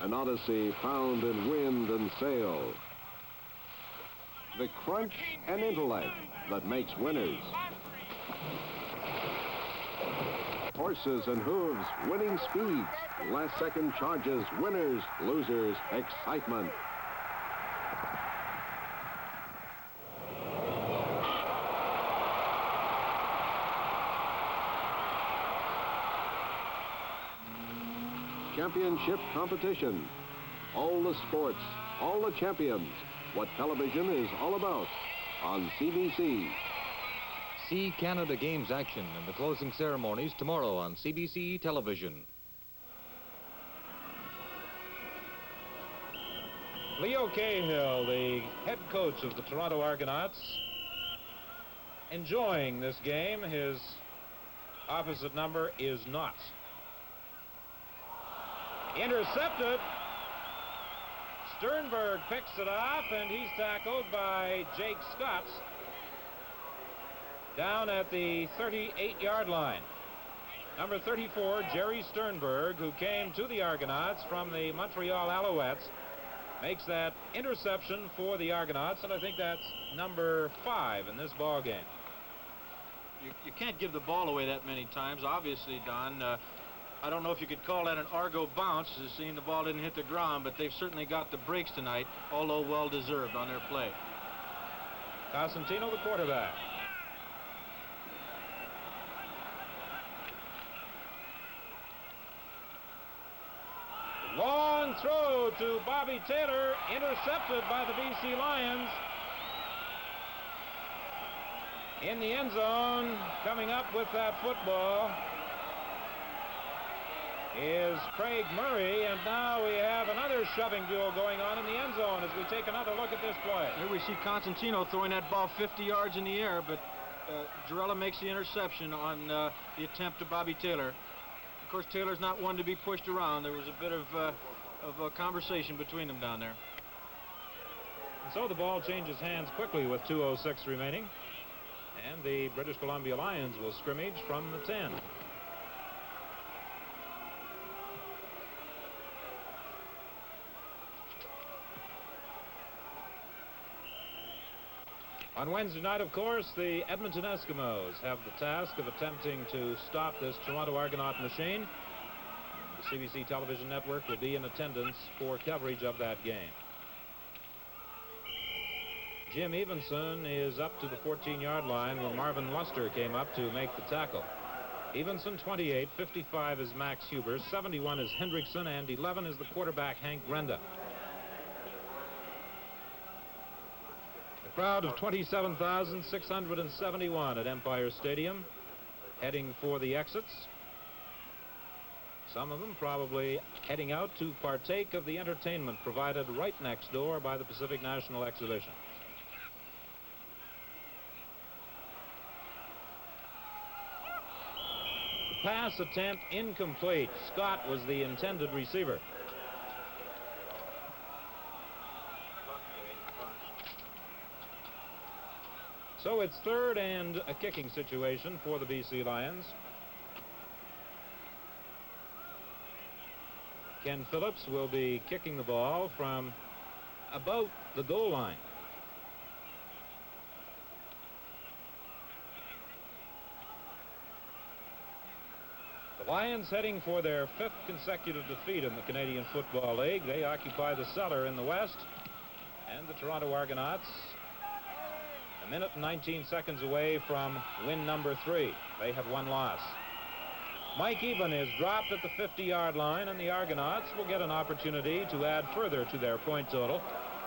An odyssey found in wind and sail. The crunch and intellect that makes winners. Horses and hooves, winning speeds, last-second charges, winners, losers, excitement. Championship competition. All the sports, all the champions. What television is all about on CBC. See Canada Games action in the closing ceremonies tomorrow on CBC television. Leo Cahill, the head coach of the Toronto Argonauts, enjoying this game. His opposite number is not. Intercepted. Sternberg picks it off, and he's tackled by Jake Scotts down at the 38-yard line. Number 34, Jerry Sternberg, who came to the Argonauts from the Montreal Alouettes, makes that interception for the Argonauts, and I think that's number 5 in this ball game. You can't give the ball away that many times, obviously, Don. I don't know if you could call that an Argo bounce, seeing the ball didn't hit the ground, but they've certainly got the breaks tonight, although well-deserved on their play. Cosentino, the quarterback. Long throw to Bobby Taylor, intercepted by the BC Lions. In the end zone, coming up with that football is Craig Murray, and now we have another shoving duel going on in the end zone as we take another look at this play. Here we see Cosentino throwing that ball 50 yards in the air, but Girella makes the interception on the attempt to Bobby Taylor. Of course, Taylor's not one to be pushed around. There was a bit of a conversation between them down there. And so the ball changes hands quickly with 2:06 remaining. And the British Columbia Lions will scrimmage from the 10. On Wednesday night, of course, the Edmonton Eskimos have the task of attempting to stop this Toronto Argonaut machine. The CBC television network will be in attendance for coverage of that game. Jim Evenson is up to the 14-yard line where Marvin Luster came up to make the tackle. Evenson 28, 55 is Max Huber, 71 is Hendrickson, and 11 is the quarterback Hank Grenda. A crowd of 27,671 at Empire Stadium heading for the exits. Some of them probably heading out to partake of the entertainment provided right next door by the Pacific National Exhibition. Pass attempt incomplete. Scott was the intended receiver. So it's third and a kicking situation for the BC Lions. Ken Phillips will be kicking the ball from about the goal line. The Lions heading for their 5th consecutive defeat in the Canadian Football League. They occupy the cellar in the West. And the Toronto Argonauts, a minute and 19 seconds away from win number 3. They have one loss. Mike Eben is dropped at the 50-yard line, and the Argonauts will get an opportunity to add further to their point total.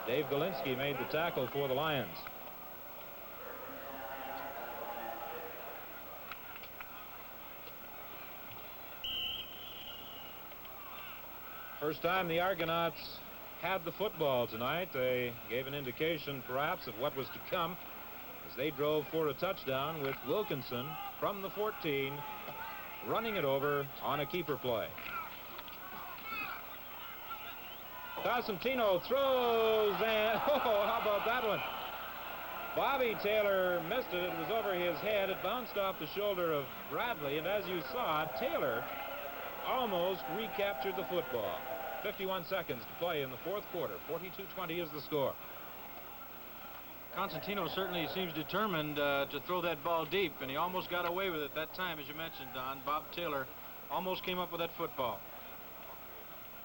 Dave Galinsky made the tackle for the Lions. First time the Argonauts had the football tonight. They gave an indication, perhaps, of what was to come as they drove for a touchdown with Wilkinson from the 14, running it over on a keeper play. Cosentino throws, and how about that one? Bobby Taylor missed it. It was over his head. It bounced off the shoulder of Bradley, and as you saw, Taylor almost recaptured the football. 51 seconds to play in the fourth quarter. 42-20 is the score. Cosentino certainly seems determined to throw that ball deep, and he almost got away with it that time, as you mentioned, Don. Bob Taylor almost came up with that football.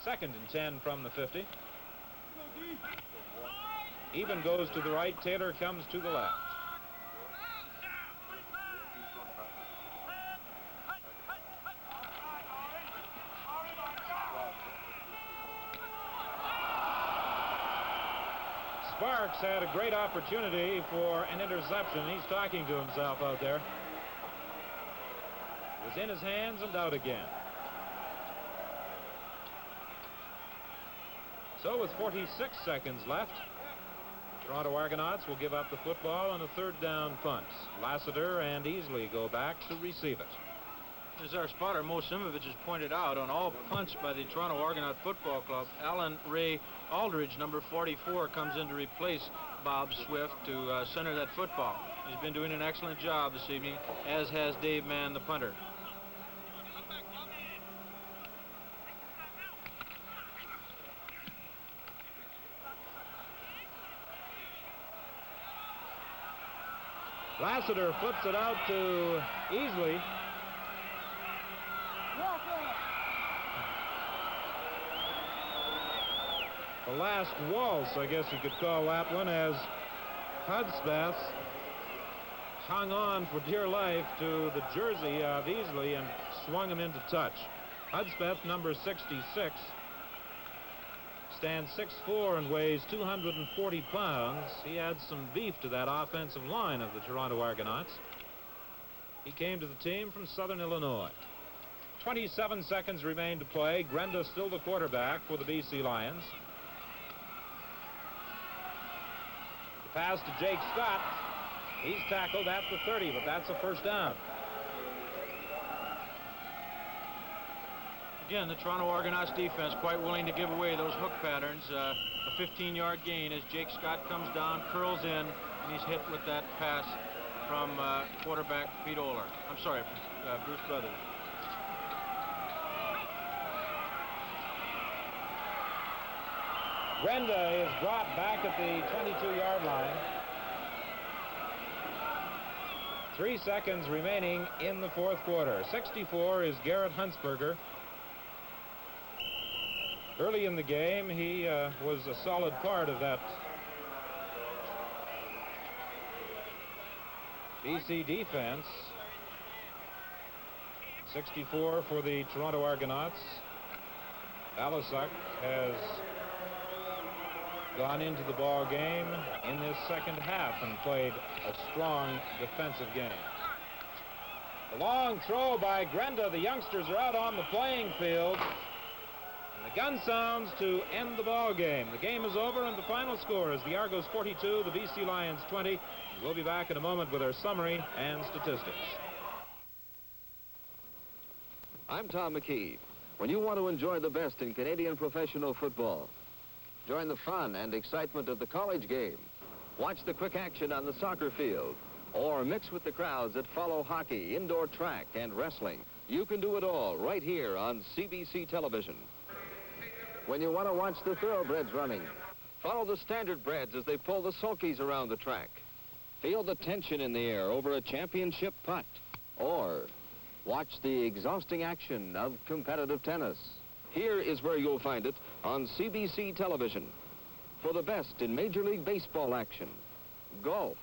2nd and 10 from the 50. Eben goes to the right. Taylor comes to the left. Sparks had a great opportunity for an interception. He's talking to himself out there. It was in his hands and out again. So with 46 seconds left, Toronto Argonauts will give up the football on a 3rd down punt. Lassiter and Easley go back to receive it. As our spotter, Mo Simovich, has pointed out, on all punts by the Toronto Argonaut Football Club, Alan Ray Aldridge, number 44, comes in to replace Bob Swift to center that football. He's been doing an excellent job this evening, as has Dave Mann, the punter. Lassiter flips it out to Easley. The last waltz, I guess you could call that one, as Hudspeth hung on for dear life to the jersey of Easley and swung him into touch. Hudspeth, number 66, stands 6'4" and weighs 240 pounds. He adds some beef to that offensive line of the Toronto Argonauts. He came to the team from Southern Illinois. 27 seconds remain to play. Grenda still the quarterback for the BC Lions. The pass to Jake Scott. He's tackled at the 30, but that's a first down. Again, the Toronto Argonauts defense quite willing to give away those hook patterns. A 15-yard gain as Jake Scott comes down, curls in, and he's hit with that pass from quarterback Pete Oler. I'm sorry, Bruce Brothers. Grenda is brought back at the 22-yard line. 3 seconds remaining in the fourth quarter. 64 is Garrett Huntsberger. Early in the game, he was a solid part of that BC defense. 64 for the Toronto Argonauts. Balasuk has gone into the ball game in this second half and played a strong defensive game. A long throw by Grenda. The youngsters are out on the playing field. And the gun sounds to end the ball game. The game is over, and the final score is the Argos 42, the BC Lions 20. We'll be back in a moment with our summary and statistics. I'm Tom McKee. When you want to enjoy the best in Canadian professional football, join the fun and excitement of the college game. Watch the quick action on the soccer field, or mix with the crowds that follow hockey, indoor track, and wrestling. You can do it all right here on CBC television. When you want to watch the thoroughbreds running, follow the standard breds as they pull the sulkies around the track. Feel the tension in the air over a championship putt, or watch the exhausting action of competitive tennis. Here is where you'll find it on CBC television. For the best in Major League Baseball action, golf,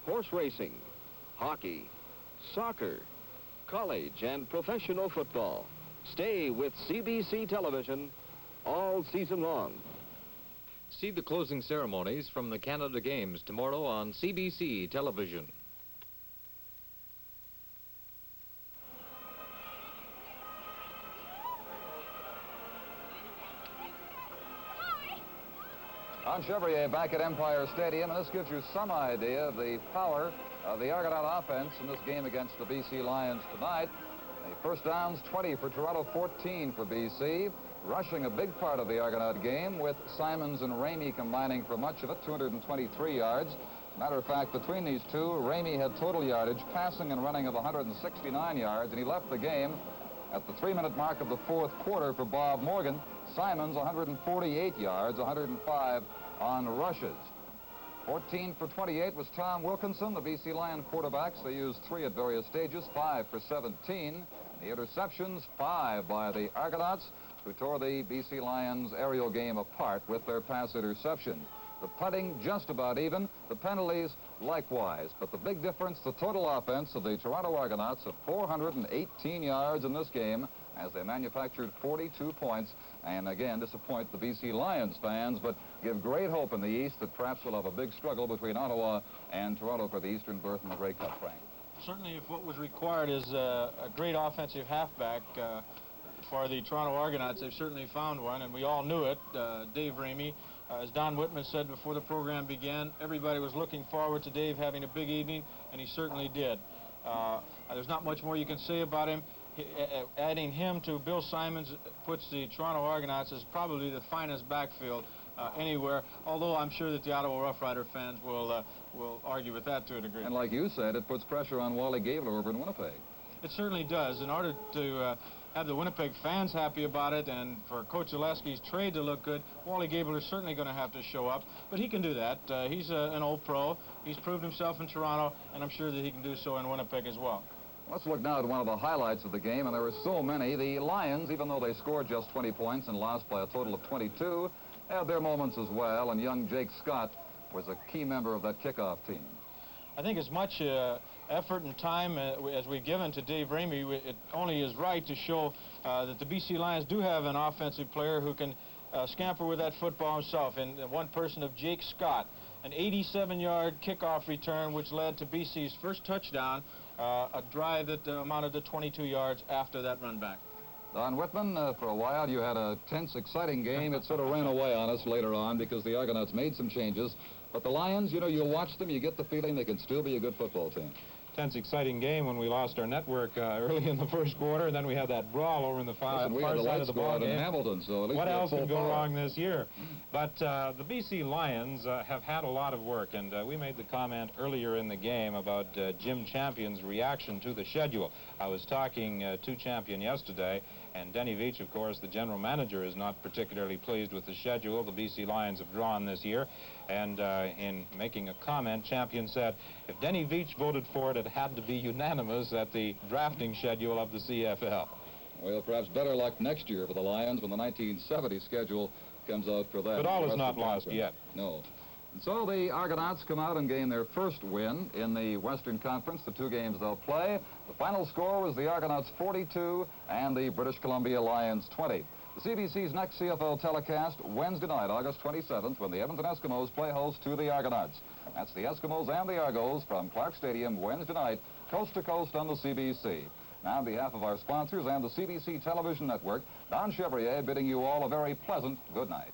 horse racing, hockey, soccer, college, and professional football. Stay with CBC television all season long. See the closing ceremonies from the Canada Games tomorrow on CBC television. Don Chevrier back at Empire Stadium, and this gives you some idea of the power of the Argonaut offense in this game against the BC Lions tonight. The first downs, 20 for Toronto, 14 for BC. Rushing a big part of the Argonaut game, with Simons and Ramey combining for much of it, 223 yards. As a matter of fact, between these two, Ramey had total yardage, passing and running of 169 yards, and he left the game at the 3-minute mark of the fourth quarter for Bob Morgan. Simons, 148 yards, 105 on rushes. 14 for 28 was Tom Wilkinson, the BC Lion quarterbacks. They used 3 at various stages, 5 for 17. The interceptions, 5 by the Argonauts, who tore the BC Lions aerial game apart with their pass interception. The putting just about even, the penalties likewise. But the big difference, the total offense of the Toronto Argonauts of 418 yards in this game, as they manufactured 42 points, and again disappoint the BC Lions fans, but give great hope in the East that perhaps we'll have a big struggle between Ottawa and Toronto for the Eastern berth in the Grey Cup, Frank. Certainly, if what was required is a great offensive halfback for the Toronto Argonauts, they've certainly found one, and we all knew it. Dave Ramey, as Don Whitman said before the program began, everybody was looking forward to Dave having a big evening, and he certainly did. There's not much more you can say about him. adding him to Bill Simons puts the Toronto Argonauts as probably the finest backfield anywhere, although I'm sure that the Ottawa Rough Rider fans will argue with that to a degree. And like you said, it puts pressure on Wally Gabler over in Winnipeg. It certainly does. In order to have the Winnipeg fans happy about it and for Coach Zaleski's trade to look good, Wally Gabler is certainly going to have to show up, but he can do that. He's an old pro. He's proved himself in Toronto, and I'm sure that he can do so in Winnipeg as well. Let's look now at one of the highlights of the game, and there were so many. The Lions, even though they scored just 20 points and lost by a total of 22, had their moments as well, and young Jake Scott was a key member of that kickoff team. I think as much effort and time as we've given to Dave Ramey, it only is right to show that the BC Lions do have an offensive player who can scamper with that football himself, in one person of Jake Scott, an 87-yard kickoff return which led to BC's first touchdown, a drive that amounted to 22 yards after that run back. Don Whitman, for a while you had a tense, exciting game. It sort of ran away on us later on because the Argonauts made some changes. But the Lions, you know, you watch them, you get the feeling they can still be a good football team. Tense, exciting game when we lost our network early in the first quarter, and then we had that brawl over in the far side of the ball game. In Hamilton, so at least what else could go wrong this year? But the BC Lions have had a lot of work, and we made the comment earlier in the game about Jim Champion's reaction to the schedule. I was talking to Champion yesterday, and Denny Veach, of course, the general manager, is not particularly pleased with the schedule the BC Lions have drawn this year. And in making a comment, Champion said, if Denny Veach voted for it, it had to be unanimous at the drafting schedule of the CFL. Well, perhaps better luck next year for the Lions when the 1970 schedule comes out for them. But all is not lost yet. No. And so the Argonauts come out and gain their first win in the Western Conference, the 2 games they'll play. The final score was the Argonauts 42 and the British Columbia Lions 20. The CBC's next CFL telecast Wednesday night, August 27th, when the Edmonton Eskimos play host to the Argonauts. That's the Eskimos and the Argos from Clark Stadium Wednesday night, coast to coast on the CBC. Now, on behalf of our sponsors and the CBC Television Network, Don Chevrier bidding you all a very pleasant good night.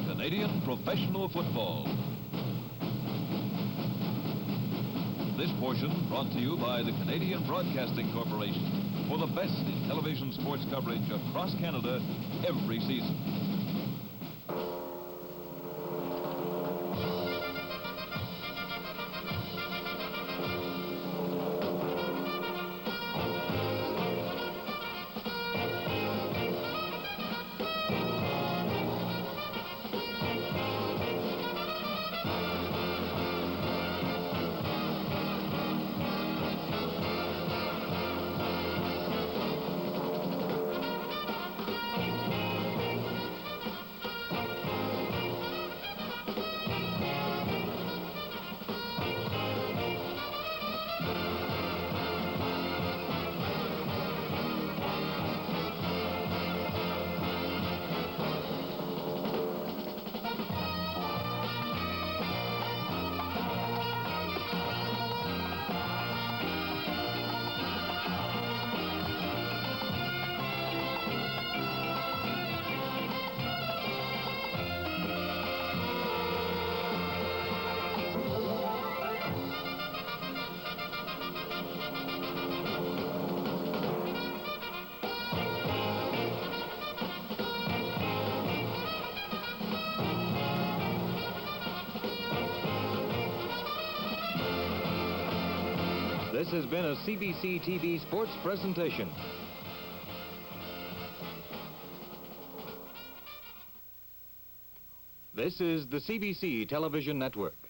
Canadian professional football. This portion brought to you by the Canadian Broadcasting Corporation for the best in television sports coverage across Canada every season. This has been a CBC TV sports presentation. This is the CBC Television Network.